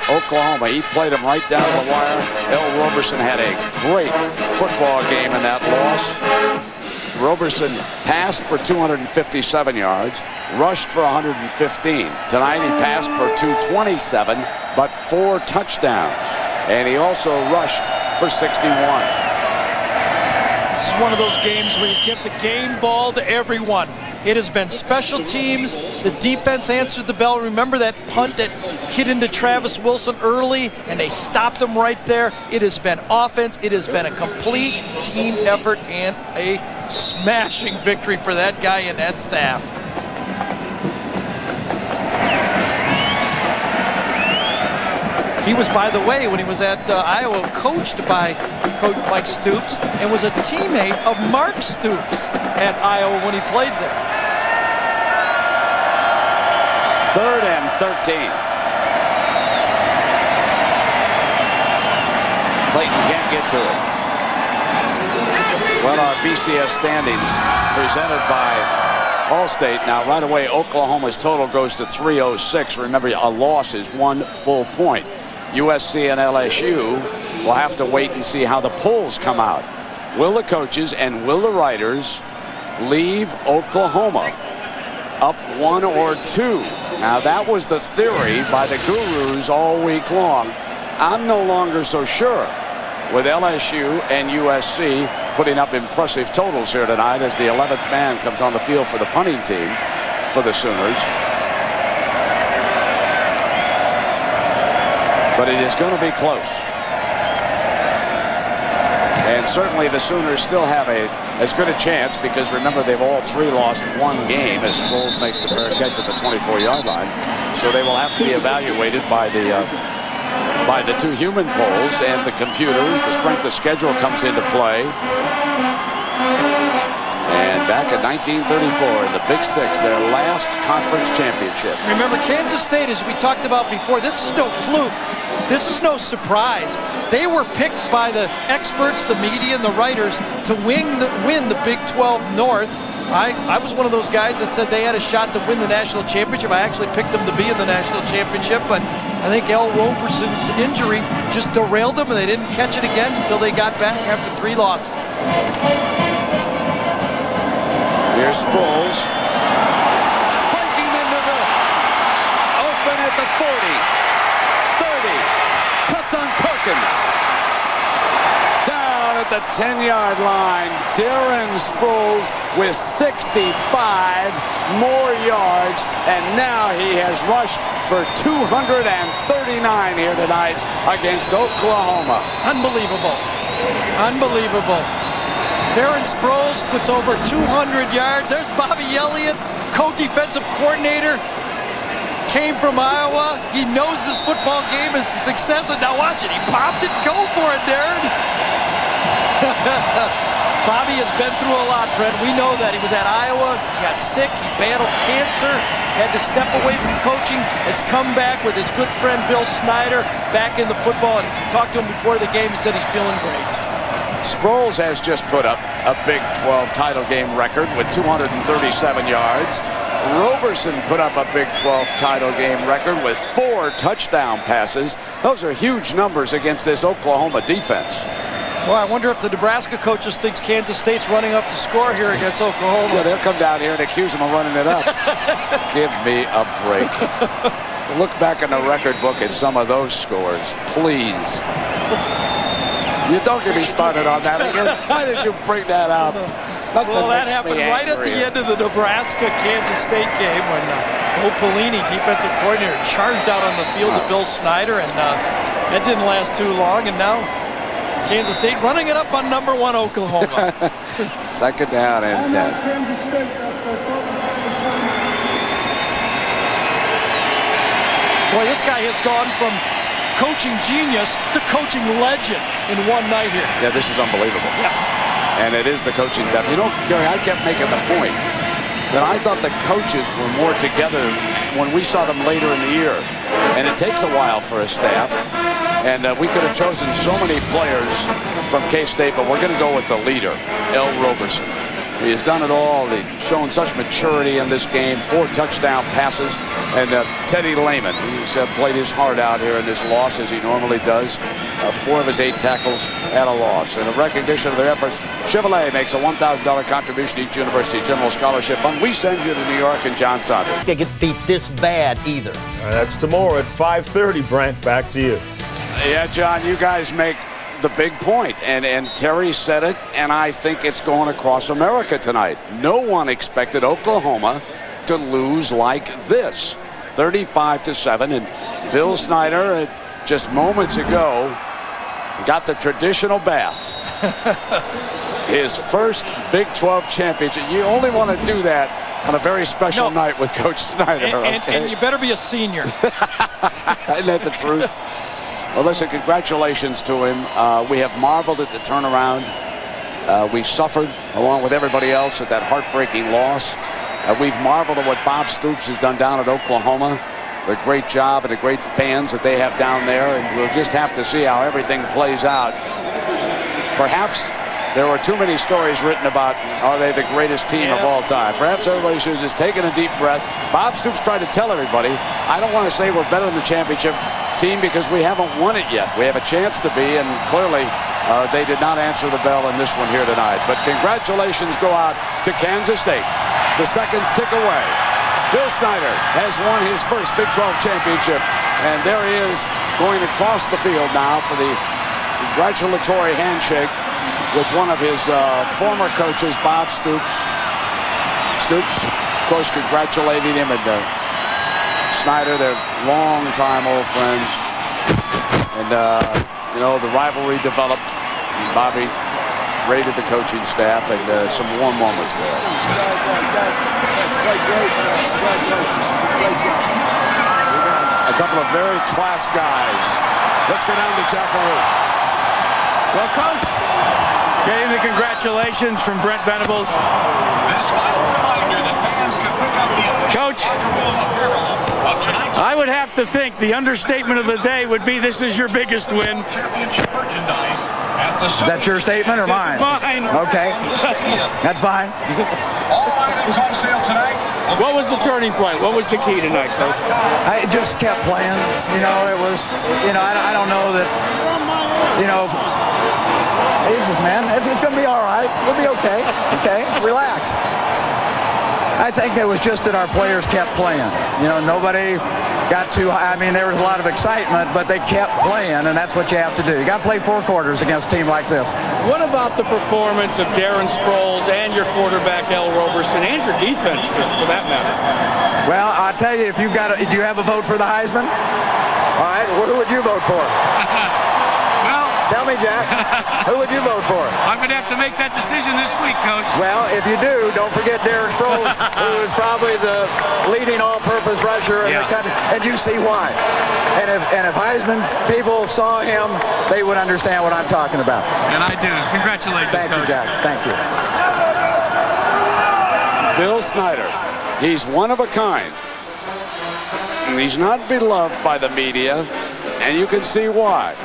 S2: Oklahoma, he played them right down the wire. L. Roberson had a great football game in that loss. Roberson passed for 257 yards, rushed for 115. Tonight he passed for 227, but 4 touchdowns. And he also rushed for 61.
S6: This is one of those games where you give the game ball to everyone. It has been special teams. The defense answered the bell. Remember that punt that hit into Travis Wilson early, and they stopped him right there. It has been offense. It has been a complete team effort and a smashing victory for that guy and that staff. He was, by the way, when he was at Iowa, coached by Coach Mike Stoops and was a teammate of Mark Stoops at Iowa when he played there.
S2: 3rd and 13. Clayton can't get to it. Well, our BCS standings presented by Allstate. Now, right away, Oklahoma's total goes to 306. Remember, a loss is 1 full point. USC and LSU will have to wait and see how the polls come out. Will the coaches and will the writers leave Oklahoma up 1 or 2? Now, that was the theory by the gurus all week long. I'm no longer so sure, with LSU and USC putting up impressive totals here tonight as the 11th man comes on the field for the punting team for the Sooners. But it is going to be close. And certainly the Sooners still have as good a chance, because remember, they've all 3 lost 1 game as Sproles makes the fair catch at the 24-yard line. So they will have to be evaluated by the 2 human polls and the computers. The strength of schedule comes into play. And back in 1934 in the Big Six, their last conference championship.
S6: Remember, Kansas State, as we talked about before, this is no fluke. This is no surprise. They were picked by the experts, the media, and the writers to win the Big 12 North. I was one of those guys that said they had a shot to win the national championship. I actually picked them to be in the national championship, but I think Al Roberson's injury just derailed them, and they didn't catch it again until they got back after 3 losses.
S2: Here's Sproles. Breaking into the open at the 40. 30. Cuts on Perkins. Down at the 10-yard line. Darren Sproles with 65 more yards. And now he has rushed for 239 here tonight against Oklahoma.
S6: Unbelievable. Unbelievable. Darren Sproles puts over 200 yards. There's Bobby Elliott, co-defensive coordinator. Came from Iowa. He knows this football game is a success. And now watch it. He popped it. Go for it, Darren. Bobby has been through a lot, Fred. We know that. He was at Iowa. He got sick. He battled cancer. Had to step away from coaching. Has come back with his good friend Bill Snyder back in the football. And talked to him before the game. He said he's feeling great.
S2: Sproles has just put up a Big 12 title game record with 237 yards. Roberson put up a Big 12 title game record with 4 touchdown passes. Those are huge numbers against this Oklahoma defense.
S6: Well, I wonder if the Nebraska coaches thinks Kansas State's running up the score here against Oklahoma.
S2: Yeah, they'll come down here and accuse them of running it up. Give me a break. Look back in the record book at some of those scores, please. You don't get me started on that again. Why did you bring that up?
S6: Well, that happened right at the end of the Nebraska-Kansas State game when Bo Pelini, defensive coordinator, charged out on the field to Bill Snyder, and that didn't last too long, and now Kansas State running it up on number 1 Oklahoma.
S2: 2nd down and 10.
S6: Boy, this guy has gone from coaching genius to coaching legend in one night here.
S2: Yeah, this is unbelievable.
S6: Yes.
S2: And it is the coaching staff. You know, Gary, I kept making the point that I thought the coaches were more together when we saw them later in the year. And it takes a while for a staff. And we could have chosen so many players from K-State, but we're going to go with the leader, Al Roberson. He has done it all. He's shown such maturity in this game. 4 touchdown passes. And Teddy Lehman, he's played his heart out here in this loss, as he normally does. 4 of his 8 tackles at a loss. And in recognition of their efforts, Chevrolet makes a $1,000 contribution to each university's general scholarship fund. We send you to New York and John Saunders.
S12: They get beat this bad either.
S10: That's tomorrow at 5:30, Brent. Back to you.
S2: Yeah, John, you guys make the big point. And Terry said it, and I think it's going across America tonight. No one expected Oklahoma to lose like this, 35-7. And Bill Snyder, just moments ago, got the traditional bath. His first Big 12 championship. You only want to do that on a very special night with Coach Snyder.
S6: And you better be a senior.
S2: Isn't that the truth? Well, listen, congratulations to him. We have marveled at the turnaround. We suffered, along with everybody else, at that heartbreaking loss. We've marveled at what Bob Stoops has done down at Oklahoma. A great job and the great fans that they have down there. And we'll just have to see how everything plays out. Perhaps there were too many stories written about, are they the greatest team of all time? Perhaps everybody should have just taken a deep breath. Bob Stoops tried to tell everybody, I don't want to say we're better than the championship team because we haven't won it yet. We have a chance to be, and clearly they did not answer the bell in this one here tonight. But congratulations go out to Kansas State. The seconds tick away. Bill Snyder has won his first Big 12 championship, and there he is going across the field now for the congratulatory handshake with one of his former coaches, Bob Stoops. Stoops, of course, congratulating him, and Snyder, they're long-time old friends. And, you know, the rivalry developed. And Bobby raided the coaching staff, and some warm moments there. A couple of very class guys. Let's go down to Jackaroo.
S3: Well, Coach, getting the congratulations from Brent Venables.
S16: This final reminder that fans can pick up the
S3: Coach, I would have to think the understatement of the day would be this is your biggest win.
S11: That's your statement or mine?
S3: Mine.
S11: Okay. That's fine.
S3: What was the turning point? What was the key tonight, Coach?
S11: I just kept playing. You know, it was, you know, I don't know that, you know, Jesus, man, it's going to be all right. We'll be okay. Okay, relax. I think it was just that our players kept playing. You know, nobody got too high. I mean, there was a lot of excitement, but they kept playing, and that's what you have to do. You got to play 4 quarters against a team like this.
S3: What about the performance of Darren Sproles and your quarterback, L. Roberson, and your defense, for that matter?
S11: Well, I'll tell you, if you've got do you have a vote for the Heisman? All right, who would you vote for? Tell me, Jack. Who would you vote for?
S3: I'm going to have to make that decision this week, Coach.
S11: Well, if you do, don't forget Darren Sproles, who is probably the leading all-purpose rusher in the country, and you see why. And if Heisman people saw him, they would understand what I'm talking about.
S3: And I do. Congratulations,
S11: Thank
S3: Coach.
S11: you, Jack. Thank you.
S2: Bill Snyder, he's one of a kind. And he's not beloved by the media, and you can see why.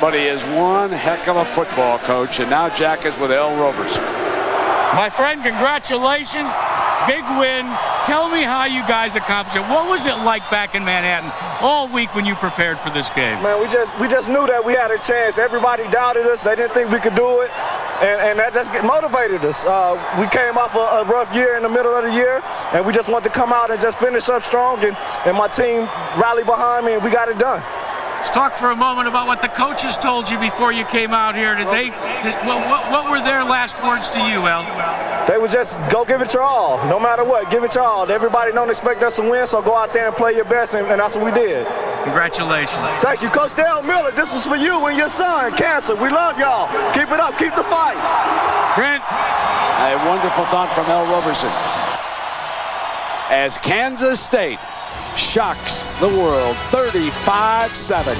S2: But he is one heck of a football coach, and now Jack is with L. Roberson.
S3: My friend, congratulations. Big win. Tell me how you guys accomplished it. What was it like back in Manhattan all week when you prepared for this game?
S4: Man, we just knew that we had a chance. Everybody doubted us. They didn't think we could do it, and that just motivated us. We came off a rough year in the middle of the year, and we just wanted to come out and just finish up strong, and my team rallied behind me, and we got it done.
S3: Let's talk for a moment about what the coaches told you before you came out here. What were their last words to you, El?
S4: They would just go give it your all, no matter what. Give it your all. Everybody don't expect us to win, so go out there and play your best, and that's what we did.
S3: Congratulations.
S4: Thank you, Coach Dale Miller. This was for you and your son, Cancer. We love y'all. Keep it up. Keep the fight.
S3: Brent.
S2: A wonderful thought from L. Roberson. As Kansas State shocks the world 35-7.